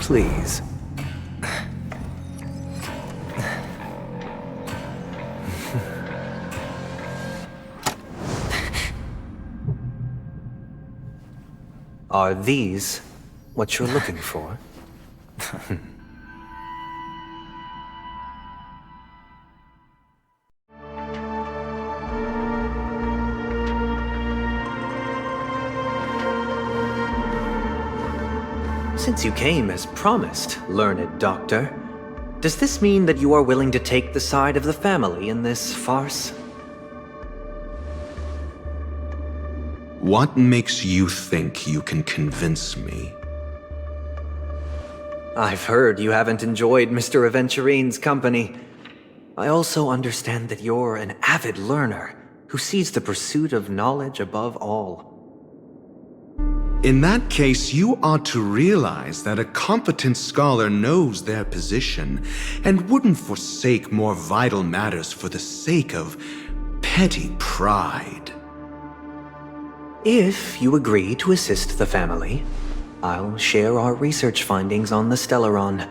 Please. Are these what you're looking for? Since you came as promised, learned doctor, does this mean that you are willing to take the side of the family in this farce? What makes you think you can convince me? I've heard you haven't enjoyed Mr. Aventurine's company. I also understand that you're an avid learner who sees the pursuit of knowledge above all. In that case, you ought to realize that a competent scholar knows their position and wouldn't forsake more vital matters for the sake of petty pride. If you agree to assist the family, I'll share our research findings on the Stellaron.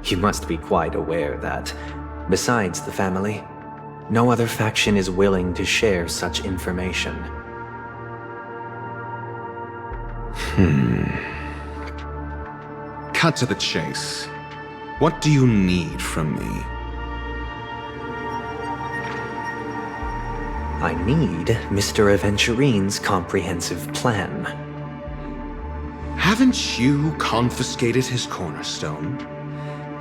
You must be quite aware that, besides the family, no other faction is willing to share such information. Cut to the chase. What do you need from me? I need Mr. Aventurine's comprehensive plan. Haven't you confiscated his cornerstone?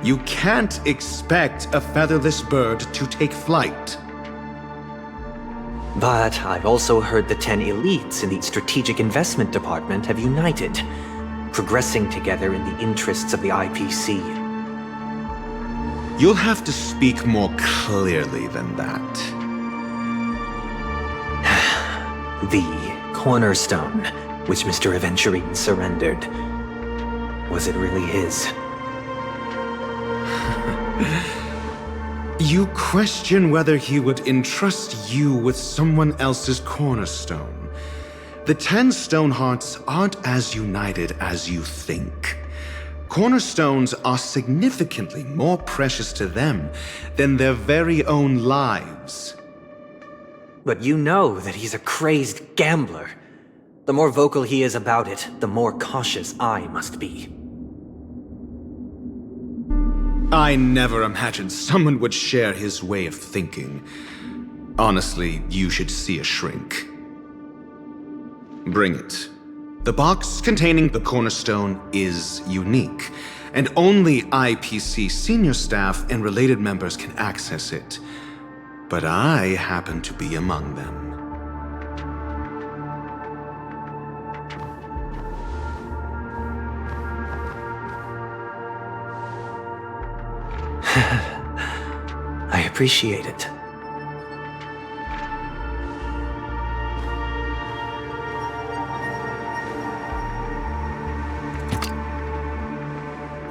You can't expect a featherless bird to take flight. But I've also heard the 10 elites in the Strategic Investment Department have united, progressing together in the interests of the IPC. You'll have to speak more clearly than that. The cornerstone, which Mr. Aventurine surrendered. Was it really his? You question whether he would entrust you with someone else's cornerstone. The 10 Stonehearts aren't as united as you think. Cornerstones are significantly more precious to them than their very own lives. But you know that he's a crazed gambler. The more vocal he is about it, the more cautious I must be. I never imagined someone would share his way of thinking. Honestly, you should see a shrink. Bring it. The box containing the cornerstone is unique, and only IPC senior staff and related members can access it. But I happen to be among them. I appreciate it.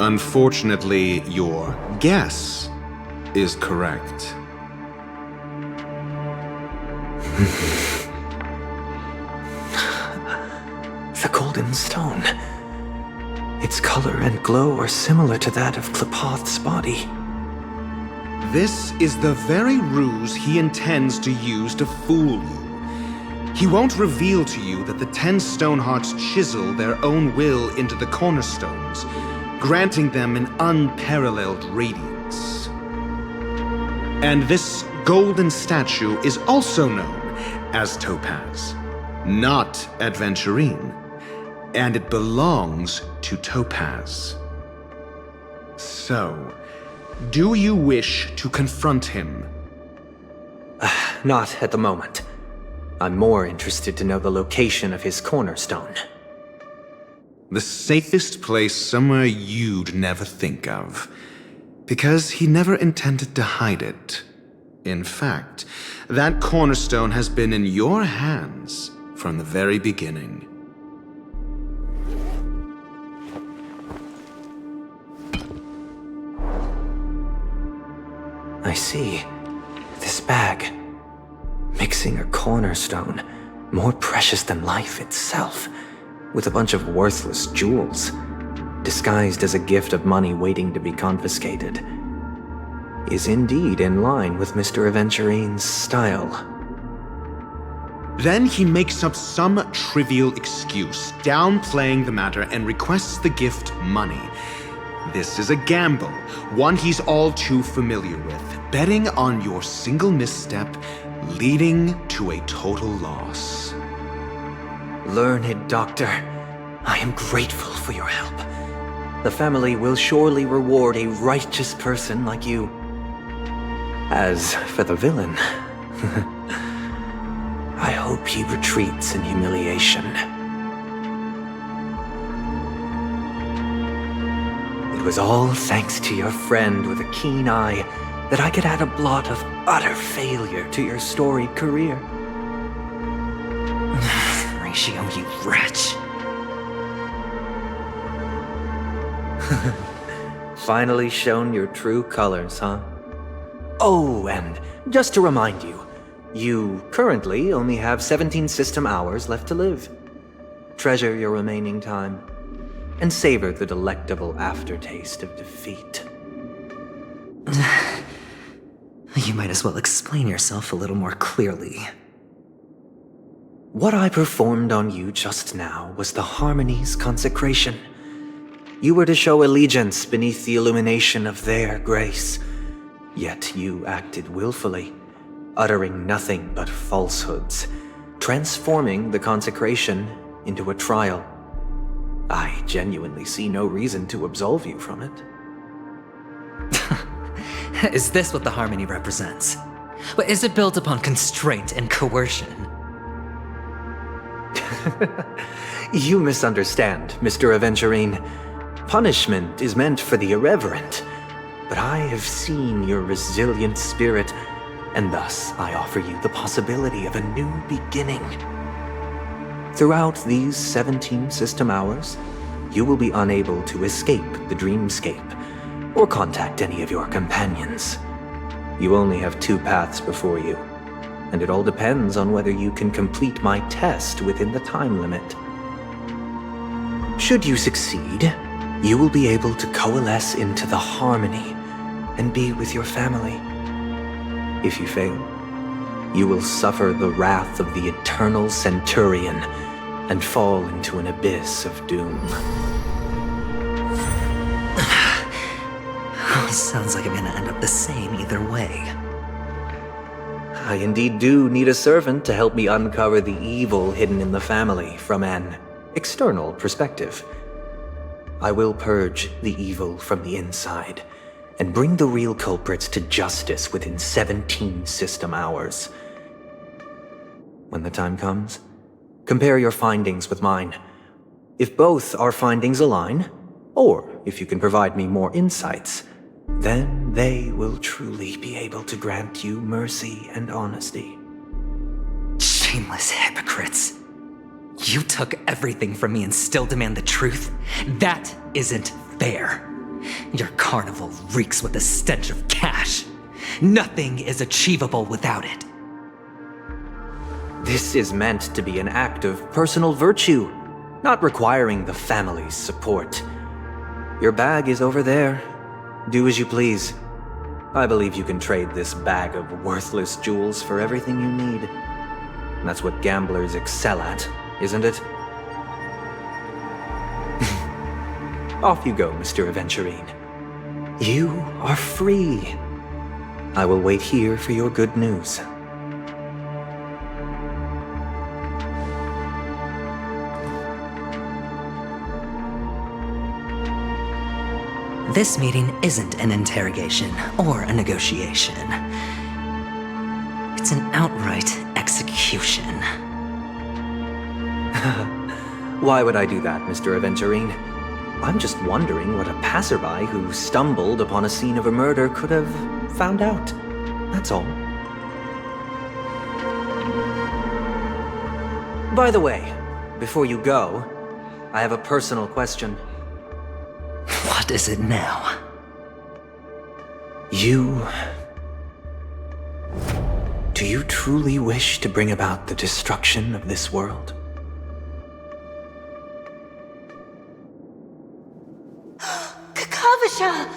Unfortunately, your guess is correct. The golden stone. Its color and glow are similar to that of Klepoth's body. This is the very ruse he intends to use to fool you. He won't reveal to you that the 10 Stonehearts chisel their own will into the cornerstones, granting them an unparalleled radiance. And this golden statue is also known as Topaz, not Adventurine, and it belongs to Topaz. So, do you wish to confront him? Not at the moment. I'm more interested to know the location of his cornerstone. The safest place somewhere you'd never think of. Because he never intended to hide it. In fact, that cornerstone has been in your hands from the very beginning. I see. This bag. Mixing a cornerstone, more precious than life itself, with a bunch of worthless jewels. disguised as a gift of money waiting to be confiscated, is indeed in line with Mr. Aventurine's style. Then he makes up some trivial excuse, downplaying the matter, and requests the gift money. This is a gamble, one he's all too familiar with, betting on your single misstep, leading to a total loss. Learned doctor, I am grateful for your help. The family will surely reward a righteous person like you. As for the villain, I hope he retreats in humiliation. It was all thanks to your friend with a keen eye that I could add a blot of utter failure to your storied career. Ratio, you wretch. Finally shown your true colors, huh? Oh, and just to remind you, you currently only have 17 system hours left to live. Treasure your remaining time, and savor the delectable aftertaste of defeat. You might as well explain yourself a little more clearly. What I performed on you just now was the Harmony's consecration. You were to show allegiance beneath the illumination of their grace, yet you acted willfully, uttering nothing but falsehoods, transforming the consecration into a trial. I genuinely see no reason to absolve you from it. Is this what the Harmony represents? But is it built upon constraint and coercion? You misunderstand, Mr. Aventurine. Punishment is meant for the irreverent, but I have seen your resilient spirit, and thus I offer you the possibility of a new beginning. Throughout these 17 system hours, you will be unable to escape the dreamscape or contact any of your companions. You only have 2 paths before you, and it all depends on whether you can complete my test within the time limit. Should you succeed, you will be able to coalesce into the Harmony and be with your family. If you fail, you will suffer the wrath of the eternal Centurion and fall into an abyss of doom. Sounds like I'm gonna end up the same either way. I indeed do need a servant to help me uncover the evil hidden in the family from an external perspective. I will purge the evil from the inside and bring the real culprits to justice within 17 system hours. When the time comes, compare your findings with mine. If both our findings align, or if you can provide me more insights, then they will truly be able to grant you mercy and honesty. Shameless hypocrites. You took everything from me and still demand the truth? That isn't fair. Your carnival reeks with the stench of cash. Nothing is achievable without it. This is meant to be an act of personal virtue, not requiring the family's support. Your bag is over there. Do as you please. I believe you can trade this bag of worthless jewels for everything you need. And that's what gamblers excel at, isn't it? Off you go, Mr. Aventurine. You are free. I will wait here for your good news. This meeting isn't an interrogation or a negotiation. It's an outright execution. Why would I do that, Mr. Aventurine? I'm just wondering what a passerby who stumbled upon a scene of a murder could have found out. That's all. By the way, before you go, I have a personal question. What is it now? Do you truly wish to bring about the destruction of this world? Kavasha!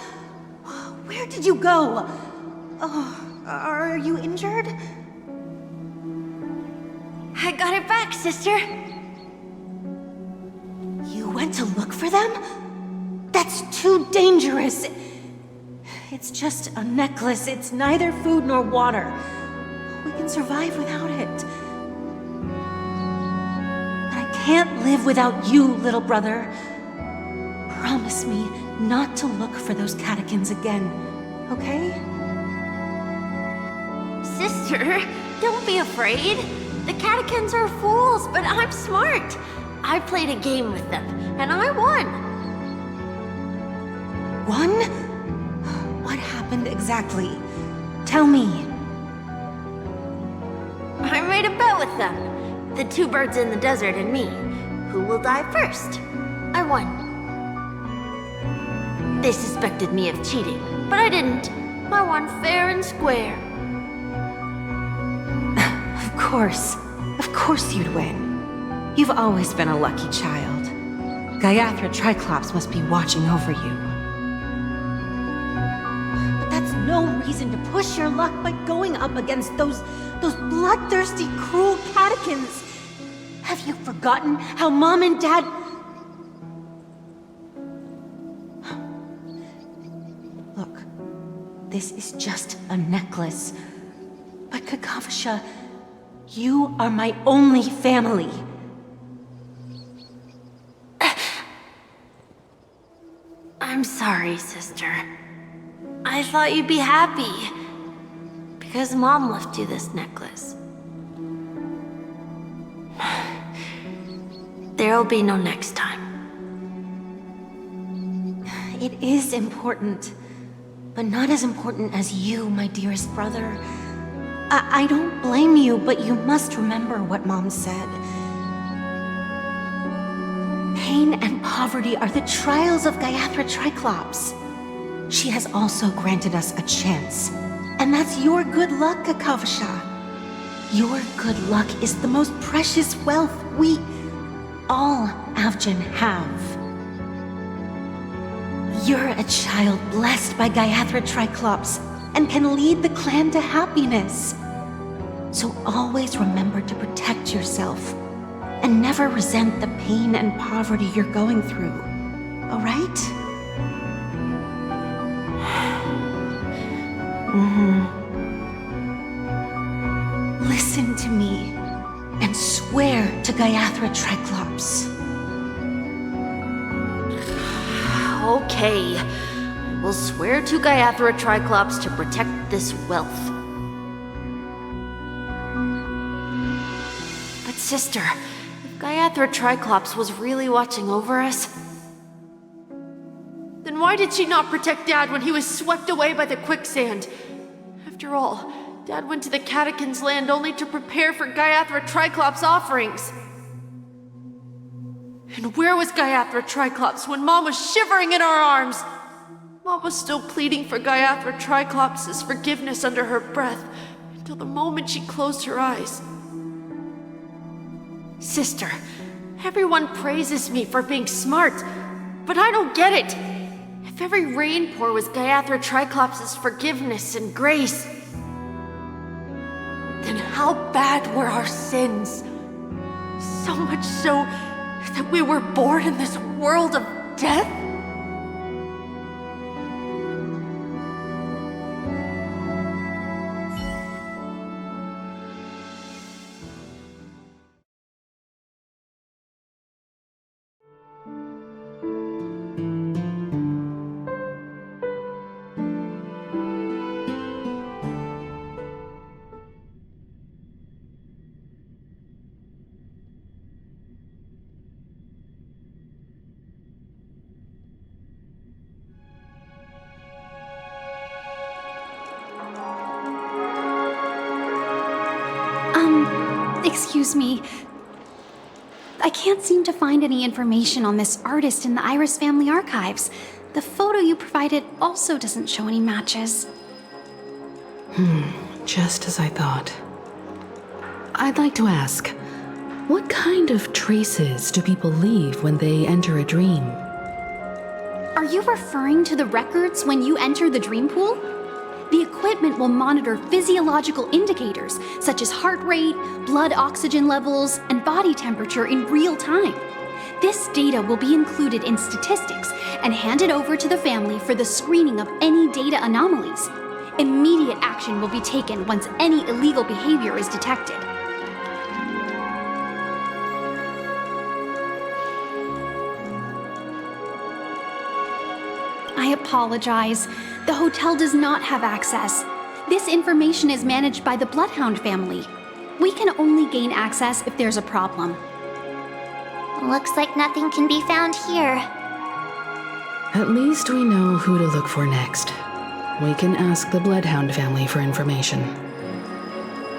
Where did you go? Oh, are you injured? I got it back, sister. You went to look for them? That's too dangerous. It's just a necklace. It's neither food nor water. We can survive without it. But I can't live without you, little brother. Promise me not to look for those catechins again, okay? Sister, don't be afraid. The catechins are fools, but I'm smart. I played a game with them, and I won. Won? What happened exactly? Tell me. I made a bet with them. The two birds in the desert and me. Who will die first? I won. They suspected me of cheating, but I didn't. I won fair and square. Of course you'd win. You've always been a lucky child. Gayathra Triclops must be watching over you. But that's no reason to push your luck by going up against those bloodthirsty, cruel catechins. Have you forgotten how Mom and Dad... Look, this is just a necklace. But Kakavasha, you are my only family. I'm sorry, sister. I thought you'd be happy. Because Mom left you this necklace. There'll be no next time. It is important, but not as important as you, my dearest brother. I don't blame you, but you must remember what Mom said. Pain and poverty are the trials of Gayathra Triclops. She has also granted us a chance, and that's your good luck, Kakavasha. Your good luck is the most precious wealth we, all Avgin, have. You're a child blessed by Gayathra Triclops and can lead the clan to happiness. So always remember to protect yourself and never resent the pain and poverty you're going through, all right? Listen to me and swear to Gayathra Triclops. Okay. We'll swear to Gayathra Triclops to protect this wealth. But sister, if Gayathra Triclops was really watching over us, then why did she not protect Dad when he was swept away by the quicksand? After all, Dad went to the Catechins' land only to prepare for Gayathra Triclops' offerings. And where was Gayathra Triclops when Mom was shivering in our arms? Mom was still pleading for Gayathra Triclops' forgiveness under her breath until the moment she closed her eyes. Sister, everyone praises me for being smart, but I don't get it. If every rain pour was Gayathra Triclops' forgiveness and grace, then how bad were our sins? So much so that we were born in this world of death? Excuse me. I can't seem to find any information on this artist in the Iris family archives. The photo you provided also doesn't show any matches. Just as I thought. I'd like to ask, what kind of traces do people leave when they enter a dream? Are you referring to the records when you enter the dream pool? The equipment will monitor physiological indicators such as heart rate, blood oxygen levels, and body temperature in real time. This data will be included in statistics and handed over to the family for the screening of any data anomalies. Immediate action will be taken once any illegal behavior is detected. I apologize. The hotel does not have access. This information is managed by the Bloodhound family. We can only gain access if there's a problem. Looks like nothing can be found here. At least we know who to look for next. We can ask the Bloodhound family for information.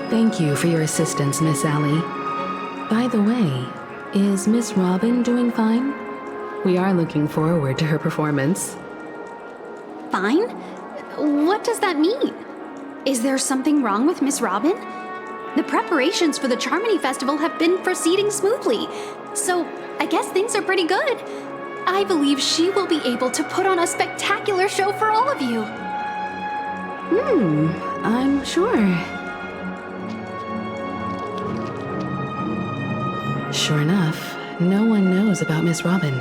Thank you for your assistance, Miss Allie. By the way, is Miss Robin doing fine? We are looking forward to her performance. Fine? What does that mean? Is there something wrong with Miss Robin? The preparations for the Charmony Festival have been proceeding smoothly, so I guess things are pretty good. I believe she will be able to put on a spectacular show for all of you. I'm sure. Sure enough, no one knows about Miss Robin.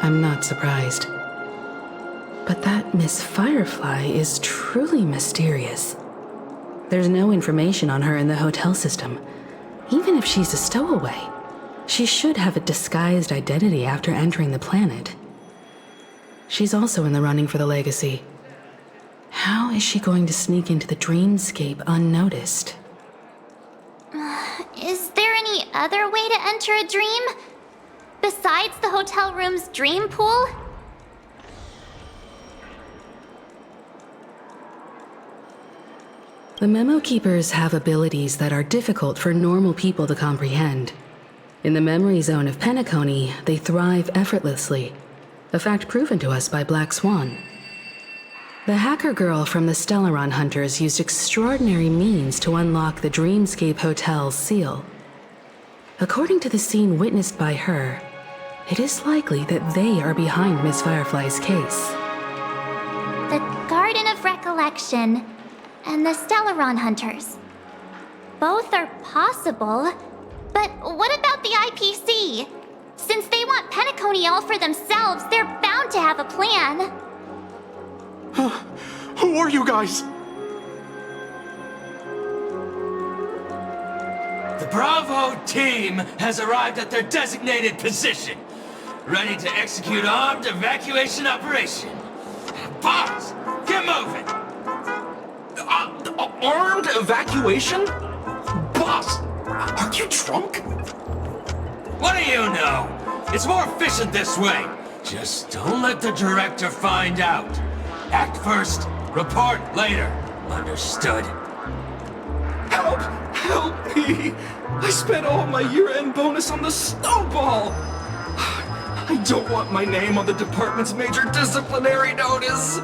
I'm not surprised. But that Miss Firefly is truly mysterious. There's no information on her in the hotel system. Even if she's a stowaway, she should have a disguised identity after entering the planet. She's also in the running for the legacy. How is she going to sneak into the dreamscape unnoticed? Is there any other way to enter a dream? Besides the hotel room's dream pool? The Memo Keepers have abilities that are difficult for normal people to comprehend. In the memory zone of Penacony, they thrive effortlessly, a fact proven to us by Black Swan. The hacker girl from the Stellaron Hunters used extraordinary means to unlock the Dreamscape Hotel's seal. According to the scene witnessed by her, it is likely that they are behind Miss Firefly's case. The Garden of Recollection and the Stellaron Hunters. Both are possible, but what about the IPC? Since they want Penacony all for themselves, they're bound to have a plan. Who are you guys? The Bravo team has arrived at their designated position, ready to execute armed evacuation operation. Boss, get moving! Armed evacuation? Boss, are you drunk? What do you know? It's more efficient this way. Just don't let the director find out. Act first, report later. Understood? Help! Help me! I spent all my year-end bonus on the snowball! I don't want my name on the department's major disciplinary notice!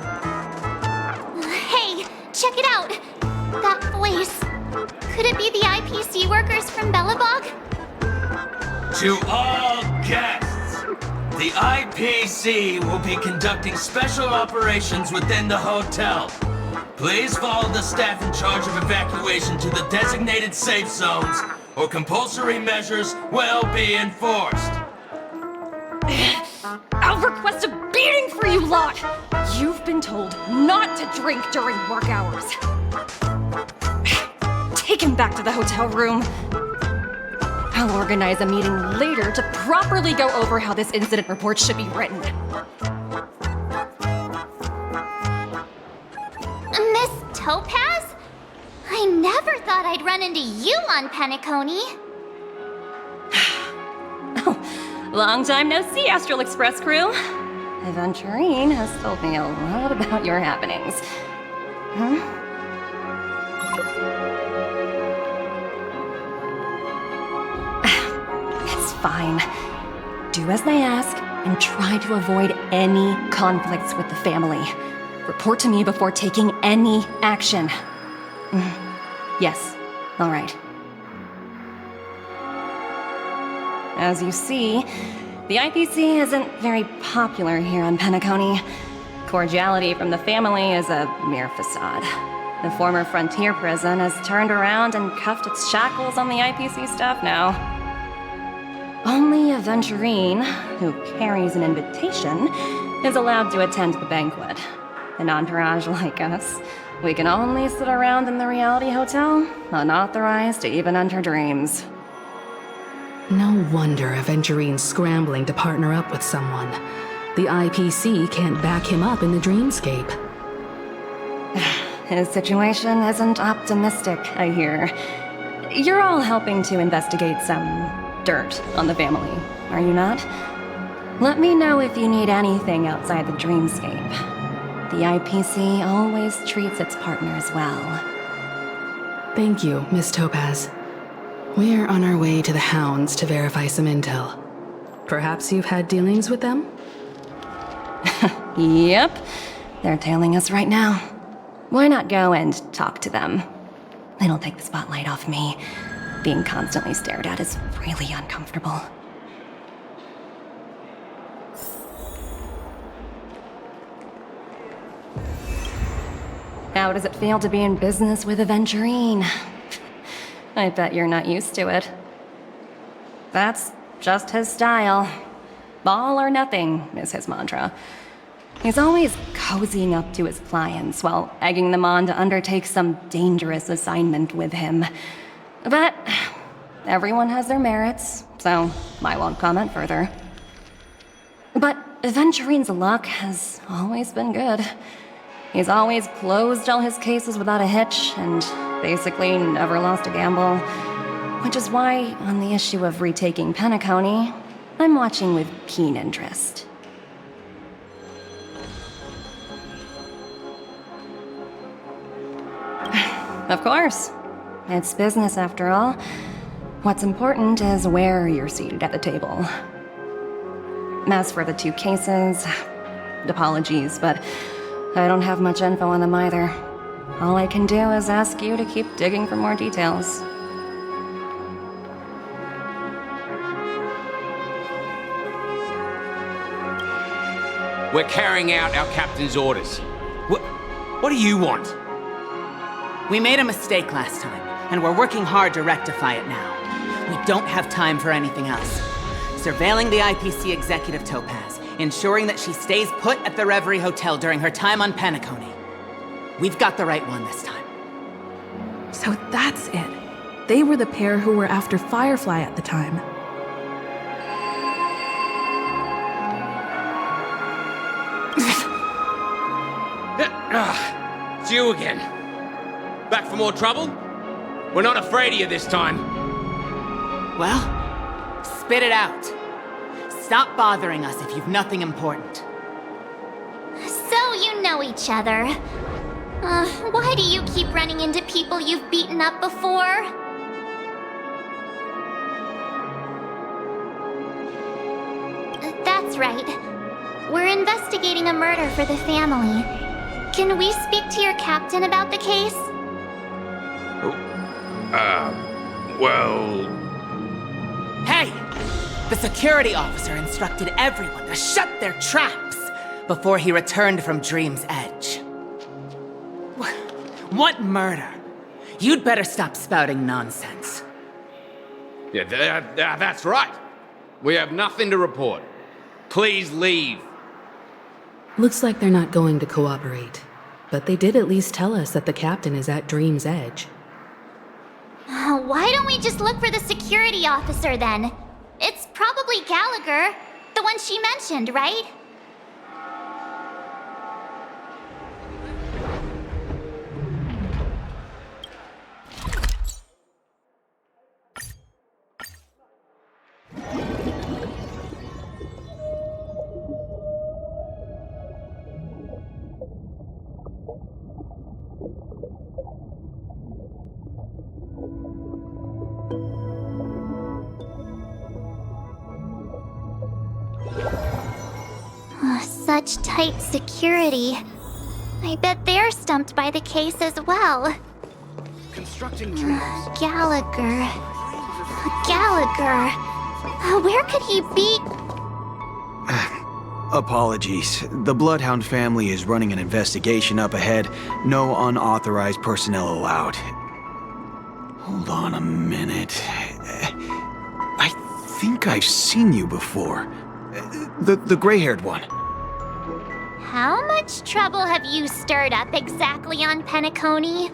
Hey, check it out! That voice. Could it be the IPC workers from Bellabog? To all guests, the IPC will be conducting special operations within the hotel. Please follow the staff in charge of evacuation to the designated safe zones, or compulsory measures will be enforced. I'll request a beating for you lot! You've been told not to drink during work hours. Take him back to the hotel room. I'll organize a meeting later to properly go over how this incident report should be written. Miss Topaz? I never thought I'd run into you on Penacony. Long time no see, Astral Express crew. Aventurine has told me a lot about your happenings. Huh? It's fine. Do as they ask and try to avoid any conflicts with the family. Report to me before taking any action. Yes, all right. As you see, The IPC isn't very popular here on Penacony. Cordiality from the family is a mere facade. The former frontier prison has turned around and cuffed its shackles on the IPC staff now. Only a Venturine, who carries an invitation, is allowed to attend the banquet. An entourage like us, we can only sit around in the reality hotel, unauthorized to even enter dreams. No wonder Aventurine's scrambling to partner up with someone. The IPC can't back him up in the dreamscape. His situation isn't optimistic, I hear. You're all helping to investigate some dirt on the family, are you not? Let me know if you need anything outside the dreamscape. The IPC always treats its partners well. Thank you, Miss Topaz. We're on our way to the Hounds to verify some intel. Perhaps you've had dealings with them? Yep. They're tailing us right now. Why not go and talk to them? It'll take the spotlight off me. Being constantly stared at is really uncomfortable. How does it feel to be in business with a Venturine? I bet you're not used to it. That's just his style. All or nothing is his mantra. He's always cozying up to his clients while egging them on to undertake some dangerous assignment with him. But everyone has their merits, so I won't comment further. But Venturine's luck has always been good. He's always closed all his cases without a hitch and basically never lost a gamble. Which is why, on the issue of retaking Penacony, I'm watching with keen interest. Of course. It's business after all. What's important is where you're seated at the table. As for the two cases, apologies, but I don't have much info on them either. All I can do is ask you to keep digging for more details. We're carrying out our captain's orders. What do you want? We made a mistake last time, and we're working hard to rectify it now. We don't have time for anything else. Surveilling the IPC executive Topaz, ensuring that she stays put at the Reverie Hotel during her time on Penacony. We've got the right one this time. So that's it. They were the pair who were after Firefly at the time. It's you again. Back for more trouble? We're not afraid of you this time. Well, spit it out. Stop bothering us if you've nothing important. So you know each other. Why do you keep running into people you've beaten up before? That's right. We're investigating a murder for the family. Can we speak to your captain about the case? Well... Hey! The security officer instructed everyone to shut their traps before he returned from Dream's Edge. What murder? You'd better stop spouting nonsense. Yeah, that's right. We have nothing to report. Please leave. Looks like they're not going to cooperate. But they did at least tell us that the captain is at Dream's Edge. Why don't we just look for the security officer then? It's probably Gallagher, the one she mentioned, right? Such tight security. I bet they're stumped by the case as well. Constructing dreams. Gallagher. Where could he be? Apologies. The Bloodhound family is running an investigation up ahead. No unauthorized personnel allowed. Hold on a minute. I think I've seen you before. The gray-haired one. How much trouble have you stirred up exactly on Penacony?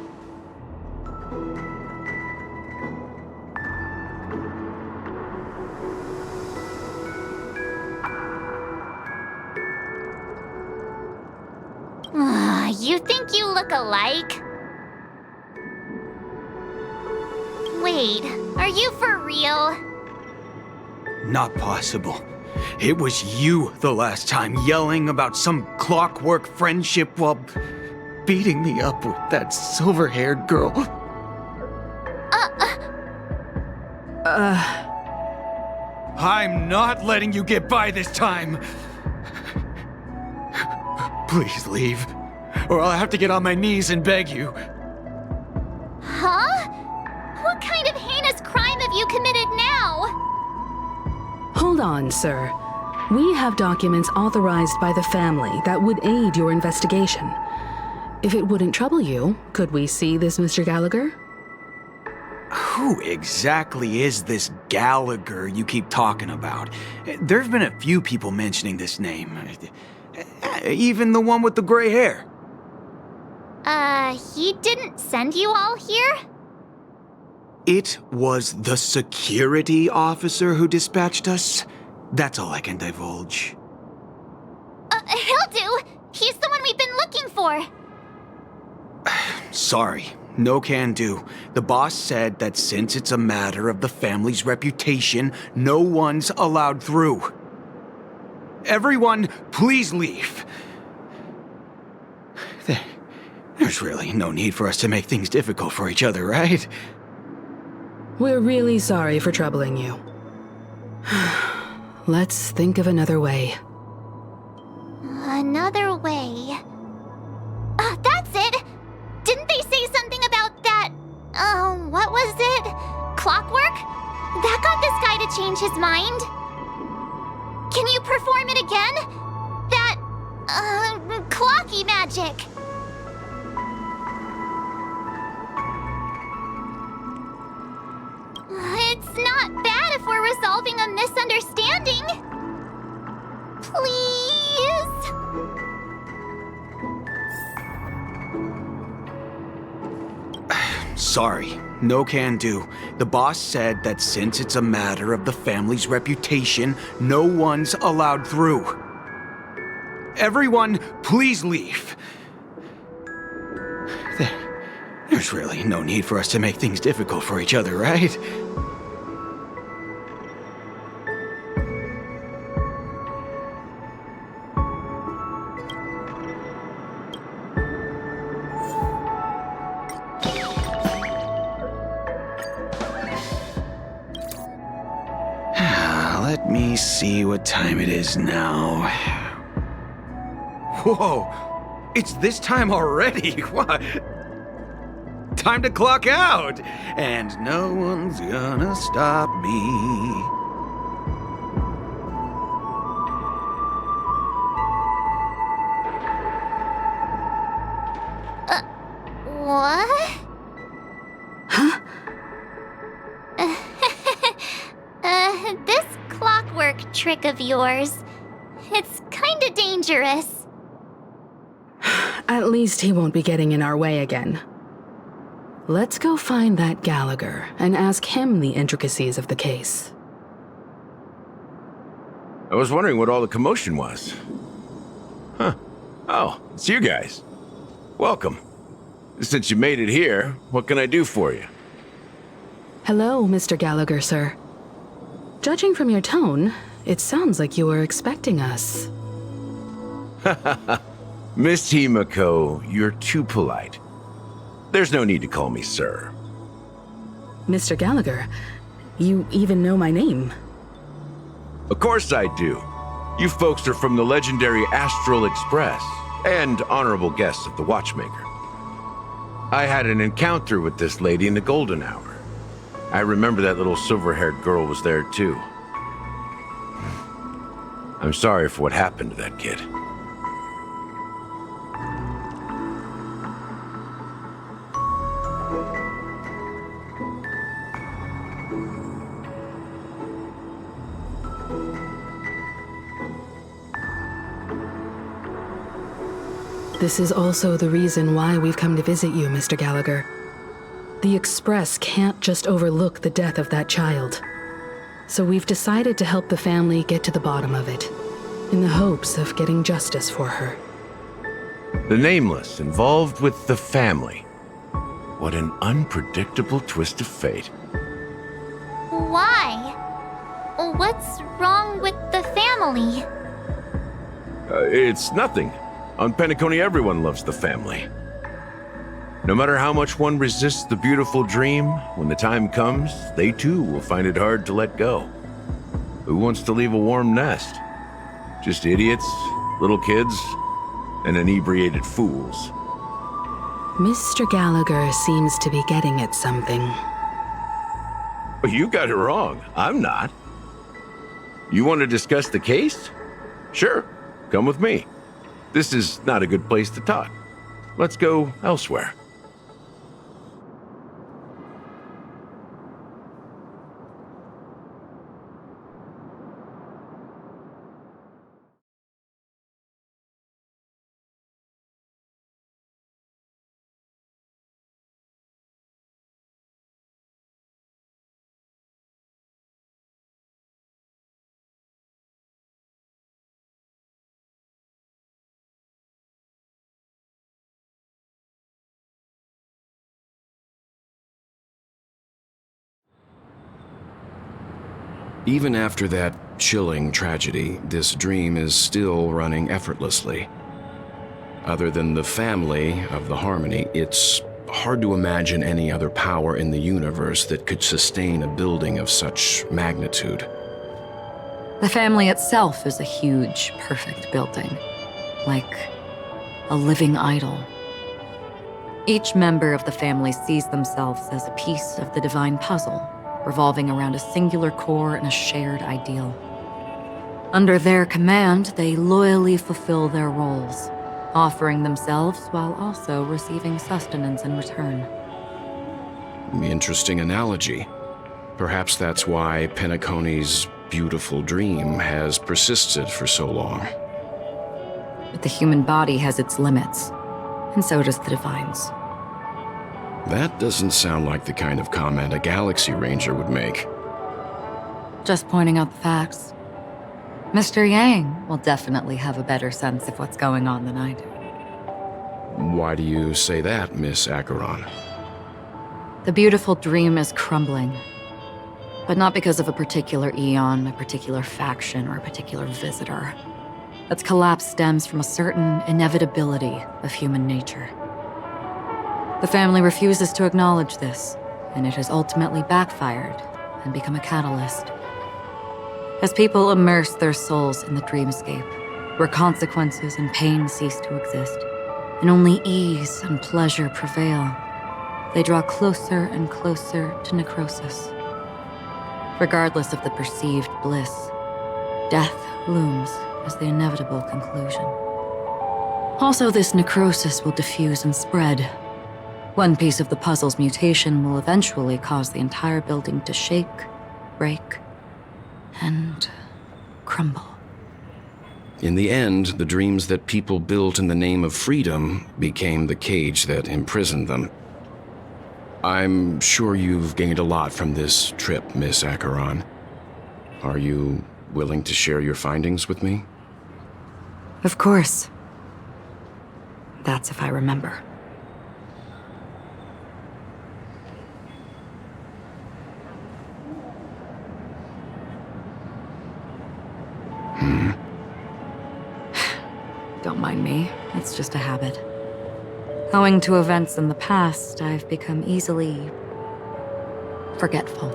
You think you look alike? Wait, are you for real? Not possible. It was you the last time, yelling about some clockwork friendship while beating me up with that silver-haired girl. I'm not letting you get by this time. Please leave, or I'll have to get on my knees and beg you. Huh? What kind of heinous crime have you committed now? Hold on, sir. We have documents authorized by the family that would aid your investigation. If it wouldn't trouble you, could we see this Mr. Gallagher? Who exactly is this Gallagher you keep talking about? There've been a few people mentioning this name. Even the one with the gray hair. He didn't send you all here? It was the security officer who dispatched us. That's all I can divulge. He'll do. He's the one we've been looking for. Sorry, no can do. The boss said that since it's a matter of the family's reputation, no one's allowed through. Everyone, please leave. There's really no need for us to make things difficult for each other, right? We're really sorry for troubling you. Let's think of another way. Another way. That's it! Didn't they say something about that? What was it? Clockwork? That got this guy to change his mind. Can you perform it again? That, clocky magic. It's not bad if we're resolving a misunderstanding. Please? Sorry, no can do. The boss said that since it's a matter of the family's reputation, no one's allowed through. Everyone, please leave. There's really no need for us to make things difficult for each other, right? Let me see what time it is now. Whoa! It's this time already! What? Time to clock out! And no one's gonna stop me. What? Huh? This clockwork trick of yours, it's kinda dangerous. At least he won't be getting in our way again. Let's go find that Gallagher and ask him the intricacies of the case. I was wondering what all the commotion was. Huh. Oh, it's you guys. Welcome. Since you made it here, what can I do for you? Hello, Mr. Gallagher, sir. Judging from your tone, it sounds like you were expecting us. Miss Himiko, you're too polite. There's no need to call me sir. Mr. Gallagher, you even know my name. Of course I do. You folks are from the legendary Astral Express and honorable guests of the Watchmaker. I had an encounter with this lady in the golden hour. I remember that little silver-haired girl was there too. I'm sorry for what happened to that kid. This is also the reason why we've come to visit you, Mr. Gallagher. The Express can't just overlook the death of that child. So we've decided to help the family get to the bottom of it, in the hopes of getting justice for her. The Nameless involved with the family. What an unpredictable twist of fate. Why? What's wrong with the family? It's nothing. On Penacony, everyone loves the family. No matter how much one resists the beautiful dream, when the time comes, they too will find it hard to let go. Who wants to leave a warm nest? Just idiots, little kids, and inebriated fools. Mr. Gallagher seems to be getting at something. You got it wrong. I'm not. You want to discuss the case? Sure, come with me. This is not a good place to talk. Let's go elsewhere. Even after that chilling tragedy, this dream is still running effortlessly. Other than the family of the Harmony, it's hard to imagine any other power in the universe that could sustain a building of such magnitude. The family itself is a huge, perfect building, like a living idol. Each member of the family sees themselves as a piece of the divine puzzle, revolving around a singular core and a shared ideal. Under their command, they loyally fulfill their roles, offering themselves while also receiving sustenance in return. Interesting analogy. Perhaps that's why Penacony's beautiful dream has persisted for so long. But the human body has its limits, and so does the divine's. That doesn't sound like the kind of comment a Galaxy Ranger would make. Just pointing out the facts. Mr. Yang will definitely have a better sense of what's going on than I do. Why do you say that, Miss Acheron? The beautiful dream is crumbling. But not because of a particular eon, a particular faction, or a particular visitor. Its collapse stems from a certain inevitability of human nature. The family refuses to acknowledge this, and it has ultimately backfired and become a catalyst. As people immerse their souls in the dreamscape, where consequences and pain cease to exist, and only ease and pleasure prevail, they draw closer and closer to necrosis. Regardless of the perceived bliss, death looms as the inevitable conclusion. Also, this necrosis will diffuse and spread. One piece of the puzzle's mutation will eventually cause the entire building to shake, break, and crumble. In the end, the dreams that people built in the name of freedom became the cage that imprisoned them. I'm sure you've gained a lot from this trip, Miss Acheron. Are you willing to share your findings with me? Of course. That's if I remember. Don't mind me, it's just a habit. Owing to events in the past, I've become easily forgetful.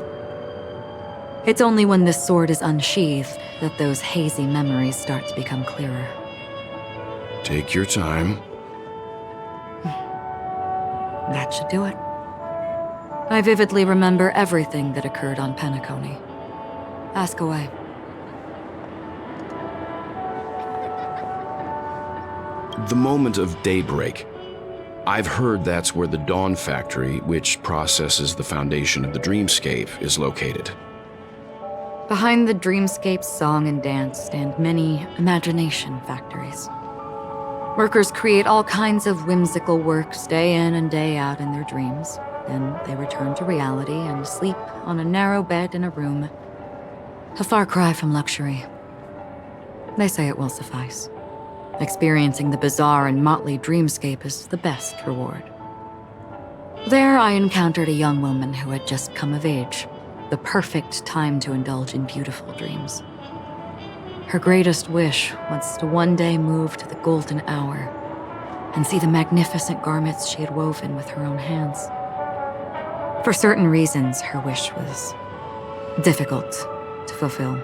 It's only when this sword is unsheathed that those hazy memories start to become clearer. Take your time. That should do it. I vividly remember everything that occurred on Penacony. Ask away. The moment of daybreak. I've heard that's where the Dawn Factory, which processes the foundation of the dreamscape, is located. Behind the dreamscape's song and dance stand many imagination factories. Workers create all kinds of whimsical works day in and day out in their dreams. Then they return to reality and sleep on a narrow bed in a room. A far cry from luxury. They say it will suffice. Experiencing the bizarre and motley dreamscape is the best reward. There I encountered a young woman who had just come of age. The perfect time to indulge in beautiful dreams. Her greatest wish was to one day move to the golden hour and see the magnificent garments she had woven with her own hands. For certain reasons, her wish was difficult to fulfill.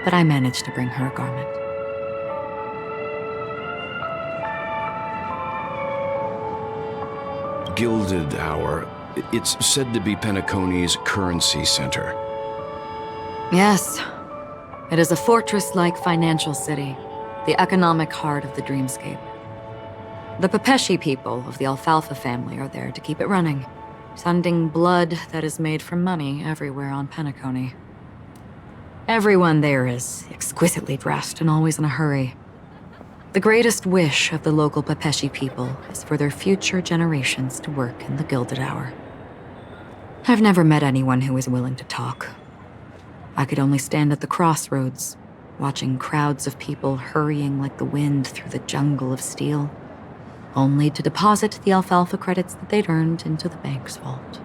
But I managed to bring her a garment. Gilded Hour. It's said to be Penacony's currency center. Yes. It is a fortress-like financial city, the economic heart of the dreamscape. The Pepeshi people of the Alfalfa family are there to keep it running, sending blood that is made from money everywhere on Penacony. Everyone there is exquisitely dressed and always in a hurry. The greatest wish of the local Pepeshi people is for their future generations to work in the Gilded Hour. I've never met anyone who is willing to talk. I could only stand at the crossroads, watching crowds of people hurrying like the wind through the jungle of steel, only to deposit the alfalfa credits that they'd earned into the bank's vault.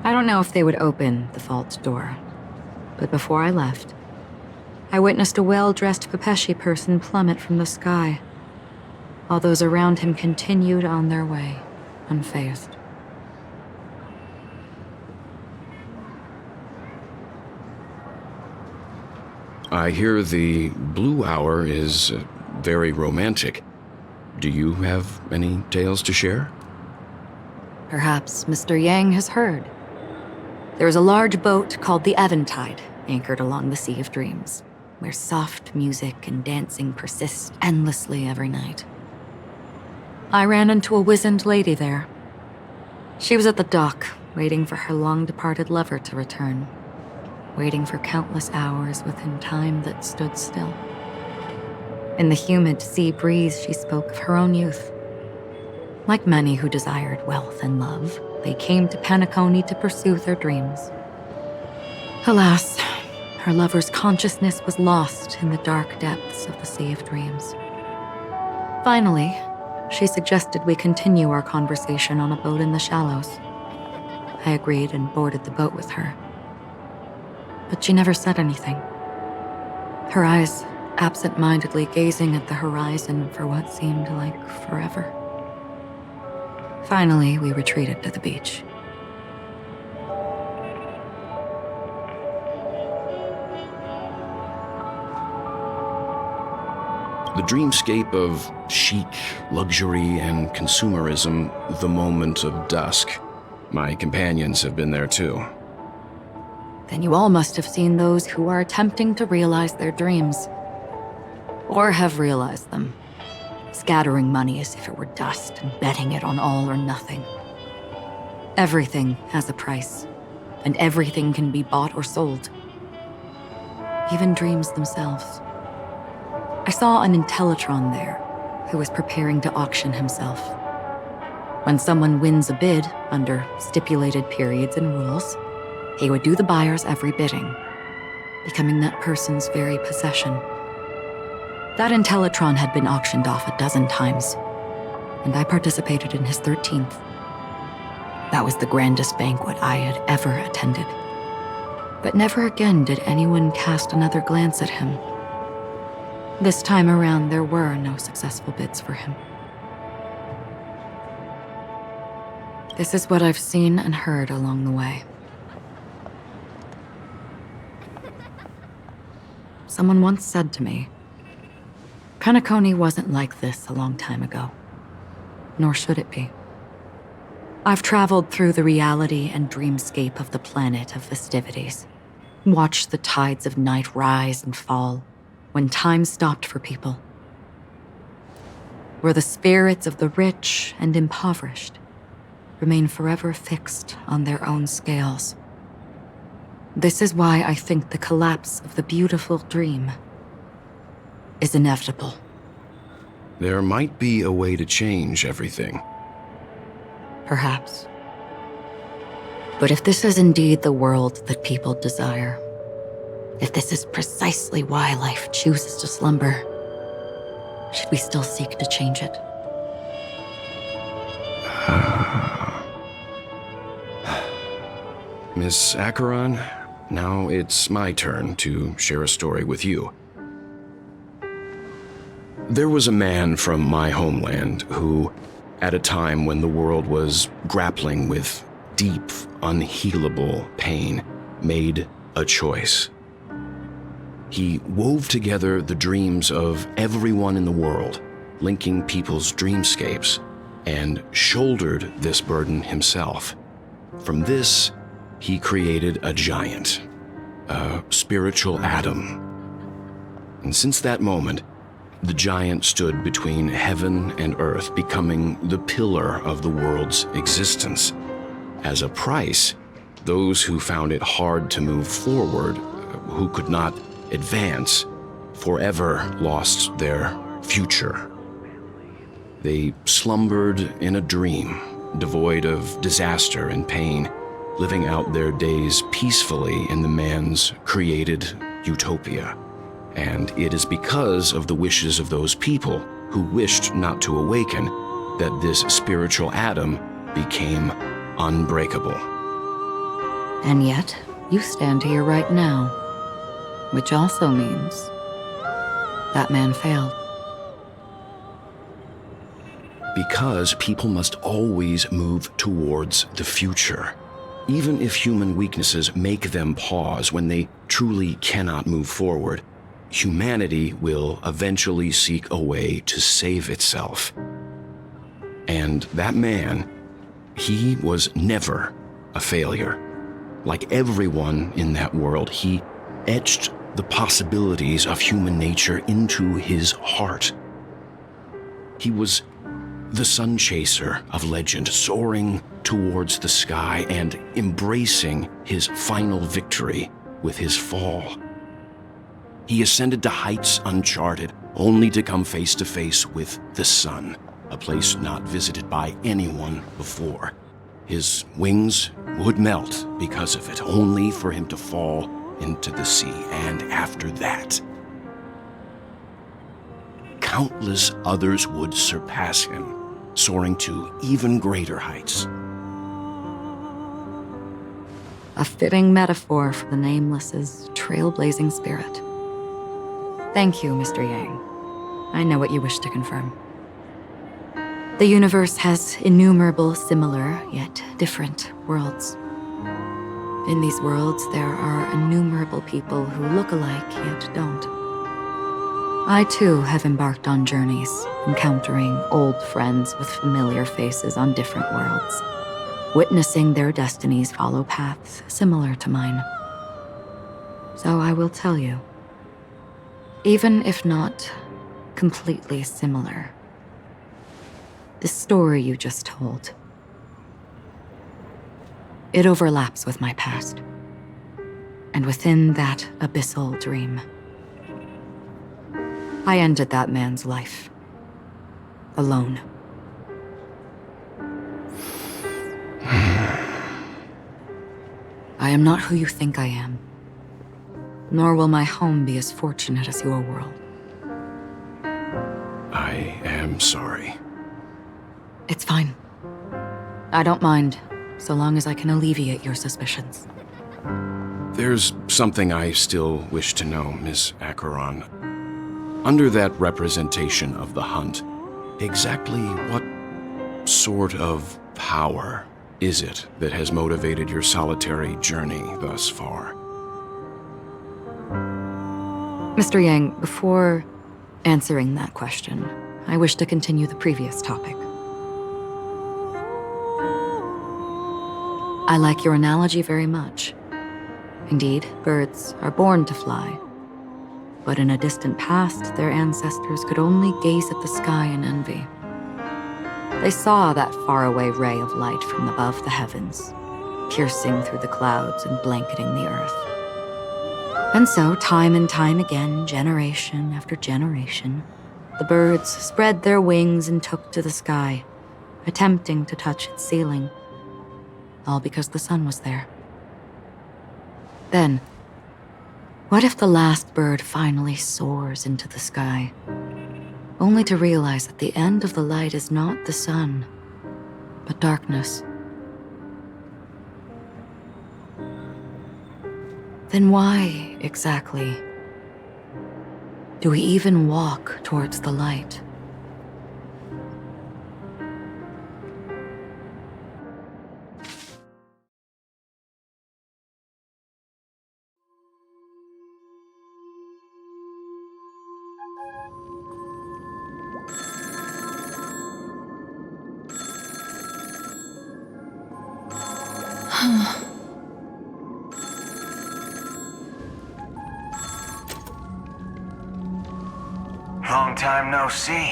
I don't know if they would open the vault door, but before I left, I witnessed a well-dressed Pepeshi person plummet from the sky, while those around him continued on their way, unfazed. I hear the Blue Hour is very romantic. Do you have any tales to share? Perhaps Mr. Yang has heard. There is a large boat called the Eventide, anchored along the Sea of Dreams, where soft music and dancing persist endlessly every night. I ran into a wizened lady there. She was at the dock, waiting for her long-departed lover to return, waiting for countless hours within time that stood still. In the humid sea breeze, she spoke of her own youth. Like many who desired wealth and love, they came to Penacony to pursue their dreams. Alas, her lover's consciousness was lost in the dark depths of the Sea of Dreams. Finally, she suggested we continue our conversation on a boat in the shallows. I agreed and boarded the boat with her. But she never said anything. Her eyes absent-mindedly gazing at the horizon for what seemed like forever. Finally, we retreated to the beach. The dreamscape of chic, luxury, and consumerism, the moment of dusk. My companions have been there too. Then you all must have seen those who are attempting to realize their dreams. Or have realized them. Scattering money as if it were dust and betting it on all or nothing. Everything has a price, and everything can be bought or sold. Even dreams themselves. I saw an Intellitron there, who was preparing to auction himself. When someone wins a bid under stipulated periods and rules, he would do the buyer's every bidding, becoming that person's very possession. That Intellitron had been auctioned off 12 times, and I participated in his 13th. That was the grandest banquet I had ever attended. But never again did anyone cast another glance at him. This time around, there were no successful bids for him. This is what I've seen and heard along the way. Someone once said to me, Penacony wasn't like this a long time ago, nor should it be. I've traveled through the reality and dreamscape of the planet of festivities, watched the tides of night rise and fall when time stopped for people, where the spirits of the rich and impoverished remain forever fixed on their own scales. This is why I think the collapse of the beautiful dream is inevitable. There might be a way to change everything. Perhaps. But if this is indeed the world that people desire, if this is precisely why life chooses to slumber, should we still seek to change it? Miss Acheron, now it's my turn to share a story with you. There was a man from my homeland who, at a time when the world was grappling with deep, unhealable pain, made a choice. He wove together the dreams of everyone in the world, linking people's dreamscapes, and shouldered this burden himself. From this, he created a giant, a spiritual atom. And since that moment, the giant stood between heaven and earth, becoming the pillar of the world's existence. As a price, those who found it hard to move forward, who could not advance, forever lost their future. They slumbered in a dream, devoid of disaster and pain, living out their days peacefully in the man's created utopia. And it is because of the wishes of those people who wished not to awaken that this spiritual atom became unbreakable. And yet, you stand here right now, which also means that man failed. Because people must always move towards the future. Even if human weaknesses make them pause when they truly cannot move forward, humanity will eventually seek a way to save itself. And that man, he was never a failure. Like everyone in that world, he etched the possibilities of human nature into his heart. He was the sun chaser of legend, soaring towards the sky and embracing his final victory with his fall. He ascended to heights uncharted, only to come face to face with the sun, a place not visited by anyone before. His wings would melt because of it, only for him to fall into the sea. And after that, countless others would surpass him, soaring to even greater heights. A fitting metaphor for the Nameless's trailblazing spirit. Thank you, Mr. Yang. I know what you wish to confirm. The universe has innumerable similar, yet different worlds. In these worlds, there are innumerable people who look alike, yet don't. I too have embarked on journeys, encountering old friends with familiar faces on different worlds, witnessing their destinies follow paths similar to mine. So I will tell you, even if not completely similar, the story you just told, it overlaps with my past. And within that abyssal dream, I ended that man's life. Alone. I am not who you think I am. Nor will my home be as fortunate as your world. I am sorry. It's fine. I don't mind, so long as I can alleviate your suspicions. There's something I still wish to know, Miss Acheron. Under that representation of the hunt, exactly what sort of power is it that has motivated your solitary journey thus far? Mr. Yang, before answering that question, I wish to continue the previous topic. I like your analogy very much. Indeed, birds are born to fly. but in a distant past, their ancestors could only gaze at the sky in envy. They saw that faraway ray of light from above the heavens, piercing through the clouds and blanketing the earth. And so, time and time again, generation after generation, the birds spread their wings and took to the sky, attempting to touch its ceiling, all because the sun was there. Then, what if the last bird finally soars into the sky, only to realize that the end of the light is not the sun, but darkness? Then why, exactly, do we even walk towards the light? Long time no see.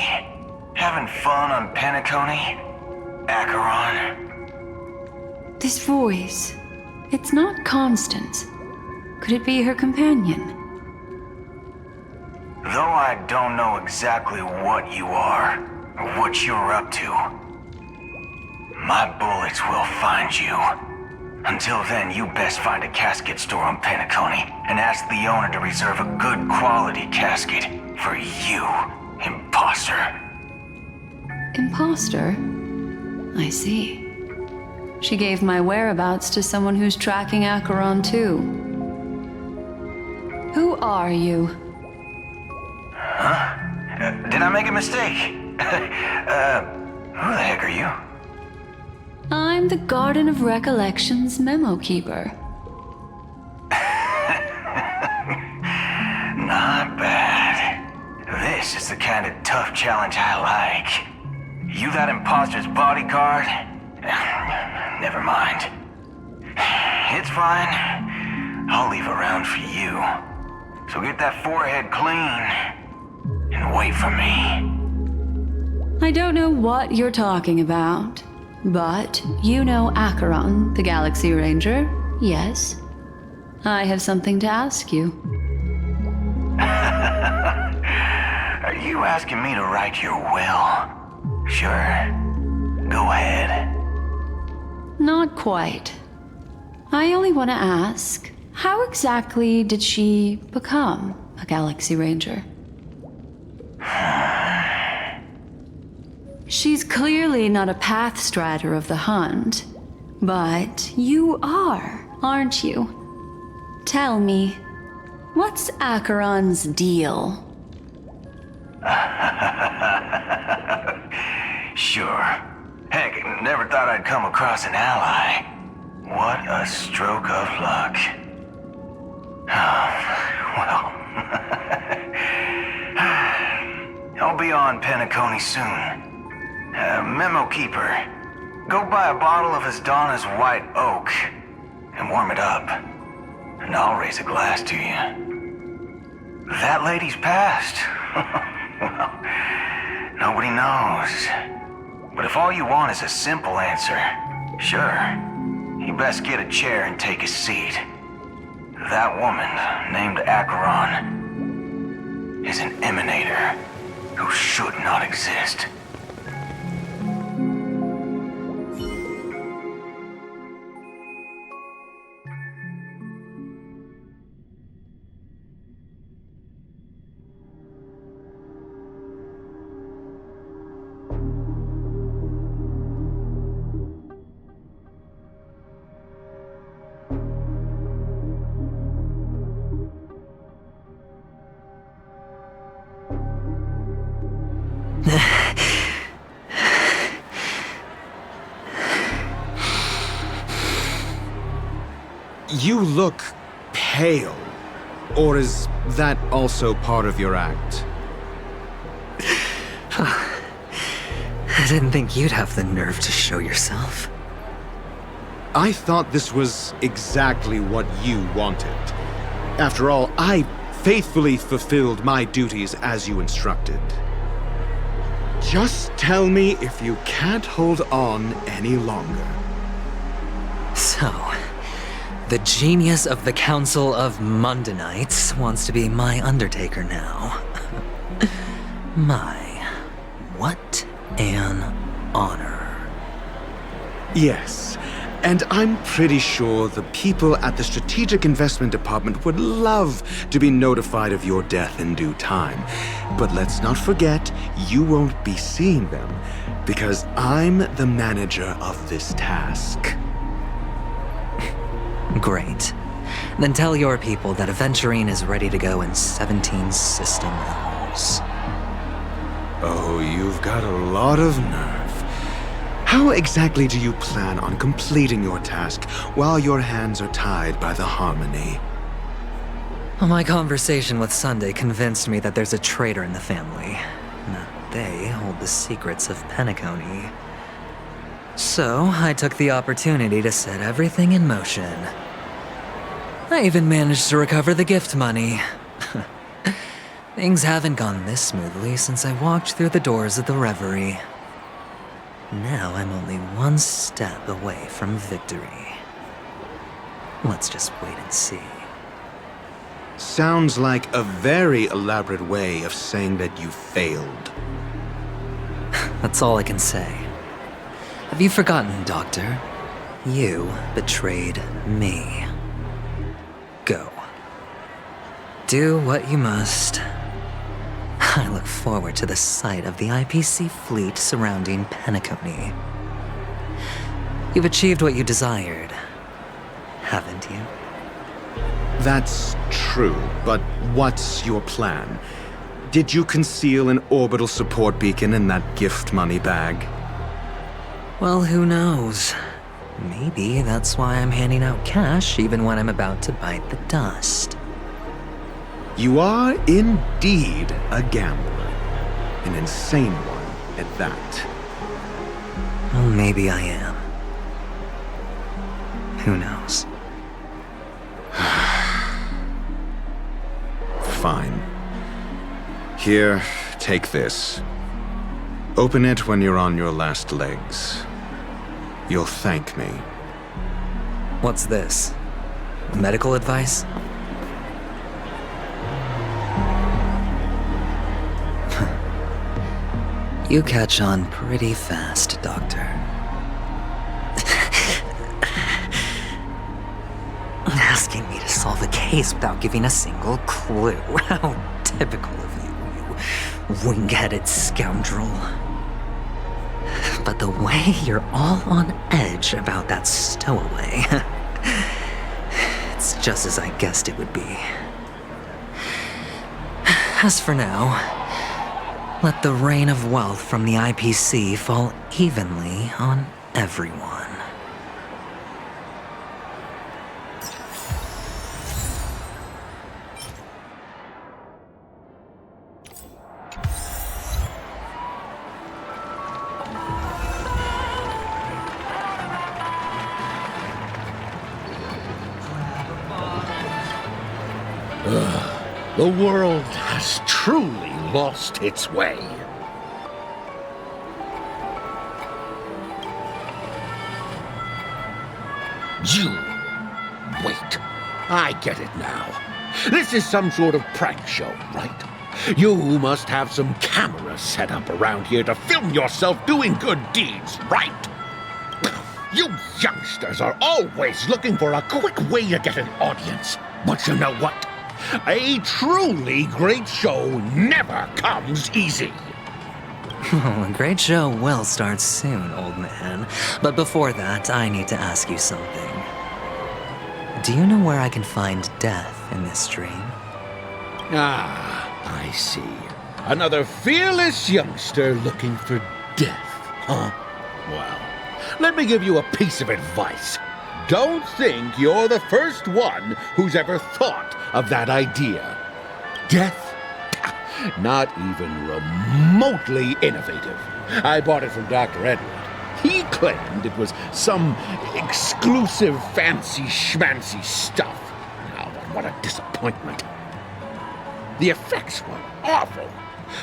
Having fun on Penacony? Acheron? This voice, it's not Constance. Could it be her companion? Though I don't know exactly what you are, or what you're up to, my bullets will find you. Until then, you best find a casket store on Penacony and ask the owner to reserve a good quality casket for you, imposter. Imposter? I see. She gave my whereabouts to someone who's tracking Acheron too. Who are you? Huh? Did I make a mistake? Who the heck are you? I'm the Garden of Recollection's memo keeper. Not bad. This is the kind of tough challenge I like. You that imposter's bodyguard? Never mind. It's fine. I'll leave a round for you. So get that forehead clean and wait for me. I don't know what you're talking about, but you know Acheron, the Galaxy Ranger, yes? I have something to ask you. Are you asking me to write your will? Sure. Go ahead. Not quite. I only want to ask, how exactly did she become a Galaxy Ranger? She's clearly not a pathstrider of the hunt, but you are, aren't you? Tell me, what's Acheron's deal? Sure. Heck, never thought I'd come across an ally. What a stroke of luck. Well, I'll be on Penacony soon. Memo Keeper, go buy a bottle of Asdana's White Oak and warm it up, and I'll raise a glass to you. That lady's passed. Well, nobody knows. But if all you want is a simple answer, sure, you best get a chair and take a seat. That woman, named Acheron, is an emanator who should not exist. You look pale. Or is that also part of your act? I didn't think you'd have the nerve to show yourself. I thought this was exactly what you wanted. After all, I faithfully fulfilled my duties as you instructed. Just tell me if you can't hold on any longer. So, the genius of the Council of Mundanites wants to be my Undertaker now. What an honor. Yes, and I'm pretty sure the people at the Strategic Investment Department would love to be notified of your death in due time. But let's not forget, you won't be seeing them, because I'm the manager of this task. Great. Then tell your people that Aventurine is ready to go in 17 system hours. Oh, you've got a lot of nerve. How exactly do you plan on completing your task while your hands are tied by the Harmony? My conversation with Sunday convinced me that there's a traitor in the family. That they hold the secrets of Penacony. So, I took the opportunity to set everything in motion. I even managed to recover the gift money. Things haven't gone this smoothly since I walked through the doors of the Reverie. Now I'm only one step away from victory. Let's just wait and see. Sounds like a very elaborate way of saying that you failed. That's all I can say. Have you forgotten, Doctor? You betrayed me. Go. Do what you must. I look forward to the sight of the IPC fleet surrounding Penacony. You've achieved what you desired, haven't you? That's true, but what's your plan? Did you conceal an orbital support beacon in that gift money bag? Well, who knows? Maybe that's why I'm handing out cash even when I'm about to bite the dust. You are indeed a gambler. An insane one at that. Well, maybe I am. Who knows? Fine. Here, take this. Open it when you're on your last legs. You'll thank me. What's this? Medical advice? You catch on pretty fast, Doctor. Asking me to solve a case without giving a single clue. How typical of you, you wing-headed scoundrel. But the way you're all on edge about that stowaway, it's just as I guessed it would be. As for now, let the rain of wealth from the IPC fall evenly on everyone. The world has truly lost its way. You... wait. I get it now. This is some sort of prank show, right? You must have some cameras set up around here to film yourself doing good deeds, right? You youngsters are always looking for a quick way to get an audience. But you know what? A truly great show never comes easy. A great show will start soon, old man. But before that, I need to ask you something. Do you know where I can find death in this dream? Ah, I see. Another fearless youngster looking for death, huh? Well, let me give you a piece of advice. Don't think you're the first one who's ever thought of that idea. Death? Not even remotely innovative. I bought it from Dr. Edward. He claimed it was some exclusive fancy schmancy stuff. Now, but what a disappointment. The effects were awful.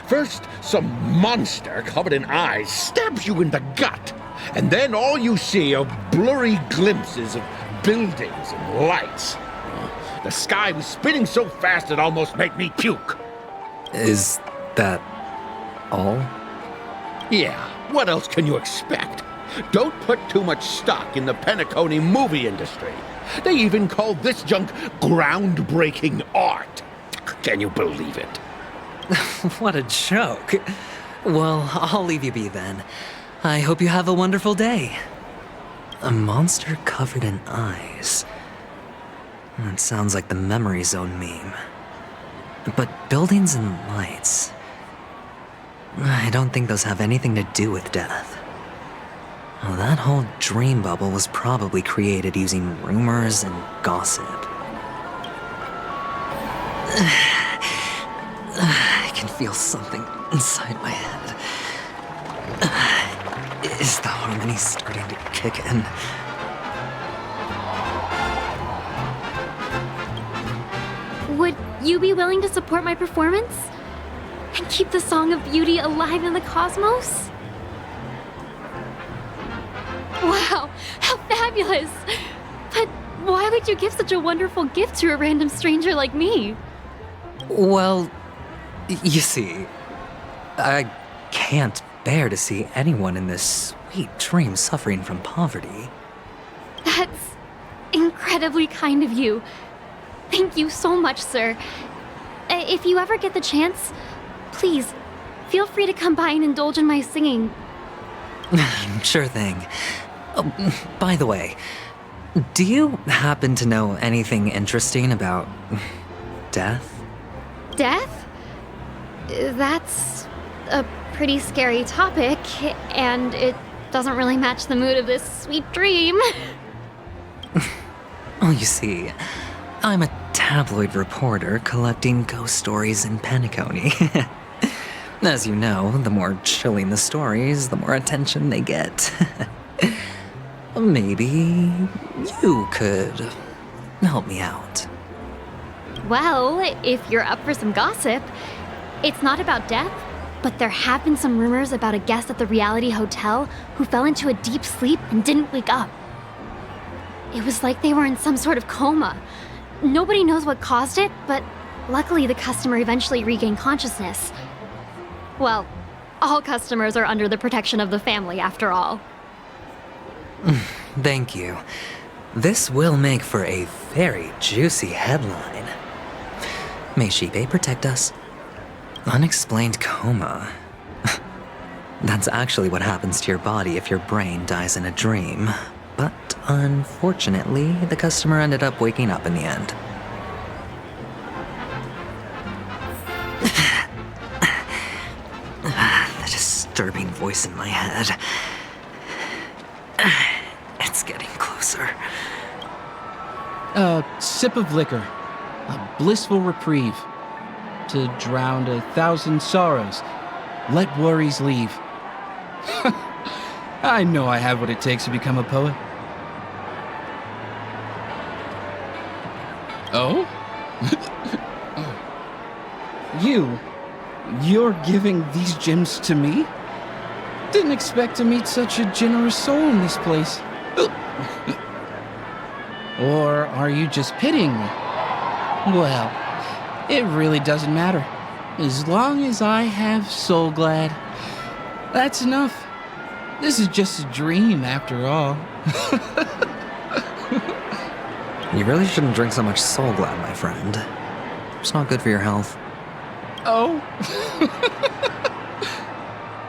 First, some monster covered in eyes stabs you in the gut, and then all you see are blurry glimpses of buildings and lights. The sky was spinning so fast it almost made me puke. Is that all? Yeah, what else can you expect? Don't put too much stock in the Penacony movie industry. They even call this junk groundbreaking art. Can you believe it? What a joke. Well, I'll leave you be then. I hope you have a wonderful day. A monster covered in eyes. That sounds like the Memory Zone meme. But buildings and lights... I don't think those have anything to do with death. Well, that whole dream bubble was probably created using rumors and gossip. I can feel something inside my head. Is the harmony starting to kick in? Would you be willing to support my performance? And keep the Song of Beauty alive in the cosmos? Wow, how fabulous! But why would you give such a wonderful gift to a random stranger like me? Well, you see, I can't bear to see anyone in this sweet dream suffering from poverty. That's incredibly kind of you. Thank you so much, sir. If you ever get the chance, please, feel free to come by and indulge in my singing. Sure thing. Oh, by the way, do you happen to know anything interesting about death? Death? That's a pretty scary topic, and it doesn't really match the mood of this sweet dream. Oh, you see, I'm a tabloid reporter collecting ghost stories in Penacony. As you know, the more chilling the stories, the more attention they get. Maybe you could help me out. Well, if you're up for some gossip, it's not about death, but there have been some rumors about a guest at the reality hotel who fell into a deep sleep and didn't wake up. It was like they were in some sort of coma. Nobody knows what caused it, but luckily the customer eventually regained consciousness. Well, all customers are under the protection of the family, after all. Thank you. This will make for a very juicy headline. May Shibe protect us. Unexplained coma. That's actually what happens to your body if your brain dies in a dream. But unfortunately, the customer ended up waking up in the end. The disturbing voice in my head. It's getting closer. A sip of liquor. A blissful reprieve. To drown 1,000 sorrows. Let worries leave. I know I have what it takes to become a poet. Oh? You're giving these gems to me? Didn't expect to meet such a generous soul in this place. Or are you just pitying me? Well, it really doesn't matter. As long as I have Soul Glad, that's enough. This is just a dream after all. You really shouldn't drink so much Soul Glad, my friend. It's not good for your health. Oh?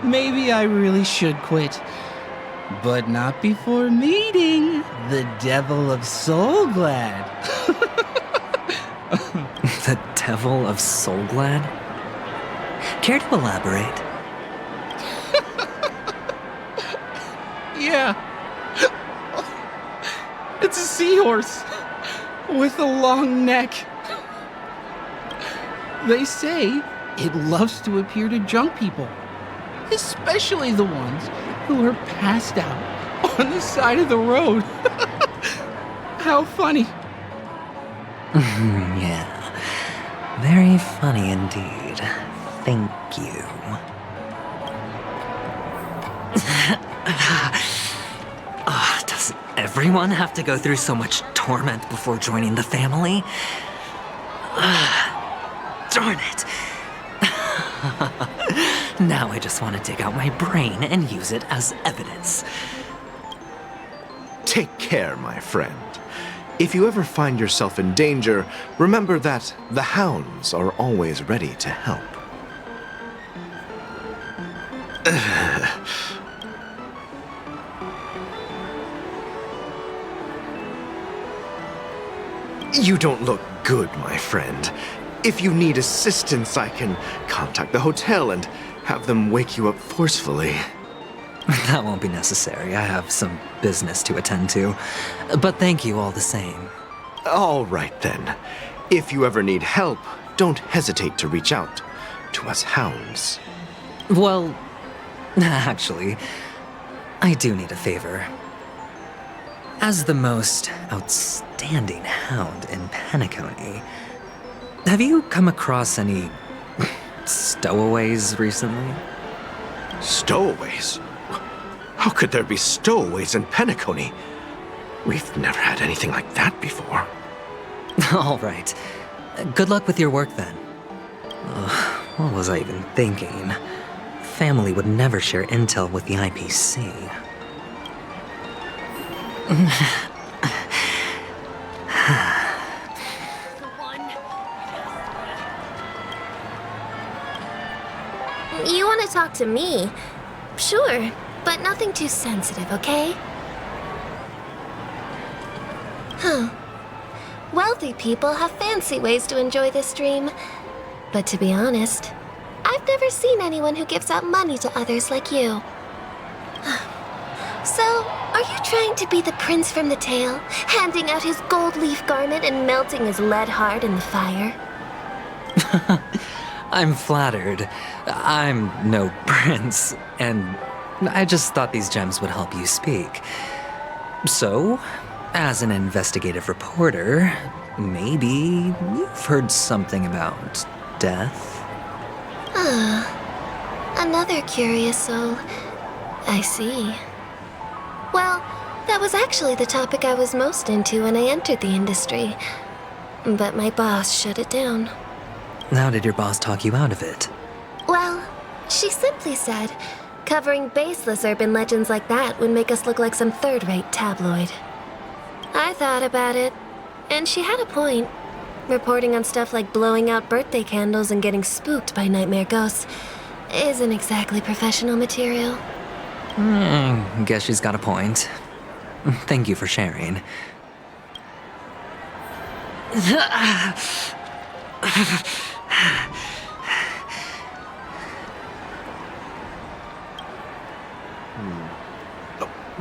Maybe I really should quit. But not before meeting the Devil of Soul Glad. The Devil of Soul Glad? Care to elaborate? Yeah. It's a seahorse with a long neck. They say it loves to appear to drunk people, especially the ones who are passed out on the side of the road. How funny. Yeah. Very funny indeed. Thank you. Does everyone have to go through so much torment before joining the family? Darn it. Now I just want to dig out my brain and use it as evidence. Take care, my friend. If you ever find yourself in danger, remember that the hounds are always ready to help. You don't look good, my friend. If you need assistance, I can contact the hotel and have them wake you up forcefully. That won't be necessary. I have some business to attend to. But thank you all the same. All right, then. If you ever need help, don't hesitate to reach out to us hounds. Well, actually, I do need a favor. As the most outstanding hound in Penacony, have you come across any stowaways recently? Stowaways? How could there be stowaways in Penacony? We've never had anything like that before. All right. Good luck with your work then. What was I even thinking? Family would never share intel with the IPC. You want to talk to me? Sure, but nothing too sensitive, okay? Huh. Wealthy people have fancy ways to enjoy this dream. But to be honest, I've never seen anyone who gives out money to others like you. So, are you trying to be the prince from the tale, handing out his gold leaf garment and melting his lead heart in the fire? I'm flattered. I'm no prince, and I just thought these gems would help you speak. So, as an investigative reporter, maybe you've heard something about death? Another curious soul. I see. Well, that was actually the topic I was most into when I entered the industry. But my boss shut it down. How did your boss talk you out of it? Well, she simply said, covering baseless urban legends like that would make us look like some third-rate tabloid. I thought about it, and she had a point. Reporting on stuff like blowing out birthday candles and getting spooked by nightmare ghosts isn't exactly professional material. Guess she's got a point. Thank you for sharing.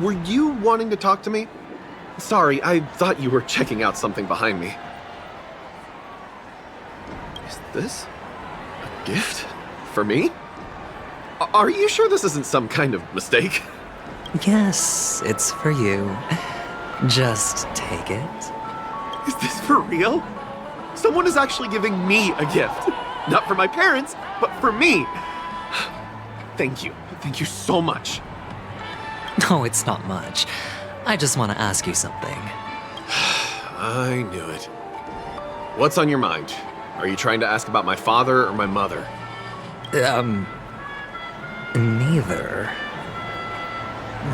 Were you wanting to talk to me? Sorry, I thought you were checking out something behind me. Is this a gift? For me? Are you sure this isn't some kind of mistake? Yes, it's for you. Just take it. Is this for real? Someone is actually giving me a gift. Not for my parents, but for me. Thank you. Thank you so much. No, it's not much. I just want to ask you something. I knew it. What's on your mind? Are you trying to ask about my father or my mother? Neither.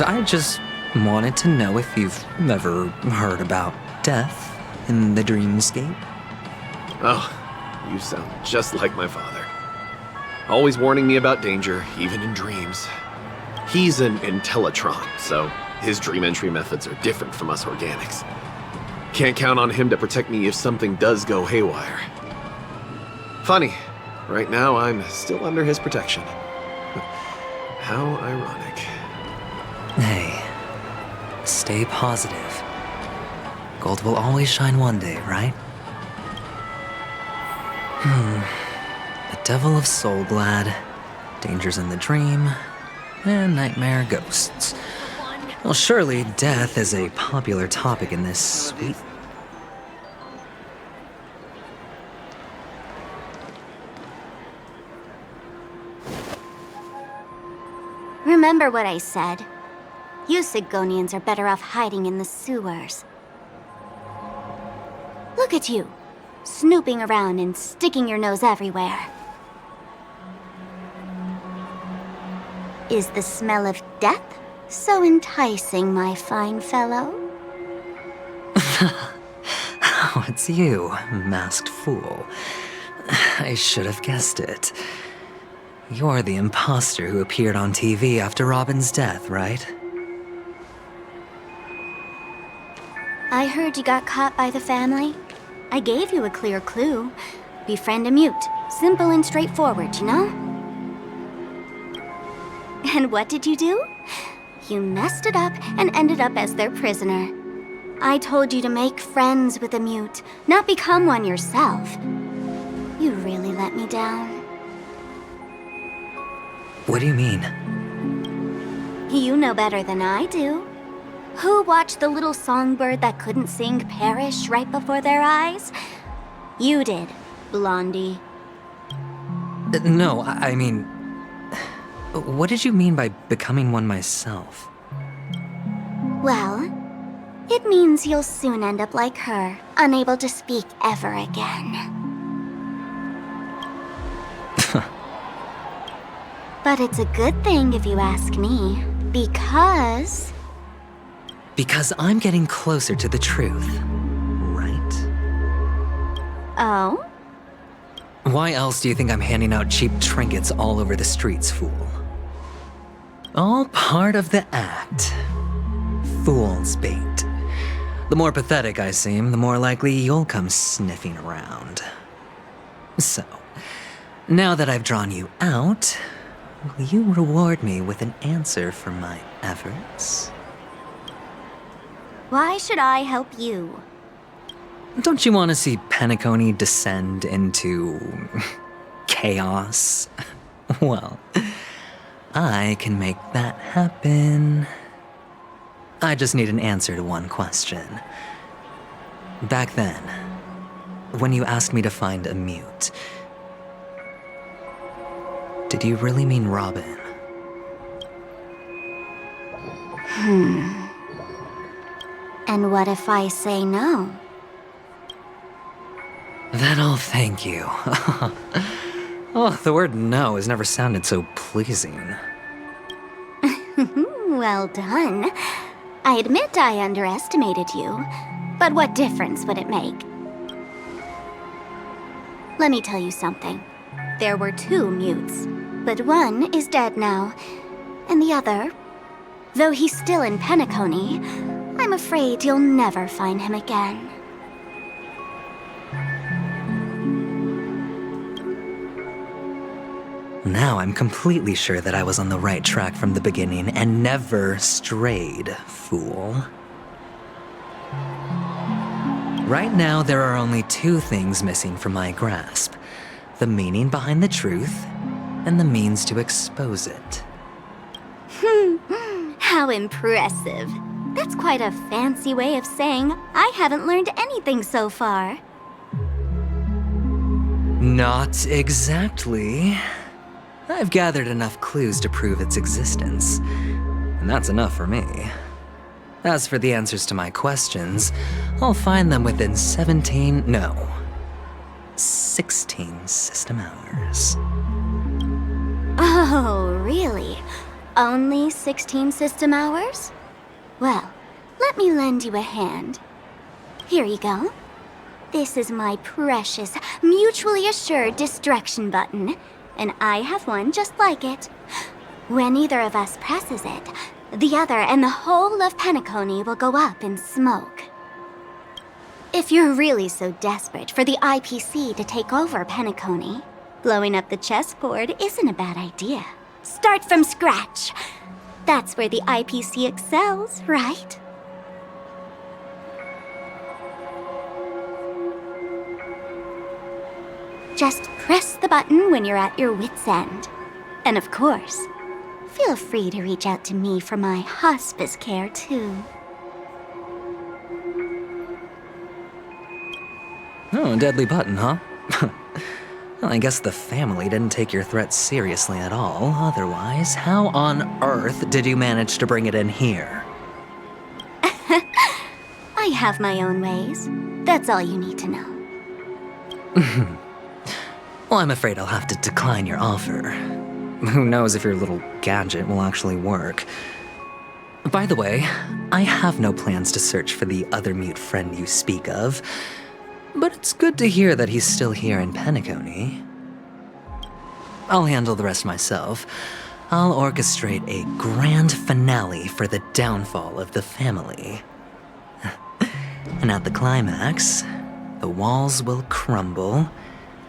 I just wanted to know if you've ever heard about death in the dreamscape. Oh, you sound just like my father. Always warning me about danger, even in dreams. He's an Intellitron, so his dream entry methods are different from us organics. Can't count on him to protect me if something does go haywire. Funny, right now I'm still under his protection. How ironic. Hey, stay positive. Gold will always shine one day, right? The Devil of Soulglad, Dangers in the Dream, and Nightmare Ghosts. Well, surely death is a popular topic in this sweet... Remember what I said. You Sigonians are better off hiding in the sewers. Look at you, snooping around and sticking your nose everywhere. Is the smell of death so enticing, my fine fellow? Oh, it's you, masked fool. I should have guessed it. You're the imposter who appeared on TV after Robin's death, right? I heard you got caught by the family. I gave you a clear clue. Befriend a mute. Simple and straightforward, you know? And what did you do? You messed it up and ended up as their prisoner. I told you to make friends with a mute, not become one yourself. You really let me down. What do you mean? You know better than I do. Who watched the little songbird that couldn't sing perish right before their eyes? You did, Blondie. No, I mean... What did you mean by becoming one myself? Well, it means you'll soon end up like her, unable to speak ever again. But it's a good thing if you ask me, because... Because I'm getting closer to the truth, right? Oh? Why else do you think I'm handing out cheap trinkets all over the streets, fool? All part of the act. Fool's bait. The more pathetic I seem, the more likely you'll come sniffing around. So, now that I've drawn you out, will you reward me with an answer for my efforts? Why should I help you? Don't you want to see Penacony descend into... chaos? Well, I can make that happen. I just need an answer to one question. Back then, when you asked me to find a mute, did you really mean Robin? And what if I say no? Then I'll thank you. Oh, the word no has never sounded so pleasing. Well done. I admit I underestimated you, but what difference would it make? Let me tell you something. There were 2 mutes, but one is dead now, and the other, though he's still in Penacony, I'm afraid you'll never find him again. Now I'm completely sure that I was on the right track from the beginning and never strayed, fool. Right now, there are only 2 things missing from my grasp. The meaning behind the truth, and the means to expose it. How impressive. That's quite a fancy way of saying I haven't learned anything so far. Not exactly. I've gathered enough clues to prove its existence, and that's enough for me. As for the answers to my questions, I'll find them within 16 system hours. Oh, really? Only 16 system hours? Well, let me lend you a hand. Here you go. This is my precious, mutually assured destruction button, and I have one just like it. When either of us presses it, the other and the whole of Penacony will go up in smoke. If you're really so desperate for the IPC to take over Penacony, blowing up the chessboard isn't a bad idea. Start from scratch. That's where the IPC excels, right? Just press the button when you're at your wit's end. And of course, feel free to reach out to me for my hospice care, too. Oh, a deadly button, huh? Well, I guess the family didn't take your threat seriously at all. Otherwise, how on earth did you manage to bring it in here? I have my own ways. That's all you need to know. Well, I'm afraid I'll have to decline your offer. Who knows if your little gadget will actually work. By the way, I have no plans to search for the other mute friend you speak of, but it's good to hear that he's still here in Penacony. I'll handle the rest myself. I'll orchestrate a grand finale for the downfall of the family. And at the climax, the walls will crumble,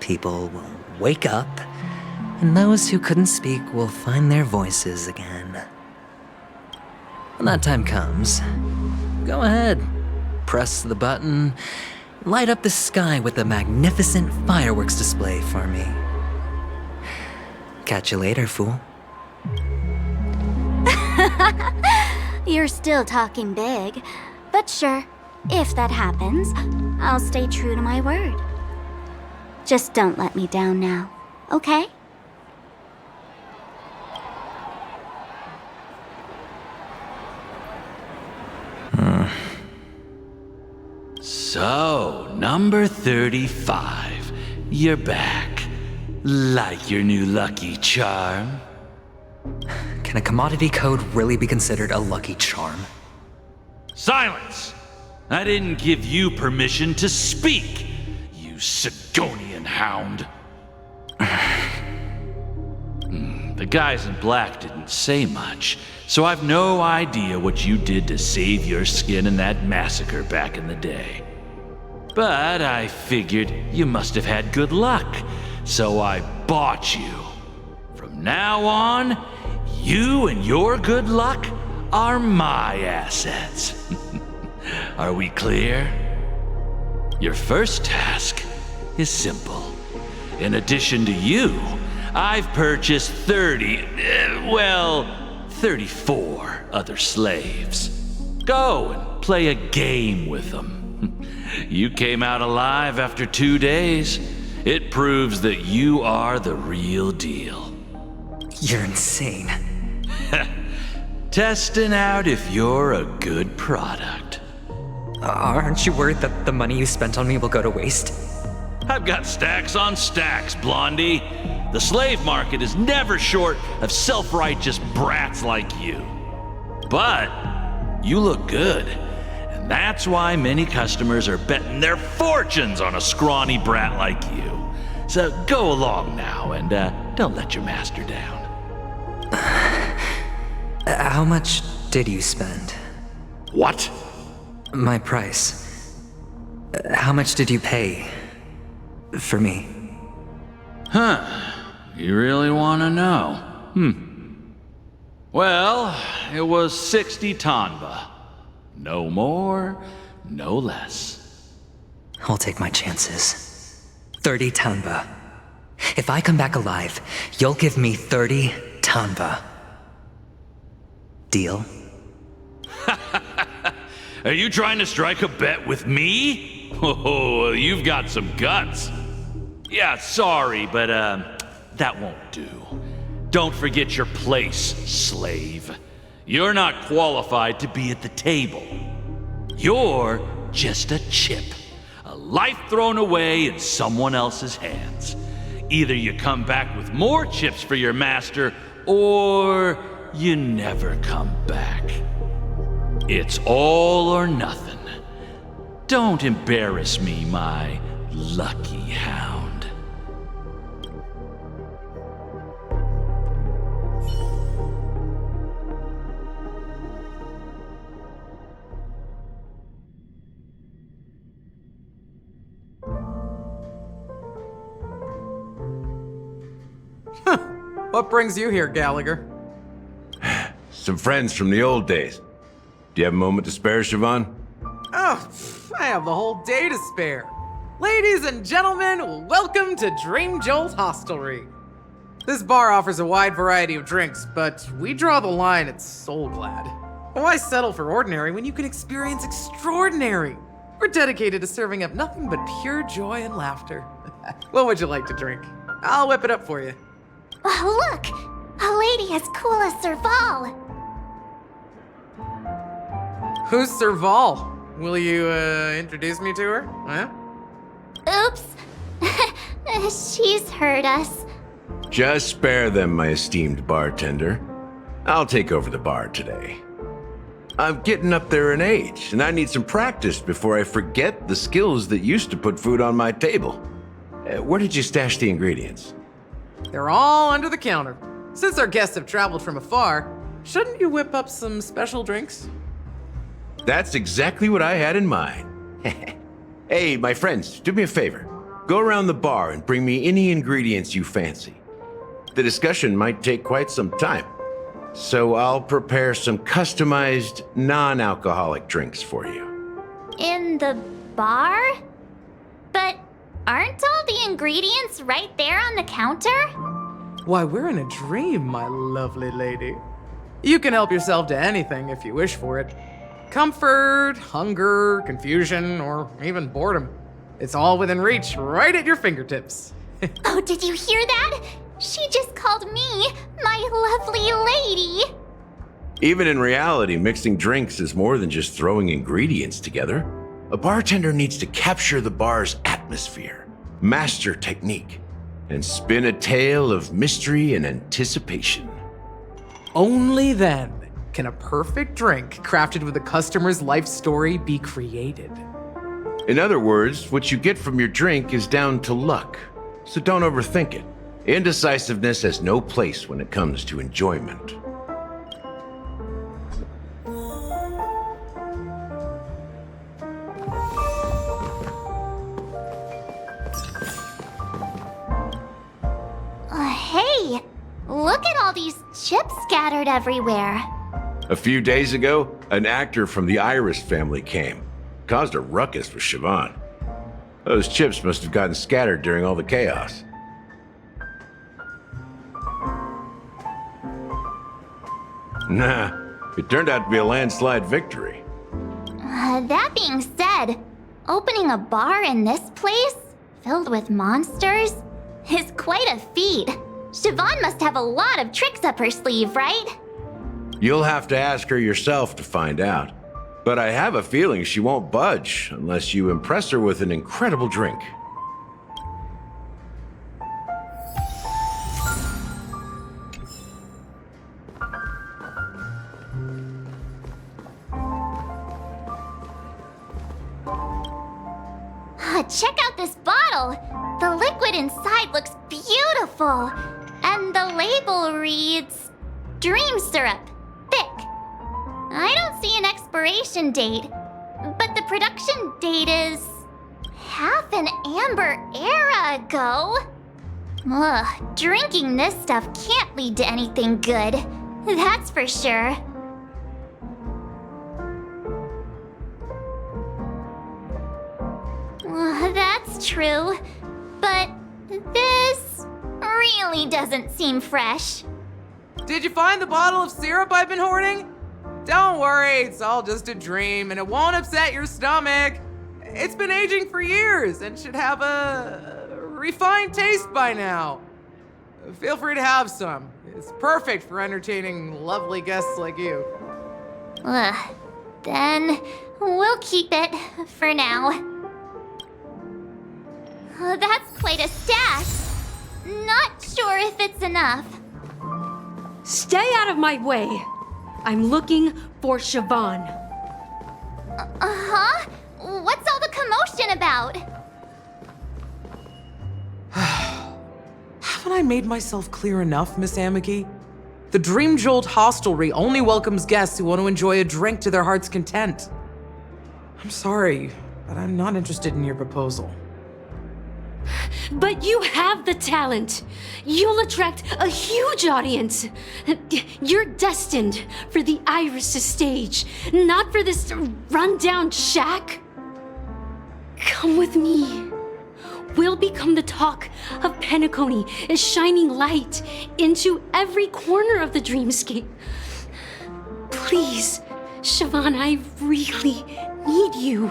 people will wake up, and those who couldn't speak will find their voices again. When that time comes, go ahead, press the button, light up the sky with a magnificent fireworks display for me. Catch you later, fool. You're still talking big, but sure, if that happens, I'll stay true to my word. Just don't let me down now, okay? So, number 35. You're back. Like your new lucky charm? Can a commodity code really be considered a lucky charm? Silence! I didn't give you permission to speak, you Sigonian hound. The guys in black didn't say much, so I've no idea what you did to save your skin in that massacre back in the day. But I figured you must have had good luck, so I bought you. From now on, you and your good luck are my assets. Are we clear? Your first task is simple. In addition to you, I've purchased 34 other slaves. Go and play a game with them. You came out alive after 2 days. It proves that you are the real deal. You're insane. Testing out if you're a good product. Aren't you worried that the money you spent on me will go to waste? I've got stacks on stacks, Blondie. The slave market is never short of self-righteous brats like you. But you look good, and that's why many customers are betting their fortunes on a scrawny brat like you. So go along now and don't let your master down. How much did you spend? What? My price. How much did you pay for me? Huh. You really want to know? Well, it was 60 tanba. No more, no less. I'll take my chances. 30 tanba. If I come back alive, you'll give me 30 tanba. Deal? Are you trying to strike a bet with me? Oh, you've got some guts. Yeah, sorry, but that won't do. Don't forget your place, slave. You're not qualified to be at the table. You're just a chip. A life thrown away in someone else's hands. Either you come back with more chips for your master, or you never come back. It's all or nothing. Don't embarrass me, my lucky hound. What brings you here, Gallagher? Some friends from the old days. Do you have a moment to spare, Siobhan? Oh, I have the whole day to spare. Ladies and gentlemen, welcome to Dream Jolt Hostelry. This bar offers a wide variety of drinks, but we draw the line at Soulglad. Why settle for ordinary when you can experience extraordinary? We're dedicated to serving up nothing but pure joy and laughter. What would you like to drink? I'll whip it up for you. Oh, look! A lady as cool as Serval. Who's Serval? Will you, introduce me to her? Huh? Oops. She's heard us. Just spare them, my esteemed bartender. I'll take over the bar today. I'm getting up there in age, and I need some practice before I forget the skills that used to put food on my table. Where did you stash the ingredients? They're all under the counter. Since our guests have traveled from afar, shouldn't you whip up some special drinks? That's exactly what I had in mind. Hey, my friends, do me a favor. Go around the bar and bring me any ingredients you fancy. The discussion might take quite some time, so I'll prepare some customized, non-alcoholic drinks for you. In the bar? But aren't all the ingredients right there on the counter? Why, we're in a dream, my lovely lady. You can help yourself to anything if you wish for it. Comfort, hunger, confusion, or even boredom. It's all within reach, right at your fingertips. Oh, did you hear that? She just called me my lovely lady. Even in reality, mixing drinks is more than just throwing ingredients together. A bartender needs to capture the bar's atmosphere, master technique, and spin a tale of mystery and anticipation. Only then can a perfect drink crafted with a customer's life story be created. In other words, what you get from your drink is down to luck, so don't overthink it. Indecisiveness has no place when it comes to enjoyment. Hey, look at all these chips scattered everywhere. A few days ago, an actor from the Iris family came. Caused a ruckus with Siobhan. Those chips must have gotten scattered during all the chaos. Nah, it turned out to be a landslide victory. That being said, opening a bar in this place, filled with monsters, is quite a feat. Siobhan must have a lot of tricks up her sleeve, right? You'll have to ask her yourself to find out. But I have a feeling she won't budge unless you impress her with an incredible drink. Check out this bottle! The liquid inside looks beautiful! And the label reads, Dream Syrup, thick. I don't see an expiration date, but the production date is half an amber era ago. Ugh, drinking this stuff can't lead to anything good. That's for sure. That's true, but this really doesn't seem fresh. Did you find the bottle of syrup I've been hoarding? Don't worry, it's all just a dream and it won't upset your stomach. It's been aging for years and should have a refined taste by now. Feel free to have some. It's perfect for entertaining lovely guests like you. Then we'll keep it for now. That's quite a stash. Not sure if it's enough. Stay out of my way. I'm looking for Siobhan. Huh? What's all the commotion about? Haven't I made myself clear enough, Miss Amiki? The Dream Jolt Hostelry only welcomes guests who want to enjoy a drink to their heart's content. I'm sorry, but I'm not interested in your proposal. But you have the talent. You'll attract a huge audience. You're destined for the Iris' stage, not for this rundown shack. Come with me. We'll become the talk of Penacony, a shining light into every corner of the dreamscape. Please, Siobhan, I really need you.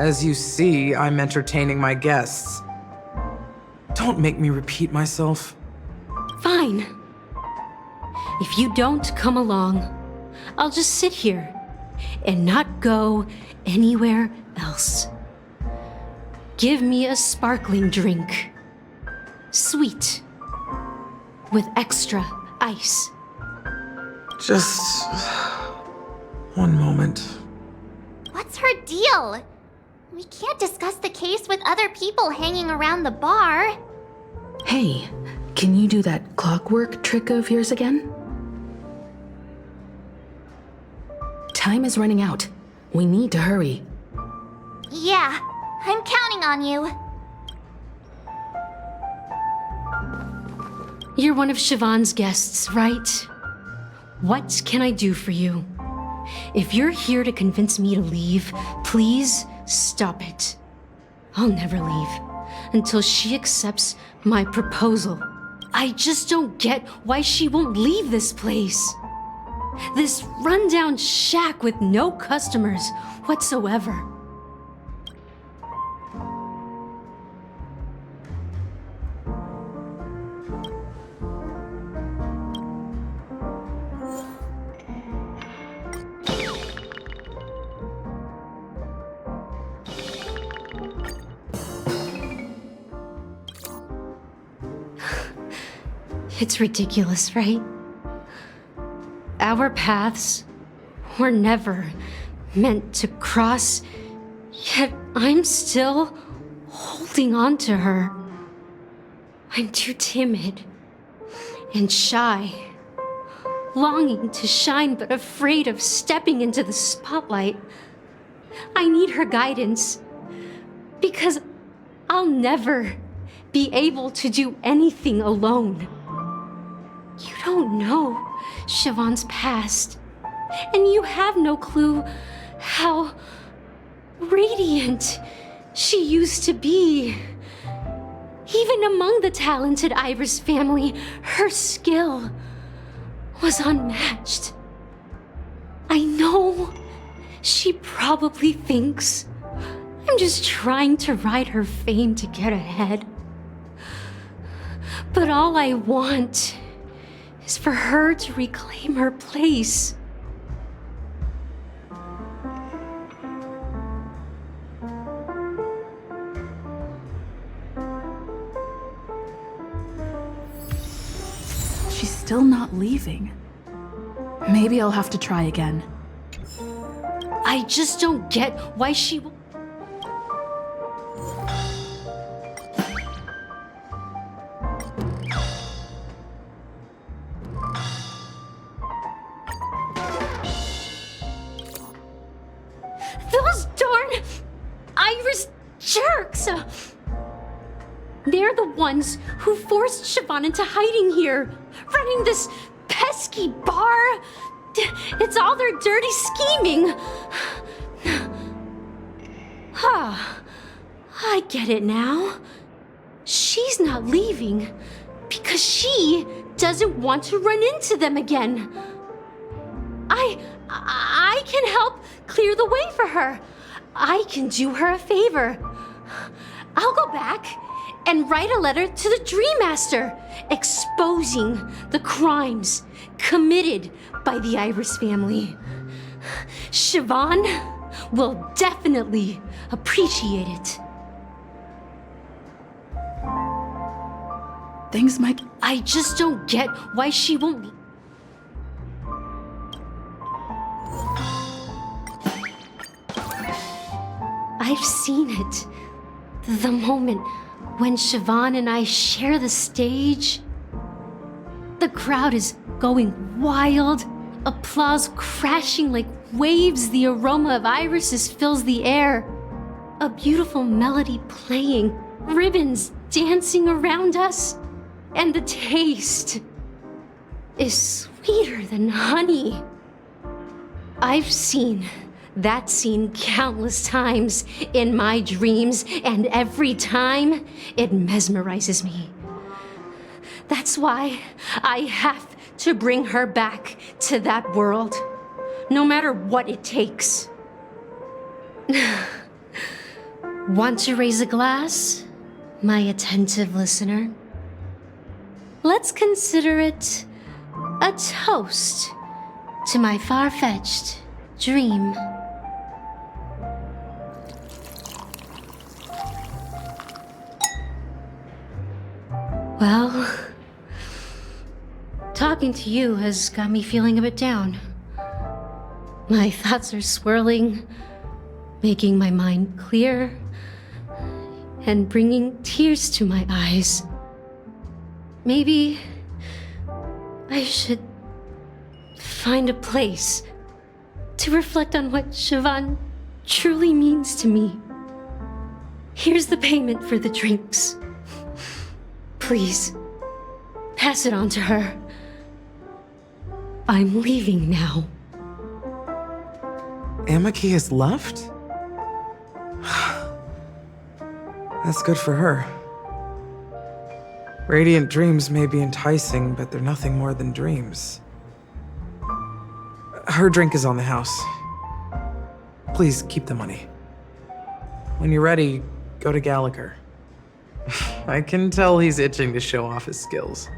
As you see, I'm entertaining my guests. Don't make me repeat myself. Fine. If you don't come along, I'll just sit here and not go anywhere else. Give me a sparkling drink. Sweet. With extra ice. Just one moment. What's her deal? We can't discuss the case with other people hanging around the bar. Hey, can you do that clockwork trick of yours again? Time is running out. We need to hurry. Yeah, I'm counting on you. You're one of Siobhan's guests, right? What can I do for you? If you're here to convince me to leave, please stop it. I'll never leave until she accepts my proposal. I just don't get why she won't leave this place. This rundown shack with no customers whatsoever. It's ridiculous, right? Our paths were never meant to cross, yet I'm still holding on to her. I'm too timid and shy, longing to shine but afraid of stepping into the spotlight. I need her guidance because I'll never be able to do anything alone. You don't know Siobhan's past, and you have no clue how radiant she used to be. Even among the talented Iris family, her skill was unmatched. I know she probably thinks I'm just trying to ride her fame to get ahead. But all I want is for her to reclaim her place. She's still not leaving. Maybe I'll have to try again. I just don't get why she... Those darn Iris jerks! They're the ones who forced Siobhan into hiding here, running this pesky bar. It's all their dirty scheming. I get it now. She's not leaving because she doesn't want to run into them again. I can help clear the way for her. I can do her a favor. I'll go back and write a letter to the Dream Master exposing the crimes committed by the Iris family. Siobhan will definitely appreciate it. Things might... I just don't get why she won't... I've seen it. The moment when Siobhan and I share the stage. The crowd is going wild, applause crashing like waves, the aroma of irises fills the air. A beautiful melody playing, ribbons dancing around us, and the taste is sweeter than honey. I've seen that scene countless times in my dreams, and every time it mesmerizes me. That's why I have to bring her back to that world, no matter what it takes. Want to raise a glass, my attentive listener? Let's consider it a toast to my far-fetched dream. Well, talking to you has got me feeling a bit down. My thoughts are swirling, making my mind clear, and bringing tears to my eyes. Maybe I should find a place to reflect on what Siobhan truly means to me. Here's the payment for the drinks. Please, pass it on to her. I'm leaving now. Amaki has left? That's good for her. Radiant dreams may be enticing, but they're nothing more than dreams. Her drink is on the house. Please keep the money. When you're ready, go to Gallagher. I can tell he's itching to show off his skills.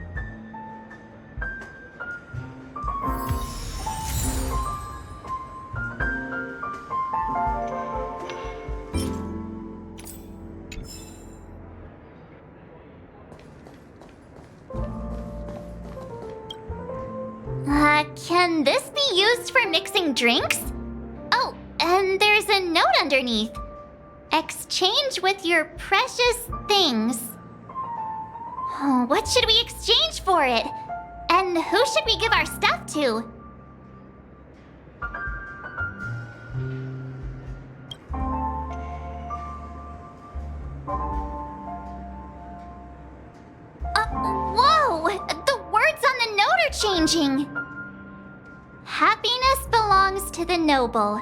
Can this be used for mixing drinks? Oh, and there's a note underneath. Exchange with your precious things. Oh, what should we exchange for it? And who should we give our stuff to? Whoa! The words on the note are changing. Happiness belongs to the noble.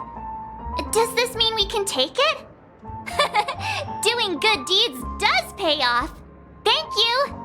Does this mean we can take it? Doing good deeds does pay off. Thank you.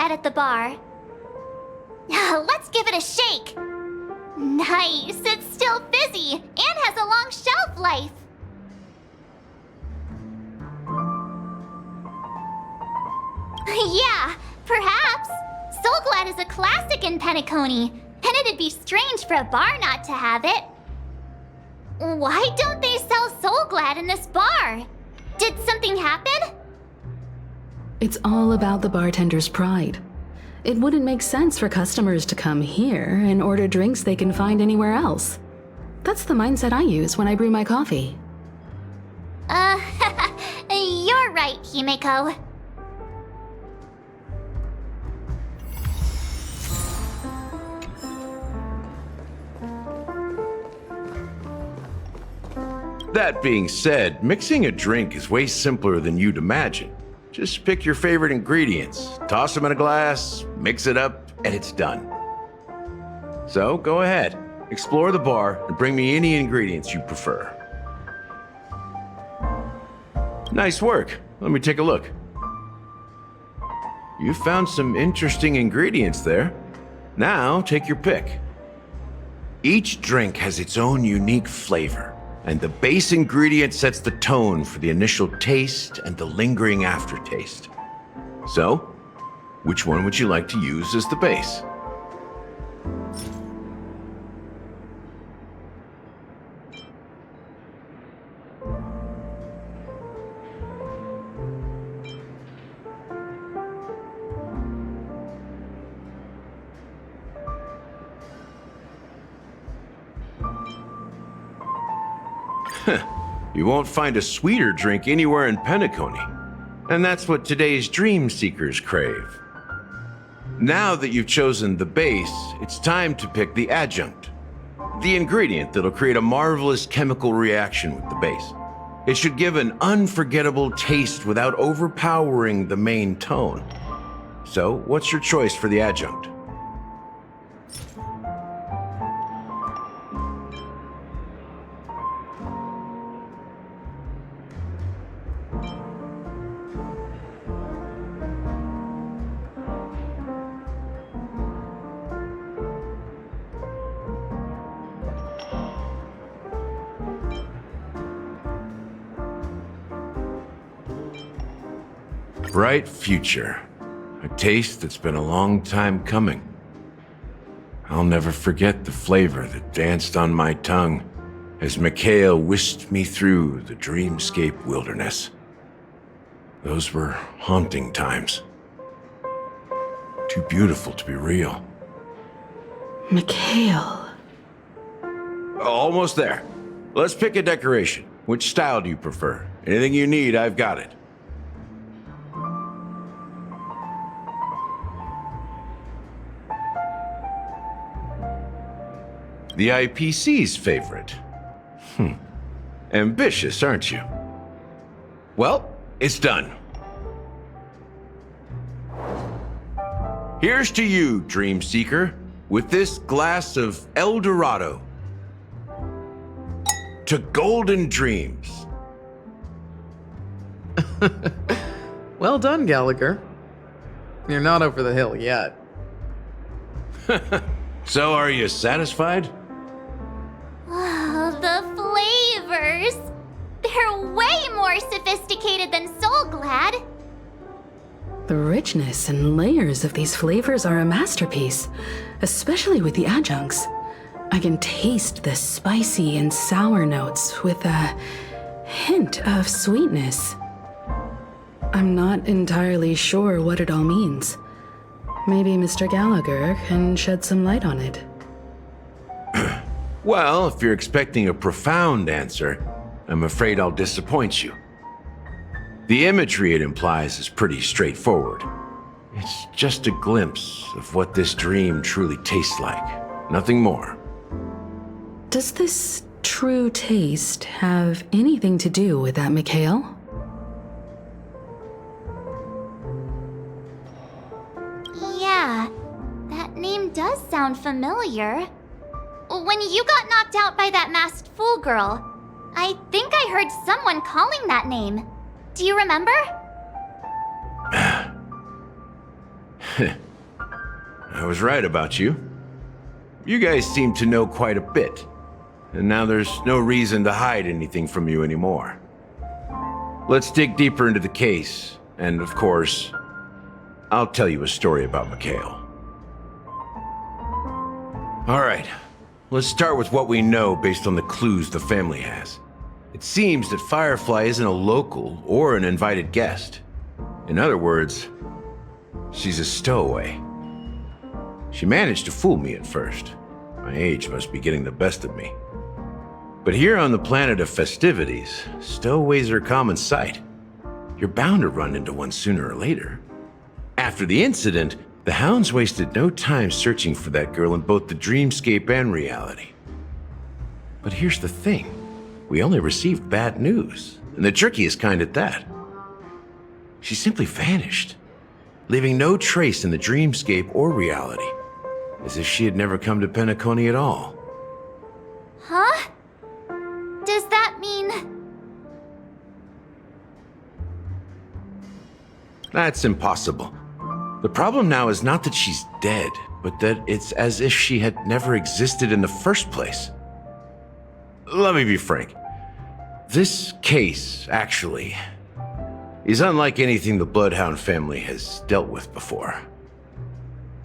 At the bar. Let's give it a shake. Nice, it's still fizzy and has a long shelf life. Yeah, perhaps. Soulglad is a classic in Penacony, and it'd be strange for a bar not to have it. Why don't they sell Soulglad in this bar? Did something happen? It's all about the bartender's pride. It wouldn't make sense for customers to come here and order drinks they can find anywhere else. That's the mindset I use when I brew my coffee. You're right, Himeko. That being said, mixing a drink is way simpler than you'd imagine. Just pick your favorite ingredients, toss them in a glass, mix it up, and it's done. So go ahead, explore the bar, and bring me any ingredients you prefer. Nice work. Let me take a look. You found some interesting ingredients there. Now take your pick. Each drink has its own unique flavor, and the base ingredient sets the tone for the initial taste and the lingering aftertaste. So, which one would you like to use as the base? You won't find a sweeter drink anywhere in Penacony. And that's what today's dream seekers crave. Now that you've chosen the base, it's time to pick the adjunct. The ingredient that'll create a marvelous chemical reaction with the base. It should give an unforgettable taste without overpowering the main tone. So, what's your choice for the adjunct? Bright future. A taste that's been a long time coming. I'll never forget the flavor that danced on my tongue as Mikhail whisked me through the dreamscape wilderness. Those were haunting times. Too beautiful to be real. Mikhail. Almost there. Let's pick a decoration. Which style do you prefer? Anything you need, I've got it. The IPC's favorite. Ambitious, aren't you? Well, it's done. Here's to you, Dream Seeker, with this glass of El Dorado. To golden dreams. Well done, Gallagher. You're not over the hill yet. So, are you satisfied? Oh, the flavors! They're way more sophisticated than Soul Glad. The richness and layers of these flavors are a masterpiece, especially with the adjuncts. I can taste the spicy and sour notes with a hint of sweetness. I'm not entirely sure what it all means. Maybe Mr. Gallagher can shed some light on it. Well, if you're expecting a profound answer, I'm afraid I'll disappoint you. The imagery it implies is pretty straightforward. It's just a glimpse of what this dream truly tastes like. Nothing more. Does this true taste have anything to do with that Mikhail? Yeah, that name does sound familiar. When you got knocked out by that masked fool girl, I think I heard someone calling that name. Do you remember? I was right about you. You guys seem to know quite a bit, and now there's no reason to hide anything from you anymore. Let's dig deeper into the case, and of course, I'll tell you a story about Mikhail. All right, let's start with what we know based on the clues the family has. It seems that Firefly isn't a local or an invited guest. In other words, she's a stowaway. She managed to fool me at first. My age must be getting the best of me. But here on the planet of festivities, stowaways are a common sight. You're bound to run into one sooner or later. After the incident, the hounds wasted no time searching for that girl in both the dreamscape and reality. But here's the thing. We only received bad news, and the trickiest kind at that. She simply vanished, leaving no trace in the dreamscape or reality, as if she had never come to Penacony at all. Huh? Does that mean... That's impossible. The problem now is not that she's dead, but that it's as if she had never existed in the first place. Let me be frank. This case, actually, is unlike anything the Bloodhound family has dealt with before.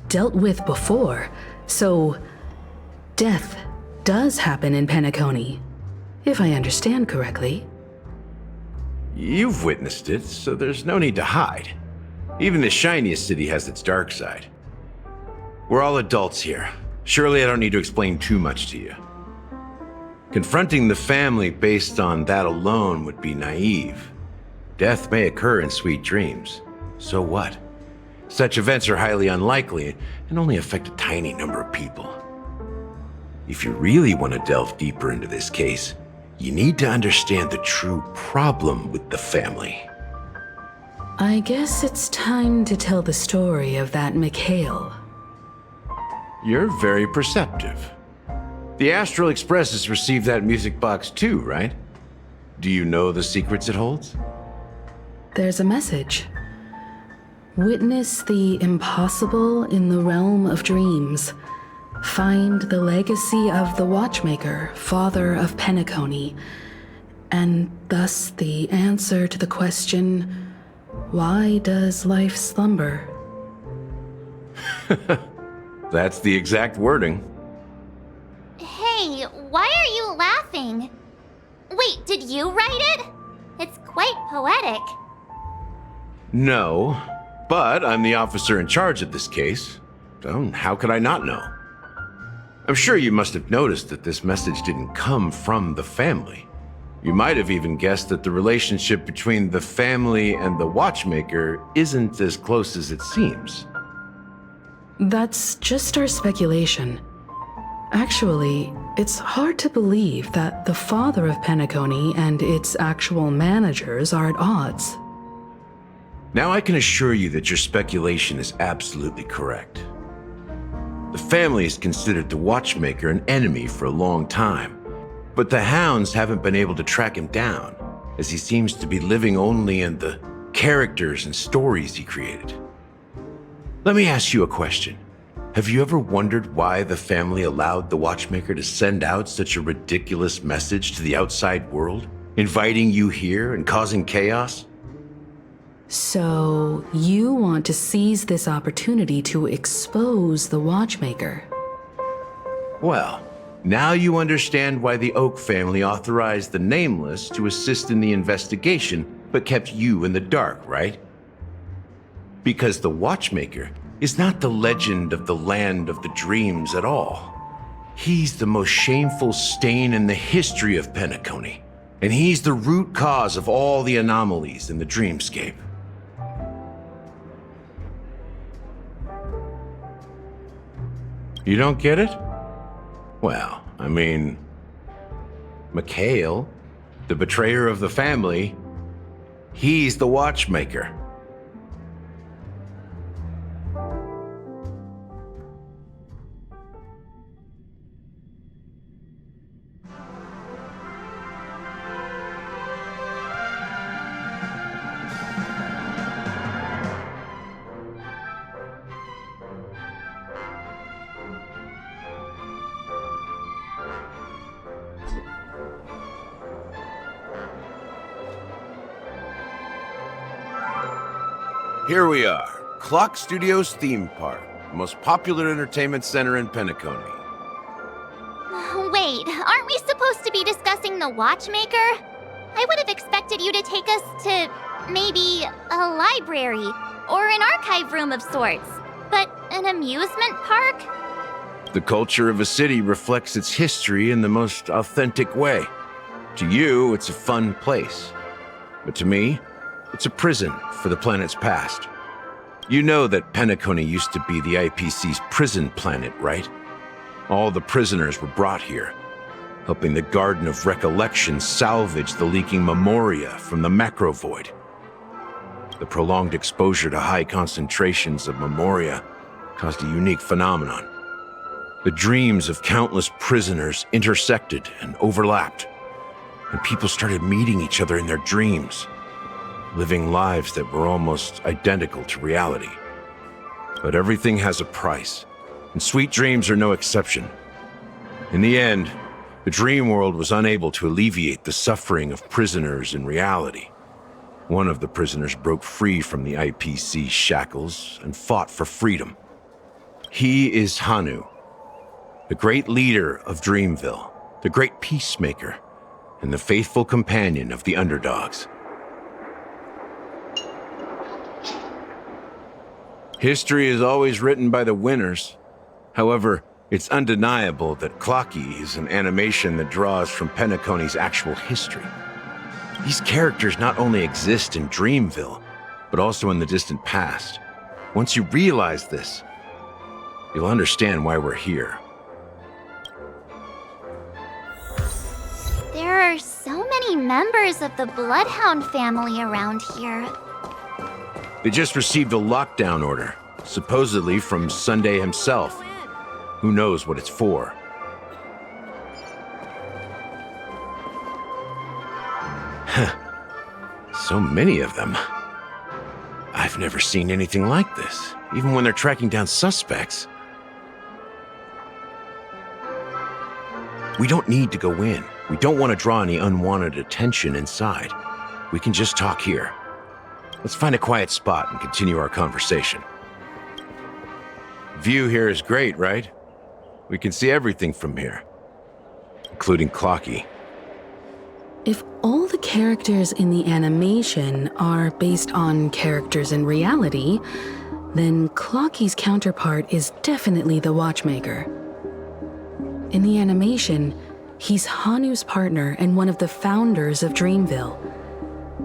Dealt with before? So, death does happen in Penacony, if I understand correctly. You've witnessed it, so there's no need to hide. Even the shiniest city has its dark side. We're all adults here. Surely I don't need to explain too much to you. Confronting the family based on that alone would be naive. Death may occur in sweet dreams. So what? Such events are highly unlikely and only affect a tiny number of people. If you really want to delve deeper into this case, you need to understand the true problem with the family. I guess it's time to tell the story of that Mikhail. You're very perceptive. The Astral Express has received that music box too, right? Do you know the secrets it holds? There's a message. Witness the impossible in the realm of dreams. Find the legacy of the Watchmaker, father of Penacony, and thus the answer to the question, why does life slumber? That's the exact wording. Hey, why are you laughing? Wait, did you write it? It's quite poetic. No, but I'm the officer in charge of this case, so how could I not know? I'm sure you must have noticed that this message didn't come from the family. You might have even guessed that the relationship between the family and the Watchmaker isn't as close as it seems. That's just our speculation. Actually, it's hard to believe that the father of Penacony and its actual managers are at odds. Now I can assure you that your speculation is absolutely correct. The family has considered the Watchmaker an enemy for a long time, but the hounds haven't been able to track him down, as he seems to be living only in the characters and stories he created. Let me ask you a question. Have you ever wondered why the family allowed the Watchmaker to send out such a ridiculous message to the outside world, inviting you here and causing chaos? So, you want to seize this opportunity to expose the Watchmaker? Well, now you understand why the Oak family authorized the Nameless to assist in the investigation, but kept you in the dark, right? Because the Watchmaker is not the legend of the land of the dreams at all. He's the most shameful stain in the history of Penacony, and he's the root cause of all the anomalies in the dreamscape. You don't get it? Well, I mean, Mikhail, the betrayer of the family, he's the Watchmaker. Here we are, Clock Studios Theme Park, the most popular entertainment center in Penacony. Wait, aren't we supposed to be discussing the Watchmaker? I would have expected you to take us to, maybe, a library, or an archive room of sorts. But an amusement park? The culture of a city reflects its history in the most authentic way. To you, it's a fun place. But to me, it's a prison for the planet's past. You know that Penacony used to be the IPC's prison planet, right? All the prisoners were brought here, helping the Garden of Recollection salvage the leaking memoria from the macro void. The prolonged exposure to high concentrations of memoria caused a unique phenomenon. The dreams of countless prisoners intersected and overlapped, and people started meeting each other in their dreams, living lives that were almost identical to reality. But everything has a price, and sweet dreams are no exception. In the end, the dream world was unable to alleviate the suffering of prisoners in reality. One of the prisoners broke free from the IPC shackles and fought for freedom. He is Hanu, the great leader of Dreamville, the great peacemaker, and the faithful companion of the underdogs. History is always written by the winners. However, it's undeniable that Clocky is an animation that draws from Penacony's actual history. These characters not only exist in Dreamville, but also in the distant past. Once you realize this, you'll understand why we're here. There are so many members of the Bloodhound family around here. They just received a lockdown order, supposedly from Sunday himself. Who knows what it's for? So many of them. I've never seen anything like this, even when they're tracking down suspects. We don't need to go in. We don't want to draw any unwanted attention inside. We can just talk here. Let's find a quiet spot and continue our conversation. View here is great, right? We can see everything from here, including Clocky. If all the characters in the animation are based on characters in reality, then Clocky's counterpart is definitely the Watchmaker. In the animation, he's Hanu's partner and one of the founders of Dreamville.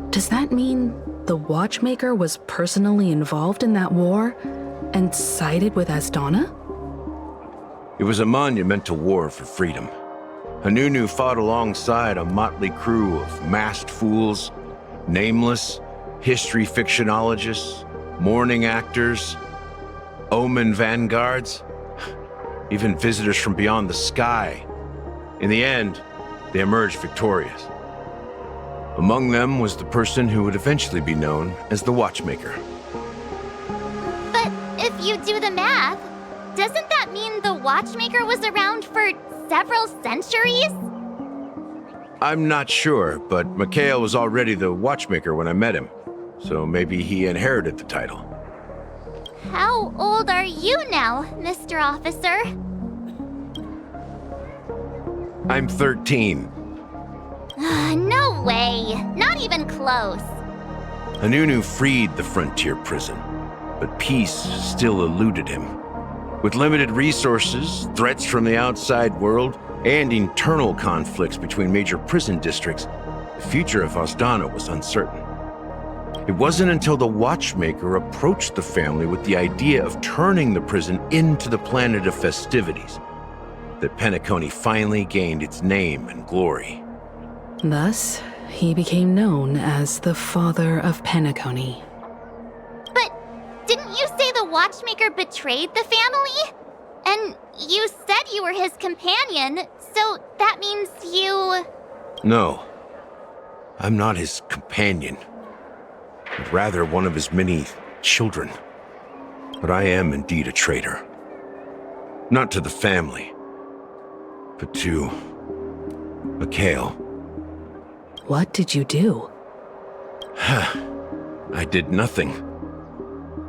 Does that mean the Watchmaker was personally involved in that war and sided with Asdana? It was a monumental war for freedom. Hanunu fought alongside a motley crew of masked fools, nameless, history fictionologists, mourning actors, omen vanguards, even visitors from beyond the sky. In the end, they emerged victorious. Among them was the person who would eventually be known as the Watchmaker. But if you do the math, doesn't that mean the Watchmaker was around for several centuries? I'm not sure, but Mikhail was already the Watchmaker when I met him, so maybe he inherited the title. How old are you now, Mr. Officer? I'm 13. No way. Not even close. Hanunu freed the frontier prison, but peace still eluded him. With limited resources, threats from the outside world, and internal conflicts between major prison districts, the future of Asdana was uncertain. It wasn't until the Watchmaker approached the family with the idea of turning the prison into the planet of festivities that Penacony finally gained its name and glory. Thus, he became known as the Father of Penacony. But didn't you say the Watchmaker betrayed the family? And you said you were his companion, so that means you... No, I'm not his companion, but rather one of his many children. But I am indeed a traitor. Not to the family, but to Mikhail. What did you do? I did nothing.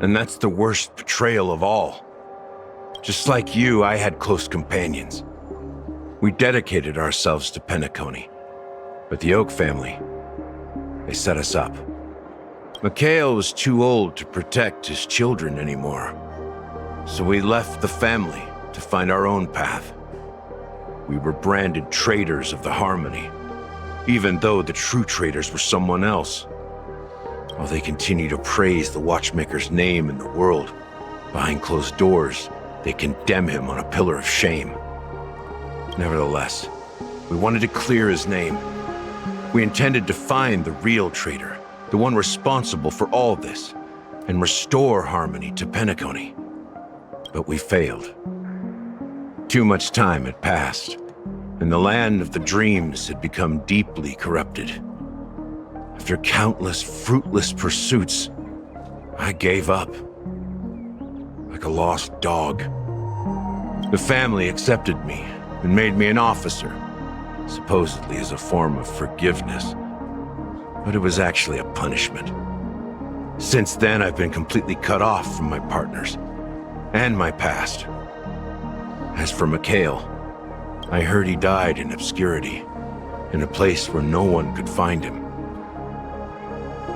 And that's the worst betrayal of all. Just like you, I had close companions. We dedicated ourselves to Penacony. But the Oak family, they set us up. Mikhail was too old to protect his children anymore. So we left the family to find our own path. We were branded traitors of the Harmony, even though the true traitors were someone else. While they continue to praise the Watchmaker's name in the world, behind closed doors, they condemn him on a pillar of shame. Nevertheless, we wanted to clear his name. We intended to find the real traitor, the one responsible for all this, and restore harmony to Penacony. But we failed. Too much time had passed, and the land of the dreams had become deeply corrupted. After countless fruitless pursuits, I gave up. Like a lost dog. The family accepted me and made me an officer, supposedly as a form of forgiveness. But it was actually a punishment. Since then, I've been completely cut off from my partners and my past. As for Mikhail, I heard he died in obscurity, in a place where no one could find him.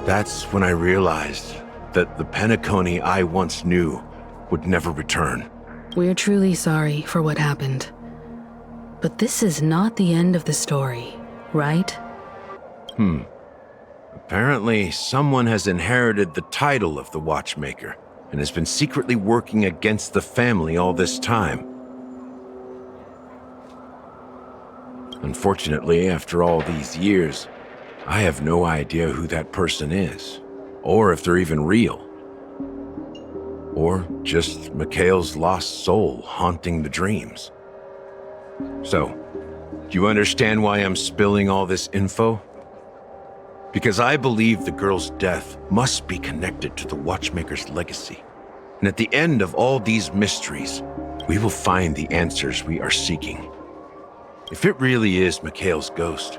That's when I realized that the Penacony I once knew would never return. We're truly sorry for what happened. But this is not the end of the story, right? Apparently, someone has inherited the title of the Watchmaker and has been secretly working against the family all this time. Unfortunately, after all these years, I have no idea who that person is, or if they're even real. Or just Mikhail's lost soul haunting the dreams. So, do you understand why I'm spilling all this info? Because I believe the girl's death must be connected to the Watchmaker's legacy. And at the end of all these mysteries, we will find the answers we are seeking. If it really is Mikhail's ghost,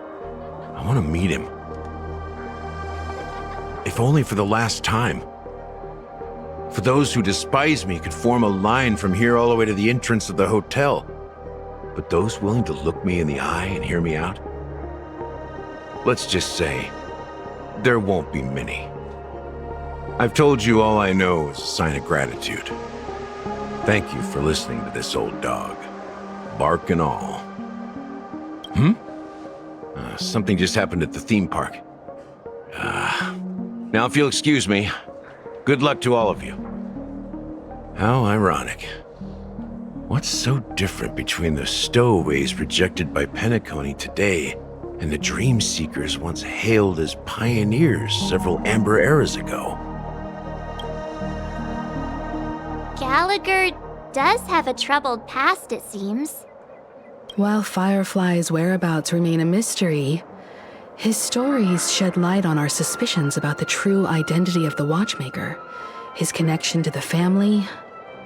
I want to meet him. If only for the last time. For those who despise me could form a line from here all the way to the entrance of the hotel. But those willing to look me in the eye and hear me out? Let's just say, there won't be many. I've told you all I know is a sign of gratitude. Thank you for listening to this old dog. Bark and all. Something just happened at the theme park. Now if you'll excuse me, good luck to all of you. How ironic. What's so different between the stowaways rejected by Penacony today and the dream seekers once hailed as pioneers several amber eras ago? Gallagher does have a troubled past, it seems. While Firefly's whereabouts remain a mystery, his stories shed light on our suspicions about the true identity of the Watchmaker, his connection to the family,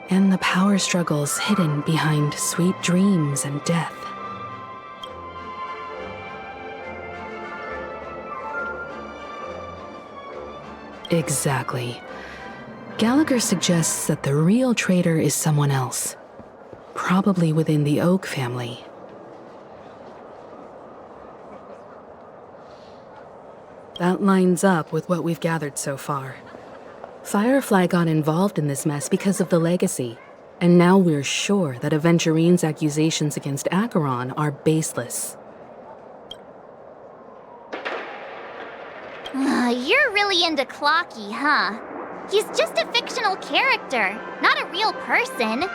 and the power struggles hidden behind sweet dreams and death. Exactly. Gallagher suggests that the real traitor is someone else, probably within the Oak family. That lines up with what we've gathered so far. Firefly got involved in this mess because of the legacy, and now we're sure that Aventurine's accusations against Acheron are baseless. You're really into Clocky, huh? He's just a fictional character, not a real person.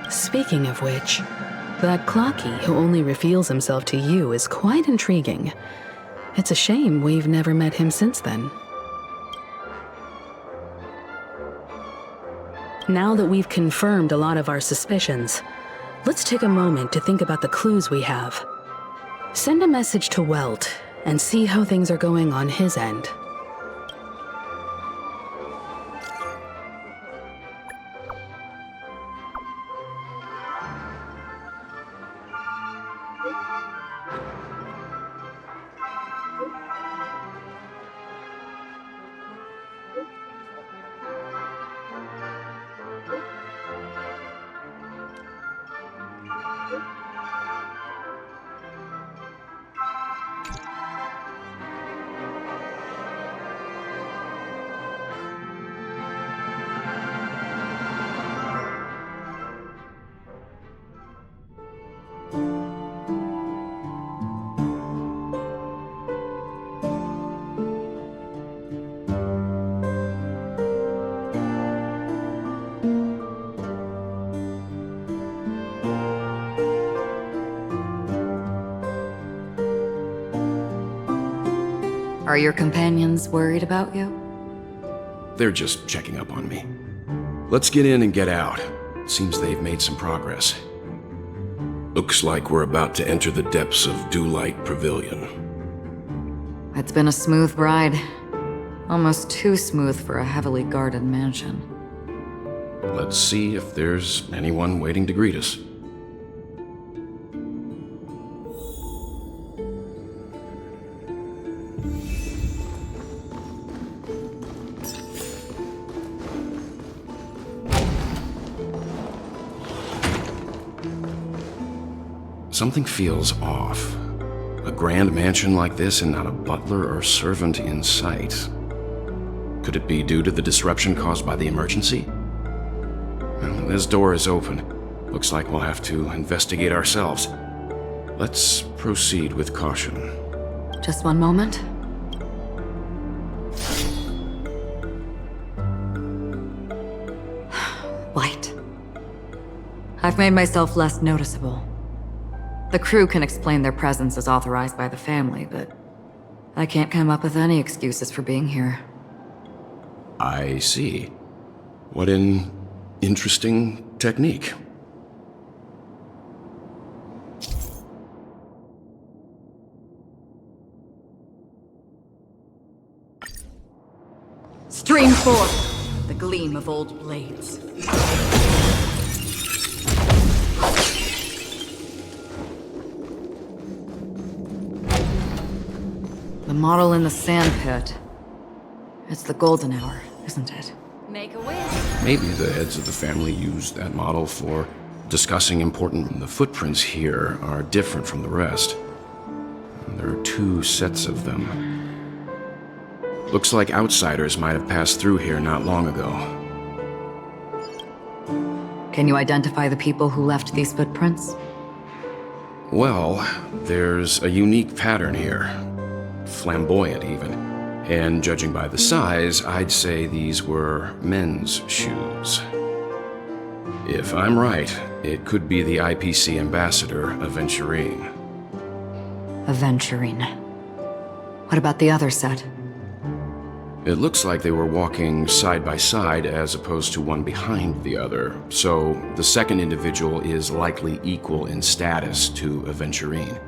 Speaking of which, that Clocky who only reveals himself to you is quite intriguing. It's a shame we've never met him since then. Now that we've confirmed a lot of our suspicions, let's take a moment to think about the clues we have. Send a message to Welt and see how things are going on his end. Are your companions worried about you? They're just checking up on me. Let's get in and get out. Seems they've made some progress. Looks like we're about to enter the depths of Dewlight Pavilion. It's been a smooth ride. Almost too smooth for a heavily guarded mansion. Let's see if there's anyone waiting to greet us. Something feels off. A grand mansion like this and not a butler or servant in sight. Could it be due to the disruption caused by the emergency? Well, this door is open. Looks like we'll have to investigate ourselves. Let's proceed with caution. Just one moment. I've made myself less noticeable. The crew can explain their presence as authorized by the family, but I can't come up with any excuses for being here. I see. What an interesting technique. Stream forth, the gleam of old blades. The model in the sand pit. It's the golden hour, isn't it? Make a wish. Maybe the heads of the family used that model for discussing important. The footprints here are different from the rest. There are 2 sets of them. Looks like outsiders might have passed through here not long ago. Can you identify the people who left these footprints? Well, there's a unique pattern here. Flamboyant, even. And judging by the size, I'd say these were men's shoes. If I'm right, it could be the IPC ambassador, Aventurine. Aventurine. What about the other set? It looks like they were walking side by side as opposed to one behind the other, so the second individual is likely equal in status to Aventurine.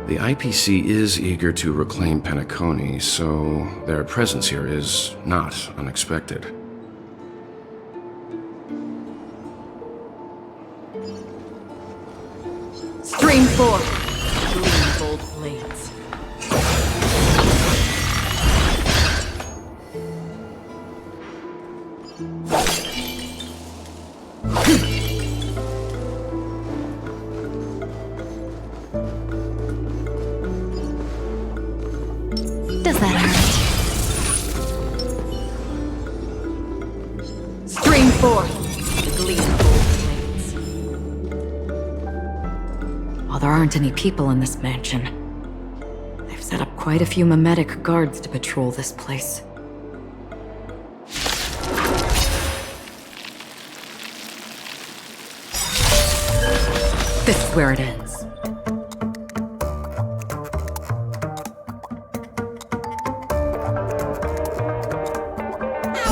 The IPC is eager to reclaim Penacony, so their presence here is not unexpected. Stream forth, gleam of old blades. Does that hurt? Stream forth, the gleam of old blades. While there aren't any people in this mansion, they've set up quite a few mimetic guards to patrol this place. This is where it ends.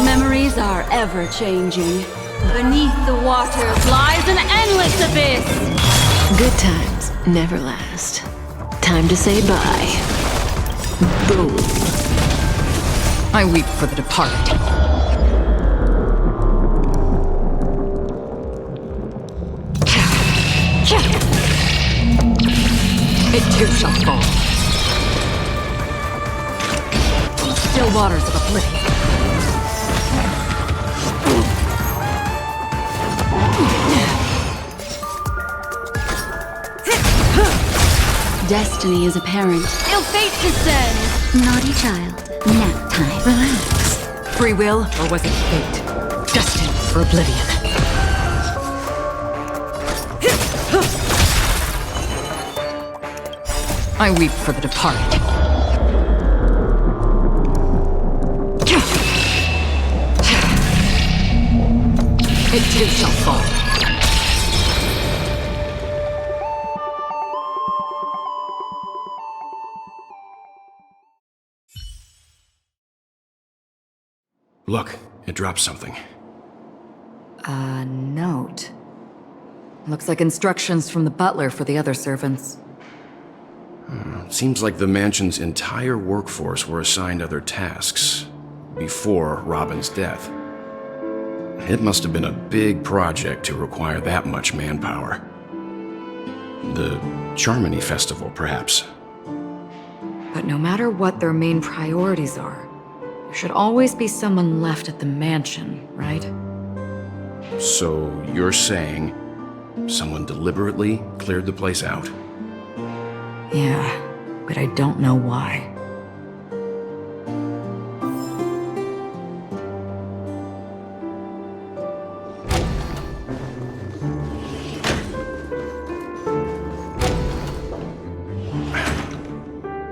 Memories are ever-changing. Beneath the waters lies an endless abyss! Good times never last. Time to say bye. Boom. I weep for the departed. It too shall fall. Still waters of oblivion. Destiny is apparent. Ill fate descends! Naughty child. Nap time. Relax. Free will, or was it fate? Destined for oblivion. I weep for the departed. It too shall fall. Look, it dropped something. A note. Looks like instructions from the butler for the other servants. Seems like the mansion's entire workforce were assigned other tasks before Robin's death. It must have been a big project to require that much manpower. The Charmony Festival, perhaps. But no matter what their main priorities are, there should always be someone left at the mansion, right? So you're saying someone deliberately cleared the place out? Yeah, but I don't know why.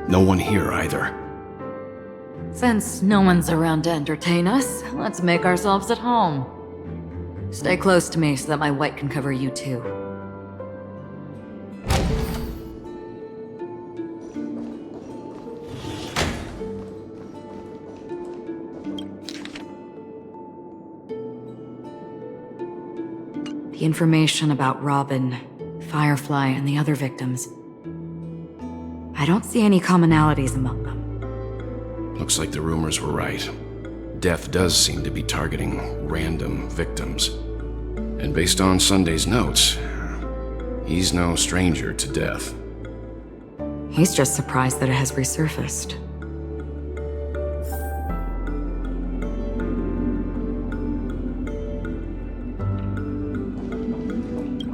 No one here either. Since no one's around to entertain us, let's make ourselves at home. Stay close to me so that my white can cover you too. The information about Robin, Firefly, and the other victims. I don't see any commonalities among them. Looks like the rumors were right. Death does seem to be targeting random victims. And based on Sunday's notes, he's no stranger to death. He's just surprised that it has resurfaced.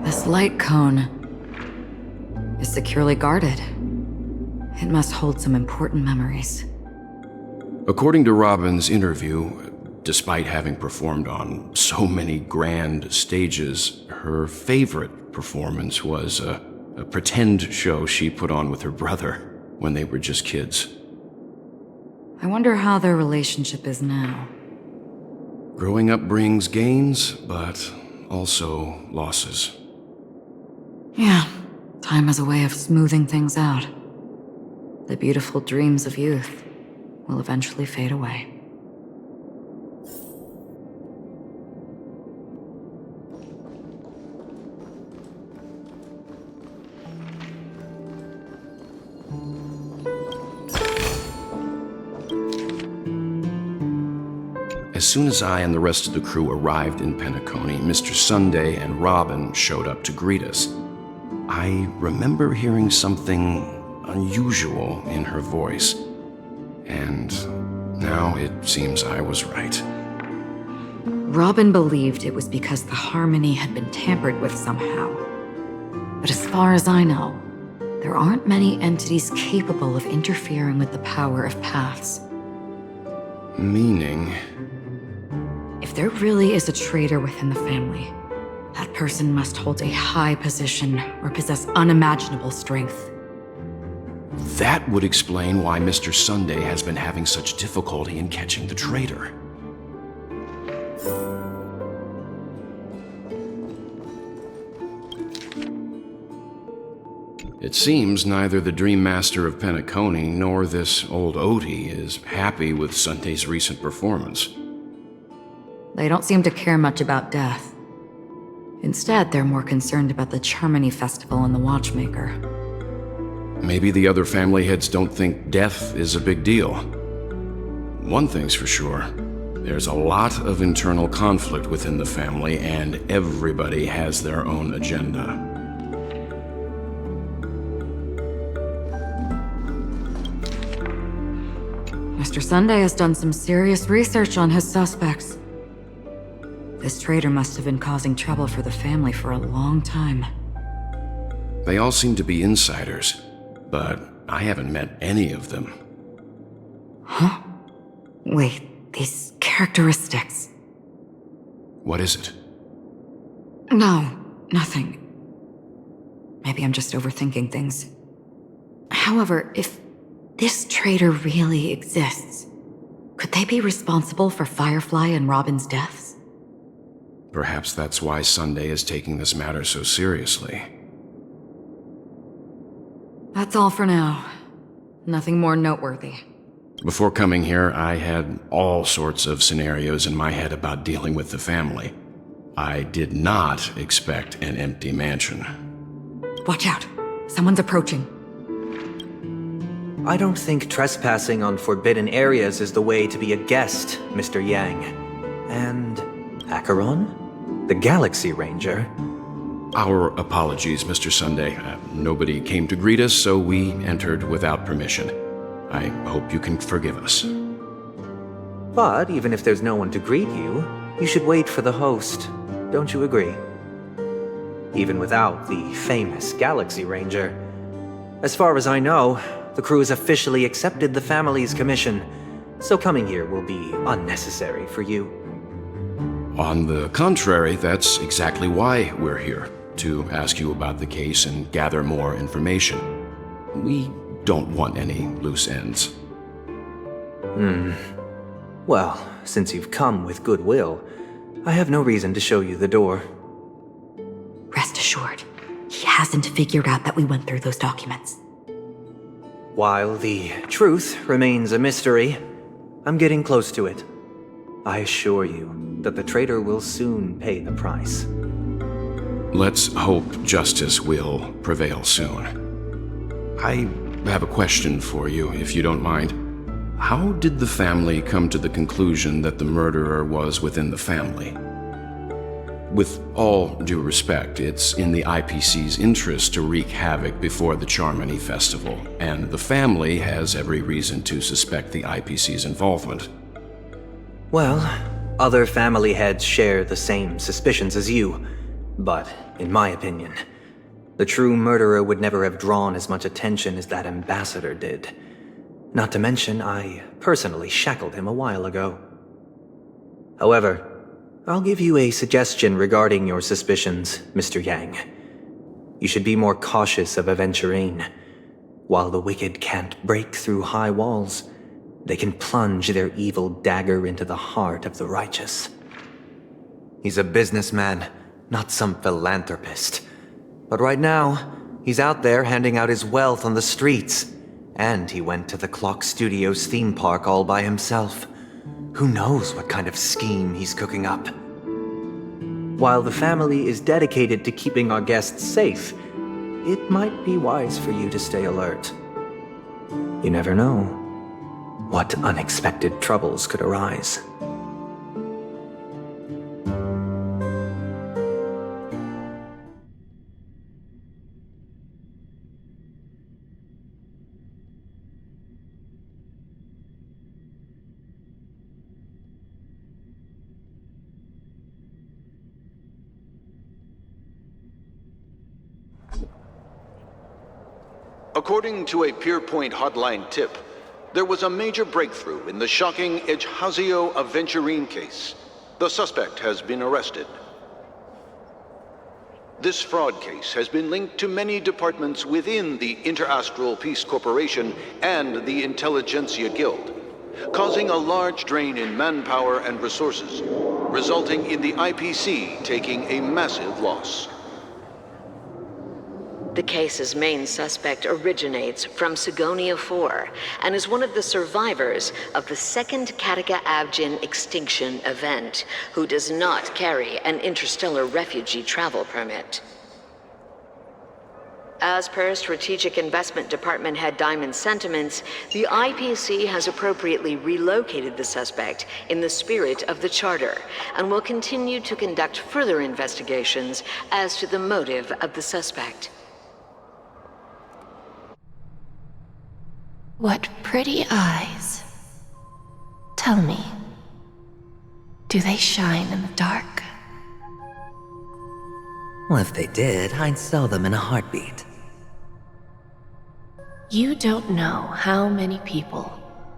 This light cone is securely guarded. It must hold some important memories. According to Robin's interview, despite having performed on so many grand stages, her favorite performance was a pretend show she put on with her brother when they were just kids. I wonder how their relationship is now. Growing up brings gains, but also losses. Yeah, time has a way of smoothing things out. The beautiful dreams of youth will eventually fade away. As soon as I and the rest of the crew arrived in Penacony, Mr. Sunday and Robin showed up to greet us. I remember hearing something unusual in her voice, and now it seems I was right. Robin believed it was because the harmony had been tampered with somehow. But as far as I know, there aren't many entities capable of interfering with the power of paths. Meaning? If there really is a traitor within the family, that person must hold a high position or possess unimaginable strength. That would explain why Mr. Sunday has been having such difficulty in catching the traitor. It seems neither the Dream Master of Penacony nor this old Odie is happy with Sunday's recent performance. They don't seem to care much about death. Instead, they're more concerned about the Charmony Festival and the Watchmaker. Maybe the other family heads don't think death is a big deal. One thing's for sure, there's a lot of internal conflict within the family, and everybody has their own agenda. Mr. Sunday has done some serious research on his suspects. This traitor must have been causing trouble for the family for a long time. They all seem to be insiders, but I haven't met any of them. Huh? Wait, these characteristics. What is it? No, nothing. Maybe I'm just overthinking things. However, if this traitor really exists, could they be responsible for Firefly and Robin's deaths? Perhaps that's why Sunday is taking this matter so seriously. That's all for now. Nothing more noteworthy. Before coming here, I had all sorts of scenarios in my head about dealing with the family. I did not expect an empty mansion. Watch out! Someone's approaching. I don't think trespassing on forbidden areas is the way to be a guest, Mr. Yang. And Acheron? The Galaxy Ranger? Our apologies, Mr. Sunday. Nobody came to greet us, so we entered without permission. I hope you can forgive us. But even if there's no one to greet you, you should wait for the host. Don't you agree? Even without the famous Galaxy Ranger. As far as I know, the crew has officially accepted the family's commission, so coming here will be unnecessary for you. On the contrary, that's exactly why we're here, to ask you about the case and gather more information. We don't want any loose ends. Well, since you've come with goodwill, I have no reason to show you the door. Rest assured, he hasn't figured out that we went through those documents. While the truth remains a mystery, I'm getting close to it. I assure you that the traitor will soon pay the price. Let's hope justice will prevail soon. I have a question for you, if you don't mind. How did the family come to the conclusion that the murderer was within the family? With all due respect, it's in the IPC's interest to wreak havoc before the Charmony Festival, and the family has every reason to suspect the IPC's involvement. Well, other family heads share the same suspicions as you, but in my opinion, the true murderer would never have drawn as much attention as that ambassador did. Not to mention, I personally shackled him a while ago. However, I'll give you a suggestion regarding your suspicions, Mr. Yang. You should be more cautious of Aventurine. While the wicked can't break through high walls, they can plunge their evil dagger into the heart of the righteous. He's a businessman, not some philanthropist. But right now, he's out there handing out his wealth on the streets. And he went to the Clock Studios theme park all by himself. Who knows what kind of scheme he's cooking up? While the family is dedicated to keeping our guests safe, it might be wise for you to stay alert. You never know what unexpected troubles could arise. According to a Pierpoint hotline tip, there was a major breakthrough in the shocking Ejhazio Aventurine case. The suspect has been arrested. This fraud case has been linked to many departments within the Interastral Peace Corporation and the Intelligentsia Guild, causing a large drain in manpower and resources, resulting in the IPC taking a massive loss. The case's main suspect originates from Sigonia 4 and is one of the survivors of the second Kataka Abjin extinction event, who does not carry an interstellar refugee travel permit. As per Strategic Investment Department Head Diamond's sentiments, the IPC has appropriately relocated the suspect in the spirit of the Charter and will continue to conduct further investigations as to the motive of the suspect. What pretty eyes. Tell me, do they shine in the dark? Well, if they did, I'd sell them in a heartbeat. You don't know how many people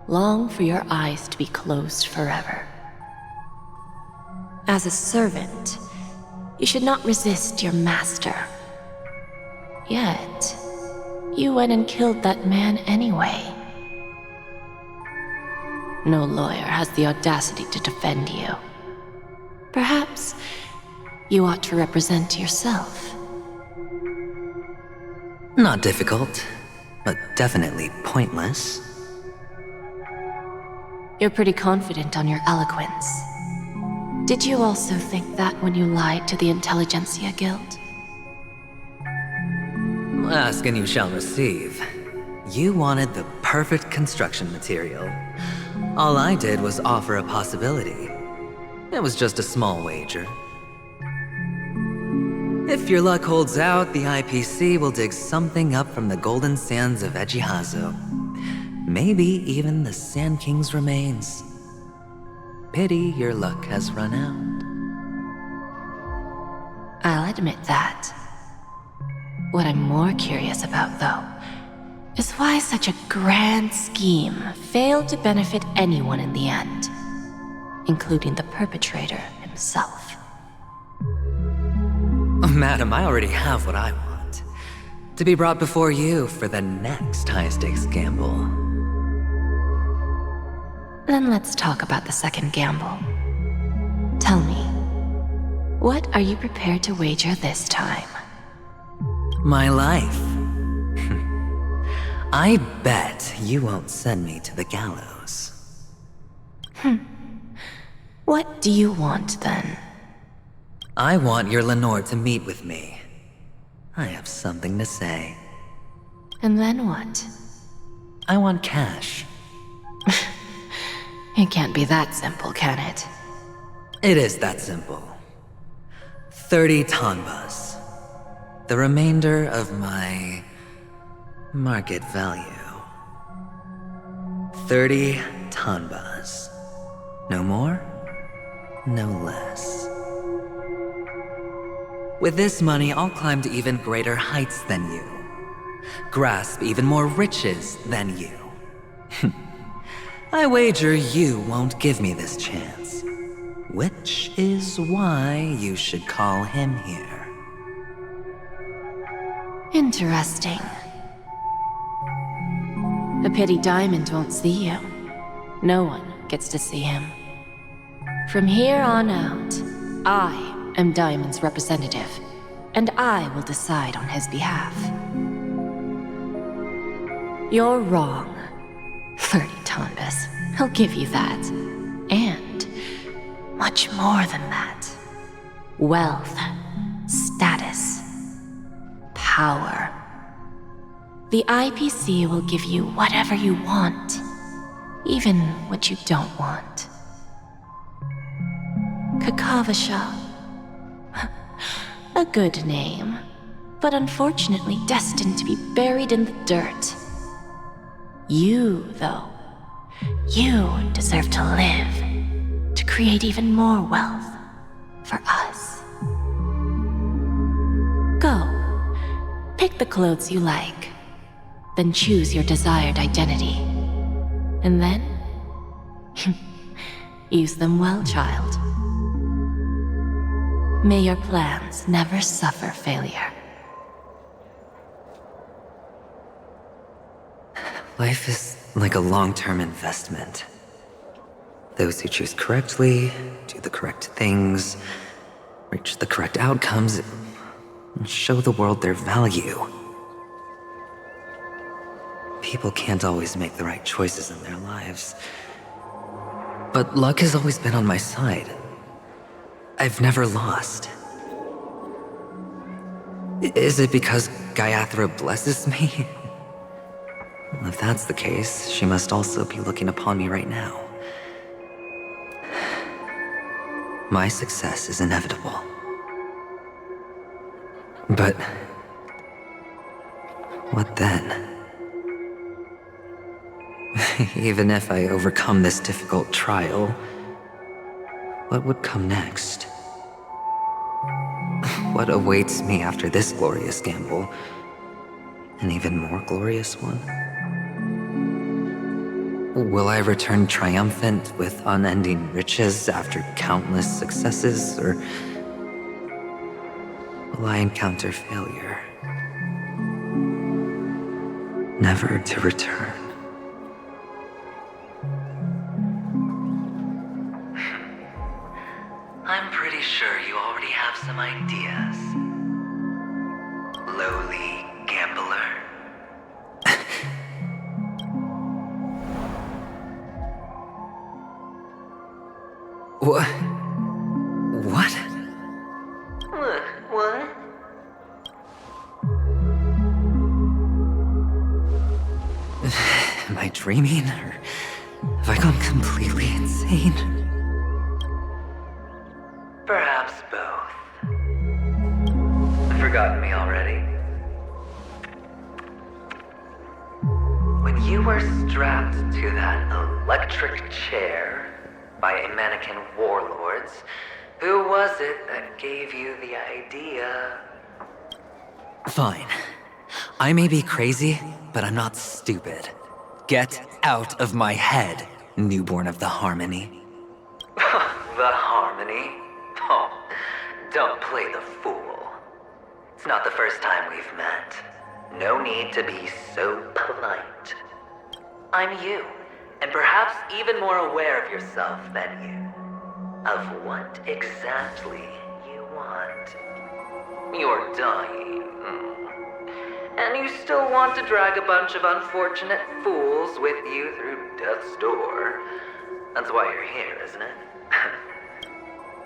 long for your eyes to be closed forever. As a servant, you should not resist your master. Yet, you went and killed that man anyway. No lawyer has the audacity to defend you. Perhaps you ought to represent yourself. Not difficult, but definitely pointless. You're pretty confident on your eloquence. Did you also think that when you lied to the Intelligentsia Guild? Ask and you shall receive. You wanted the perfect construction material. All I did was offer a possibility. It was just a small wager. If your luck holds out, the IPC will dig something up from the golden sands of Ejhazio. Maybe even the Sand King's remains. Pity your luck has run out. I'll admit that. What I'm more curious about, though, is why such a grand scheme failed to benefit anyone in the end, including the perpetrator himself. Madam, I already have what I want. To be brought before you for the next high-stakes gamble. Then let's talk about the second gamble. Tell me, What are you prepared to wager this time? My life. I bet you won't send me to the gallows. What do you want then? I want your Lenore to meet with me. I have something to say. And then what? I want cash. It can't be that simple, can it? It is that simple. 30 tanbas. The remainder of my market value. 30 tanbas. No more, no less. With this money, I'll climb to even greater heights than you. Grasp even more riches than you. I wager you won't give me this chance. Which is why you should call him here. Interesting. A pity Diamond won't see you. No one gets to see him. From here on out, I am Diamond's representative, and I will decide on his behalf. You're wrong. 30 tanbas. I'll give you that. And much more than that. Wealth, status, power. The IPC will give you whatever you want, even what you don't want. Kakavasha. A good name, but unfortunately destined to be buried in the dirt. You, though, you deserve to live, to create even more wealth for us. Go, pick the clothes you like, then choose your desired identity. And then, use them well, child. May your plans never suffer failure. Life is like a long-term investment. Those who choose correctly, do the correct things, reach the correct outcomes, and show the world their value. People can't always make the right choices in their lives. But luck has always been on my side. I've never lost. Is it because Gayathra blesses me? Well, if that's the case, she must also be looking upon me right now. My success is inevitable. But what then? Even if I overcome this difficult trial, what would come next? What awaits me after this glorious gamble? An even more glorious one? Will I return triumphant with unending riches after countless successes, or will I encounter failure? Never to return. I'm pretty sure you already have some ideas. Lowly gambler. What? What? What? Am I dreaming, or have I gone completely insane? Perhaps both. Forgotten me already? When you were strapped to that electric chair by a mannequin warlords, who was it that gave you the idea? Fine. I may be crazy, but I'm not stupid. Get out of my head, newborn of the Harmony. The Harmony? Oh, don't play the fool. It's not the first time we've met. No need to be so polite. I'm you, and perhaps even more aware of yourself than you. Of what exactly you What? You're dying. And you still want to drag a bunch of unfortunate fools with you through death's door. That's why you're here, isn't it?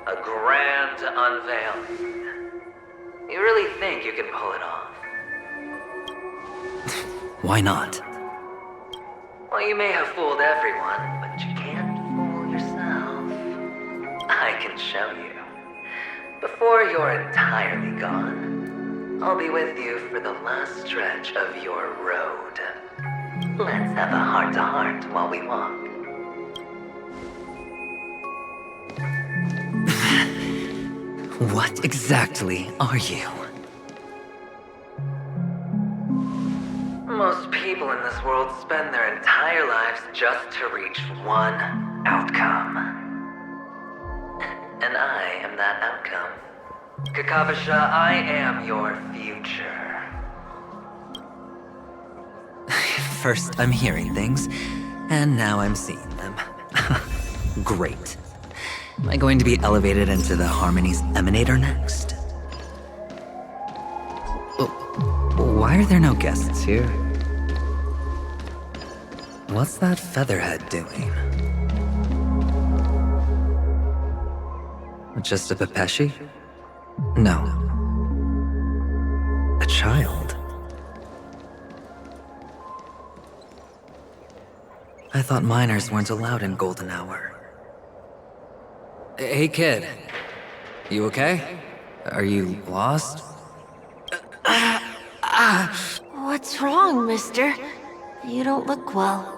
A grand unveiling. You really think you can pull it off? Why not? Well, you may have fooled everyone, but you can't fool yourself. I can show you. Before you're entirely gone, I'll be with you for the last stretch of your road. Let's have a heart-to-heart while we walk. What exactly are you? Most people in this world spend their entire lives just to reach one outcome. And I am that outcome. Kakavasha, I am your future. First, I'm hearing things, and now I'm seeing them. Great. Am I going to be elevated into the Harmony's Emanator next? Why are there no guests here? What's that featherhead doing? Just a Pepeshi? No. A child? I thought minors weren't allowed in Golden Hour. Hey kid, you okay? Are you lost? What's wrong, mister? You don't look well.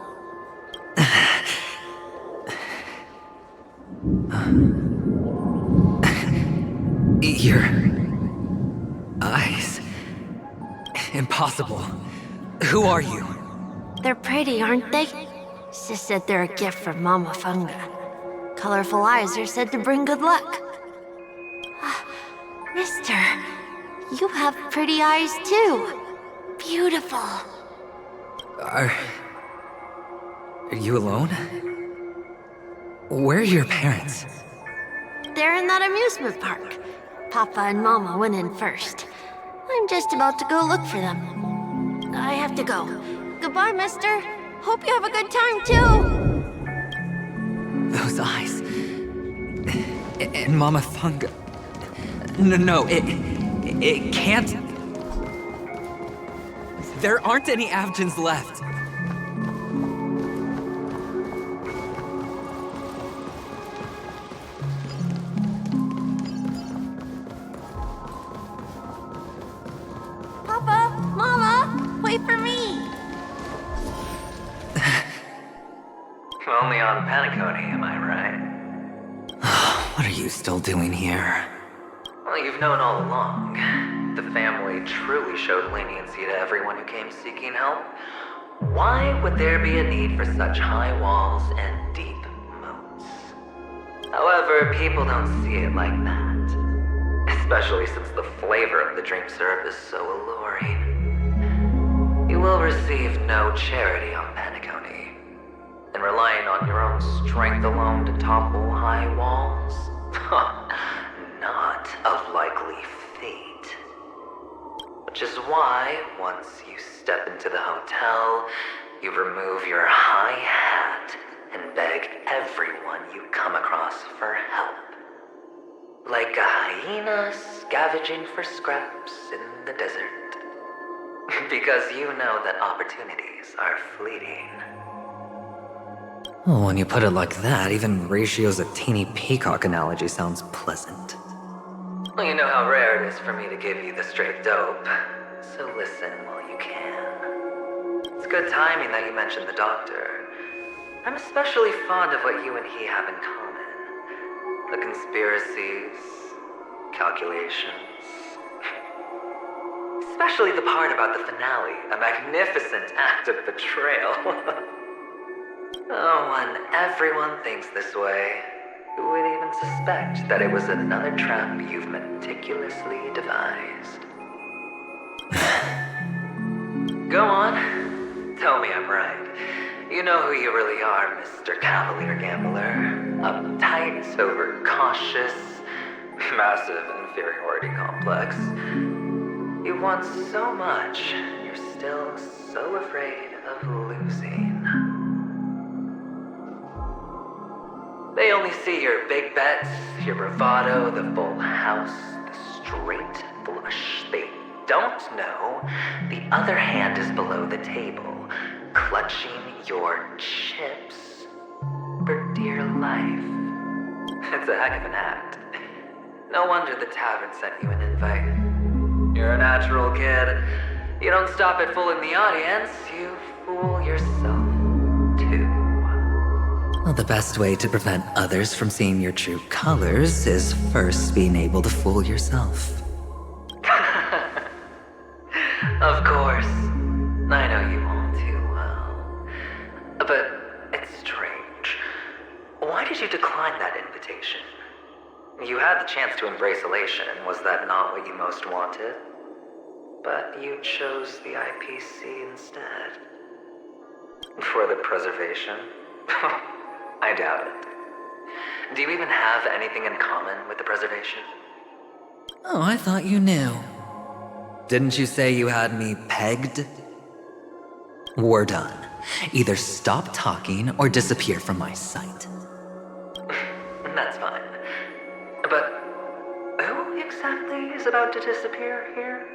Your eyes. Impossible. Who are you? They're pretty, aren't they? Sis said they're a gift from Mama Funga. Colorful eyes are said to bring good luck. Mister, you have pretty eyes too. Beautiful. Are you alone? Where are your parents? They're in that amusement park. Papa and Mama went in first. I'm just about to go look for them. I have to go. Goodbye, mister. Hope you have a good time, too. Those eyes. And Mama Funga. No, it can't. There aren't any Avgens left. Papa, Mama, wait for me. Only on Penacony, am I right? What are you still doing here? Well, you've known all along. The family truly showed leniency to everyone who came seeking help. Why would there be a need for such high walls and deep moats? However, people don't see it like that. Especially since the flavor of the drink syrup is so alluring. You will receive no charity on Penacony. And relying on your own strength alone to topple high walls? Not a likely fate. Which is why, once you step into the hotel, you remove your high hat and beg everyone you come across for help. Like a hyena scavenging for scraps in the desert. Because you know that opportunities are fleeting. Well, when you put it like that, even Ratio's a teeny peacock analogy sounds pleasant. Well, you know how rare it is for me to give you the straight dope, so listen while you can. It's good timing that you mentioned the doctor. I'm especially fond of what you and he have in common. The conspiracies, calculations. Especially the part about the finale, a magnificent act of betrayal. Oh, when everyone thinks this way, who would even suspect that it was another trap you've meticulously devised? Go on. Tell me I'm right. You know who you really are, Mr. Cavalier Gambler. Uptight, overcautious, massive inferiority complex. You want so much, you're still so afraid of losing. They only see your big bets, your bravado, the full house, the straight flush. They don't know the other hand is below the table, clutching your chips for dear life. It's a heck of an act. No wonder the tavern sent you an invite. You're a natural kid. You don't stop at fooling the audience, you fool yourself too. Well, the best way to prevent others from seeing your true colors is first being able to fool yourself. Of course. I know you all too well. But it's strange. Why did you decline that invitation? You had the chance to embrace elation. Was that not what you most wanted? But you chose the IPC instead. For the preservation? I doubt it. Do you even have anything in common with the preservation? Oh, I thought you knew. Didn't you say you had me pegged? We're done. Either stop talking or disappear from my sight. That's fine. But who exactly is about to disappear here?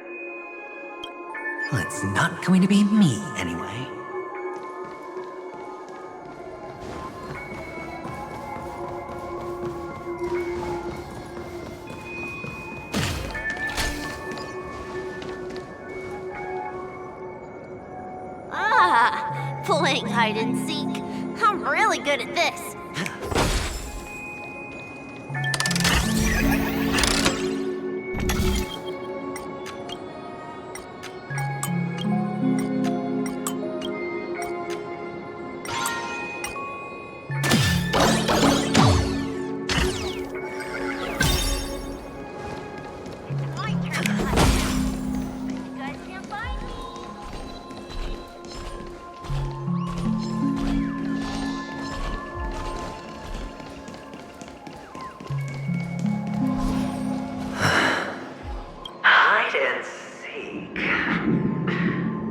Well, it's not going to be me, anyway. Playing hide and seek. I'm really good at this.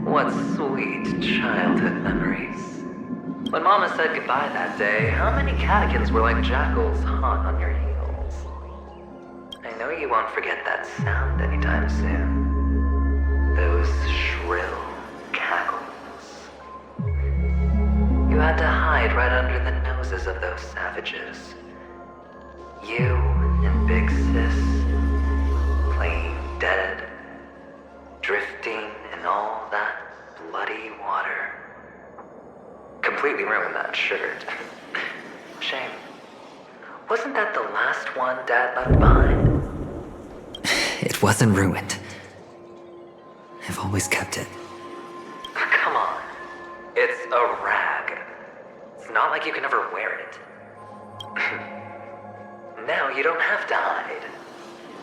What sweet childhood memories. When Mama said goodbye that day, how many catechins were like jackals hot on your heels? I know you won't forget that sound anytime soon. Those shrill cackles. You had to hide right under the noses of those savages. You and Big Sis, playing dead, drifting in all that bloody water. Completely ruined that shirt. Shame. Wasn't that the last one Dad left behind? It wasn't ruined. I've always kept it. Come on. It's a rag. It's not like you can ever wear it. Now you don't have to hide.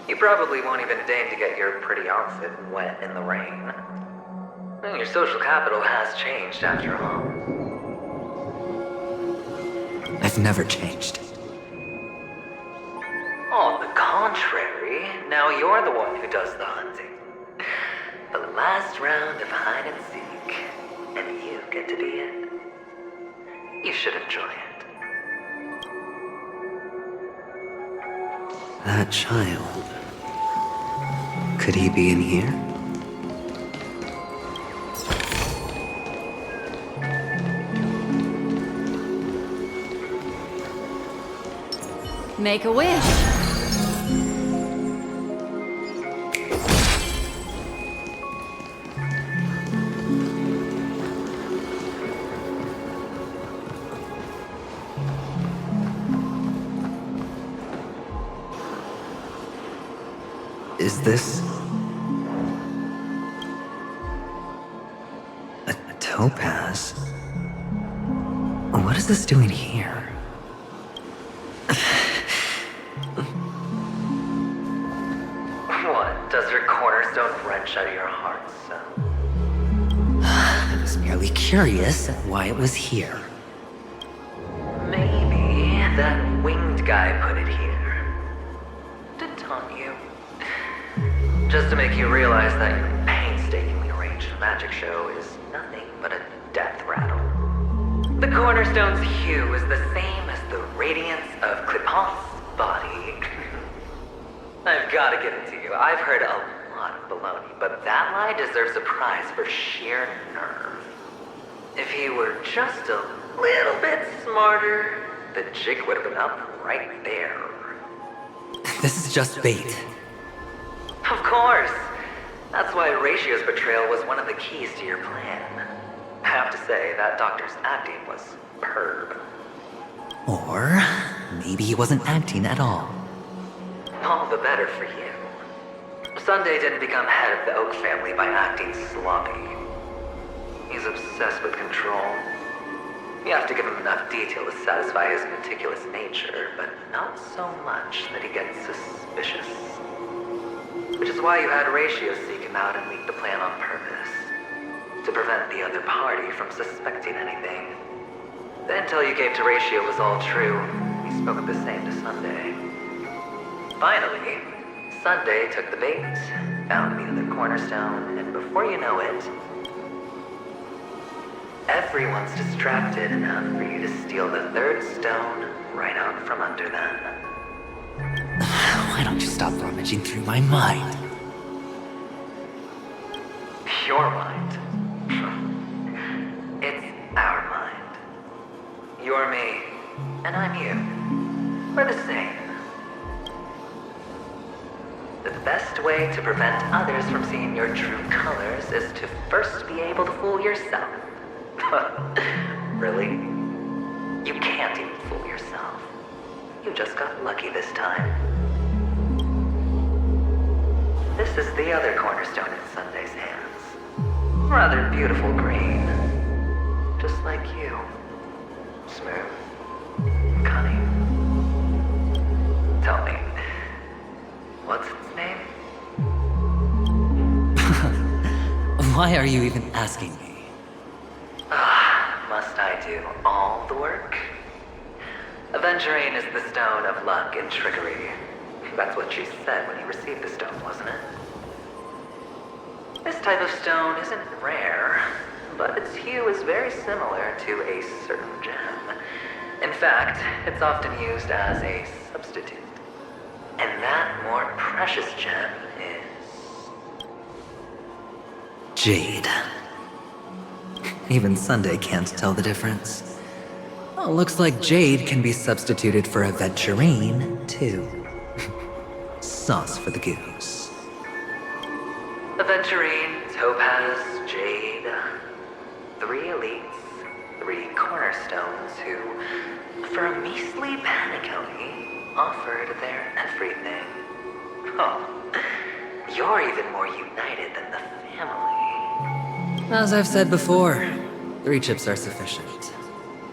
You probably won't even deign to get your pretty outfit wet in the rain. Your social capital has changed after all. I've never changed. On the contrary, now you're the one who does the hunting. The last round of hide and seek, and you get to be it. You should enjoy it. That child. Could he be in here? Make a wish. Is this a topaz? What is this doing here? What? Does your cornerstone wrench out of your heart, son? I was merely curious at why it was here. Maybe that winged guy put it here to taunt Just to make you realize that your painstakingly arranged magic show is nothing but a death rattle. The cornerstone's hue is the same as the radiance of Clipant's body. I've gotta give it to you. I've heard a lot of baloney, but that lie deserves a prize for sheer nerve. If he were just a little bit smarter, the jig would have been up right there. This is just bait. Of course. That's why Ratio's betrayal was one of the keys to your plan. I have to say, that doctor's acting was superb. Or maybe he wasn't acting at all. All the better for you. Sunday didn't become head of the Oak family by acting sloppy. He's obsessed with control. You have to give him enough detail to satisfy his meticulous nature, but not so much that he gets suspicious. Which is why you had Ratio seek him out and leak the plan on purpose. To prevent the other party from suspecting anything. The intel you gave to Ratio was all true. He spoke of the same to Sunday. Finally, Sunday took the bait, found the other cornerstone, and before you know it, everyone's distracted enough for you to steal the third stone right out from under them. Why don't you stop rummaging through my mind? Your mind? It's our mind. You're me, and I'm you. We're the same. The best way to prevent others from seeing your true colors is to first be able to fool yourself. Really? You can't even fool yourself. You just got lucky this time. This is the other cornerstone in Sunday's hands. Rather beautiful green. Just like you. Smooth. Cunning. Tell me, what's its name? Why are you even asking me? Must I do all the work? Aventurine is the stone of luck and trickery. That's what she said when you received the stone, wasn't it? This type of stone isn't rare, but its hue is very similar to a certain gem. In fact, it's often used as a substitute. And that more precious gem is... jade. Even Sunday can't tell the difference. Oh, looks like jade can be substituted for aventurine, too. Sauce for the goose. Aventurine, topaz, jade. 3 elites, 3 cornerstones who, for a measly Penacony, offered their everything. Oh, you're even more united than the family. As I've said before, 3 chips are sufficient.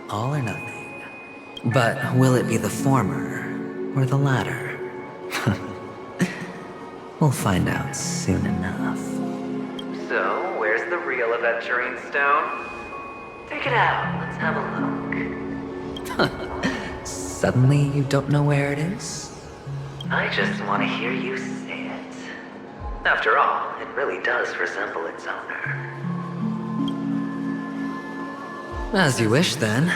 All or nothing. But will it be the former or the latter? We'll find out soon enough. So, where's the real aventurine stone? Take it out, let's have a look. Suddenly you don't know where it is? I just want to hear you say it. After all, it really does resemble its owner. As you wish, then.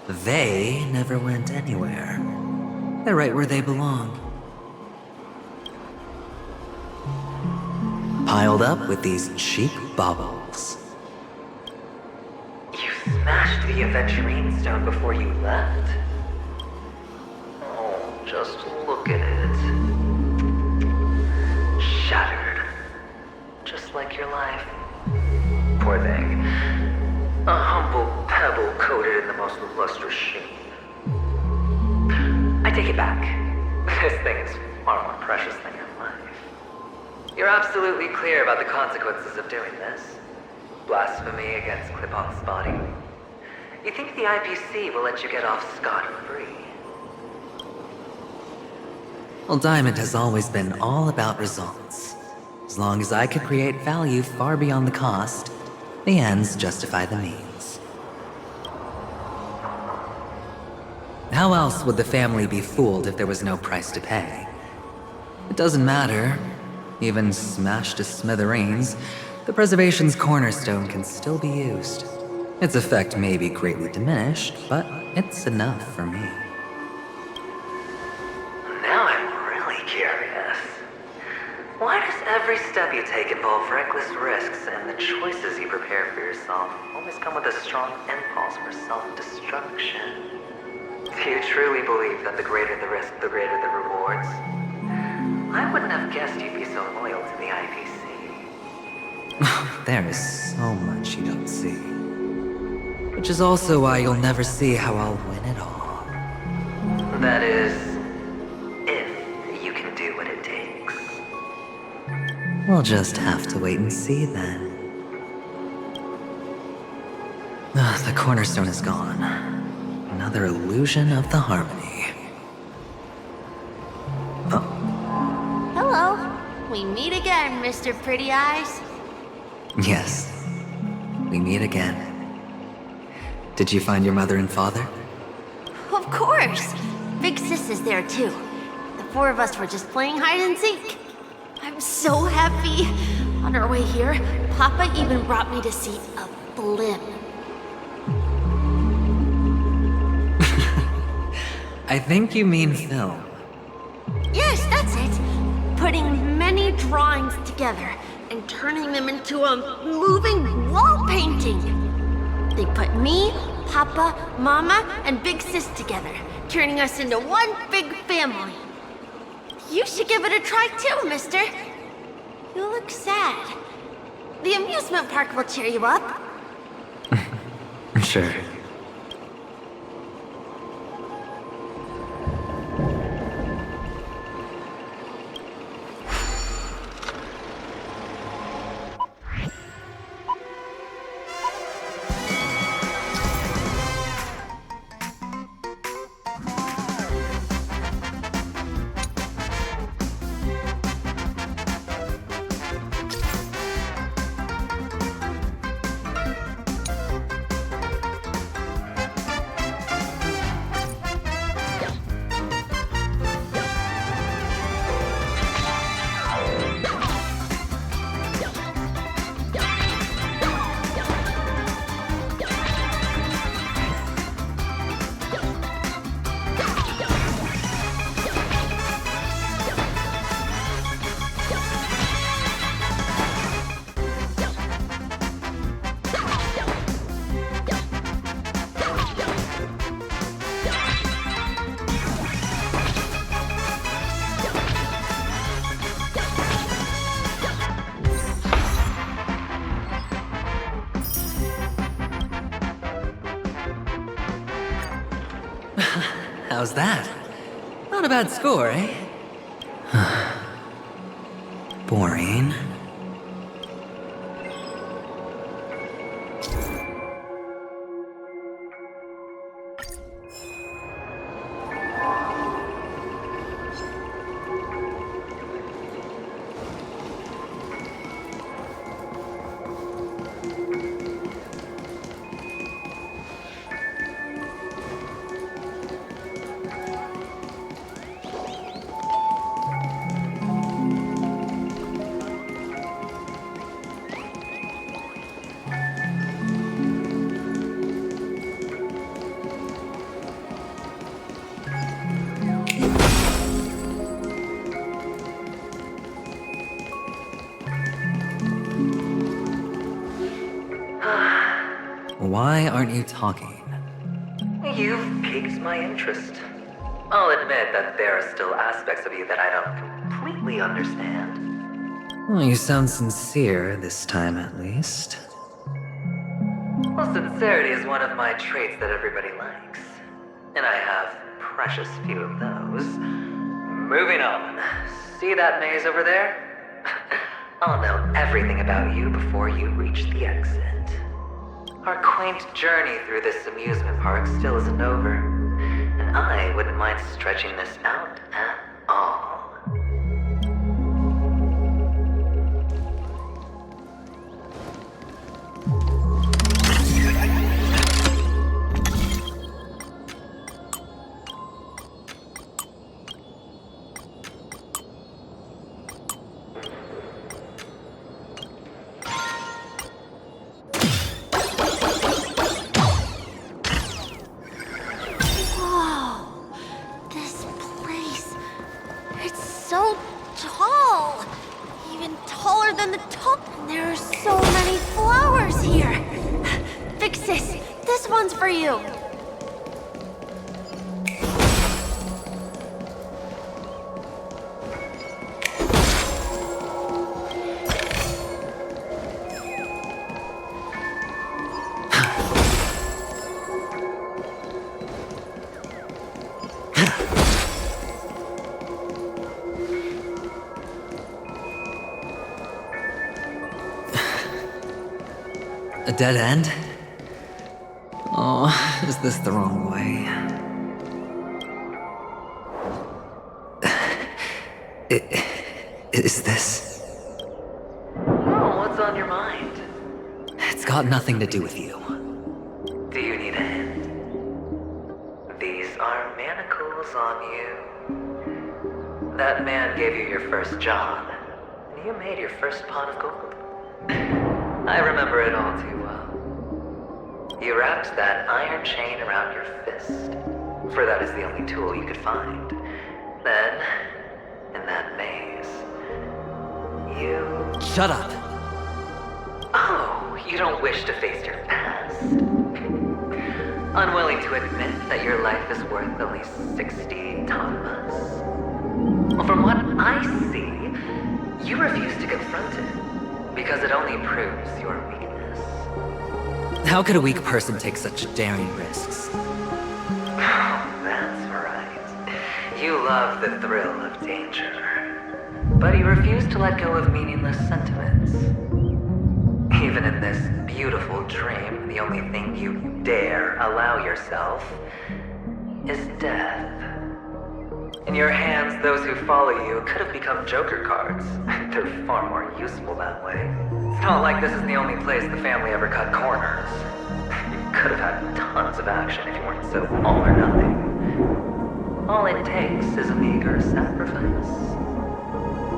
They never went anywhere. They're right where they belong. Piled up with these cheap baubles. You smashed the aventurine stone before you left? Oh, just look at it. Shattered. Just like your life. Poor thing. A humble pebble coated in the most lustrous sheen. I take it back. This thing is far more precious than your life. You're absolutely clear about the consequences of doing this. Blasphemy against Clipant's body. You think the IPC will let you get off scot-free? Well, Diamond has always been all about results. As long as I could create value far beyond the cost, the ends justify the means. How else would the family be fooled if there was no price to pay? It doesn't matter. Even smashed to smithereens, the preservation's cornerstone can still be used. Its effect may be greatly diminished, but it's enough for me. Now I'm really curious. Why does every step you take involve reckless risks, and the choices you prepare for yourself always come with a strong impulse for self-destruction? Do you truly believe that the greater the risk, the greater the rewards? I wouldn't have guessed you'd be so loyal to the IPC. There is so much you don't see. Which is also why you'll never see how I'll win it all. That is, if you can do what it takes. We'll just have to wait and see then. The cornerstone is gone. Another illusion of the harmony. Hello. We meet again, Mr. Pretty Eyes. Yes, we meet again. Did you find your mother and father? Of course. Big Sis is there too. The four of us were just playing hide and seek. I'm so happy. On our way here, Papa even brought me to see a blimp. I think you mean film. Yes, that's it. Putting many drawings together and turning them into a moving wall painting. They put me, Papa, Mama, and Big Sis together, turning us into one big family. You should give it a try too, mister. You look sad. The amusement park will cheer you up. Sure. How's that? Not a bad score, eh? Boring. Why aren't you talking? You've piqued my interest. I'll admit that there are still aspects of you that I don't completely understand. Well, you sound sincere this time, at least. Well, sincerity is one of my traits that everybody likes. And I have precious few of those. Moving on. See that maze over there? I'll know everything about you before you reach the exit. Our quaint journey through this amusement park still isn't over, and I wouldn't mind stretching this out at all. so tall. Even taller than the top. And there are so many flowers here. Vixis, this one's for you. A dead end? Oh, is this the wrong way? Is this? Oh, what's on your mind? It's got nothing to do with you. Do you need a hint? These are manacles on you. That man gave you your first job, and you made your first pot of gold. I remember it all too well. You wrapped that iron chain around your fist, for that is the only tool you could find. Then, in that maze, you... Shut up! Oh, you don't wish to face your past? Unwilling to admit that your life is worth only 60 tamas? Well, from what I see, you refuse to confront it, because it only proves your weakness. How could a weak person take such daring risks? That's right. You love the thrill of danger. But you refuse to let go of meaningless sentiments. Even in this beautiful dream, the only thing you dare allow yourself is death. In your hands, those who follow you could have become Joker cards. They're far more useful that way. It's not like this is the only place the family ever cut corners. You could have had tons of action if you weren't so all or nothing. All it takes is a meager sacrifice.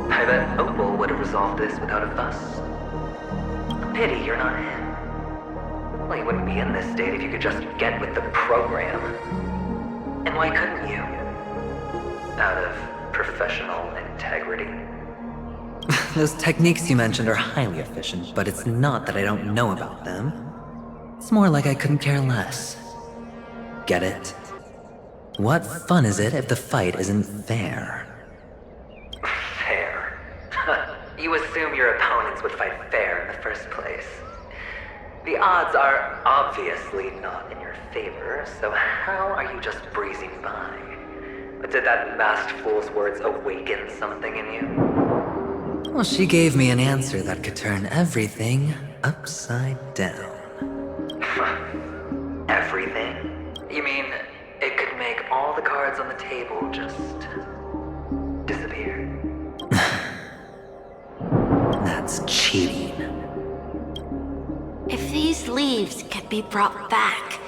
I bet Opal would have resolved this without a fuss. A pity you're not him. Well, you wouldn't be in this state if you could just get with the program. And why couldn't you? Out of professional integrity. Those techniques you mentioned are highly efficient, but it's not that I don't know about them. It's more like I couldn't care less. Get it? What fun is it if the fight isn't fair? Fair? You assume your opponents would fight fair in the first place. The odds are obviously not in your favor, so how are you just breezing by? But did that masked fool's words awaken something in you? Well, she gave me an answer that could turn everything upside down. Everything? You mean it could make all the cards on the table just disappear? That's cheating. If these leaves could be brought back,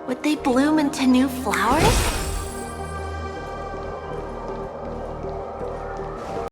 would they bloom into new flowers?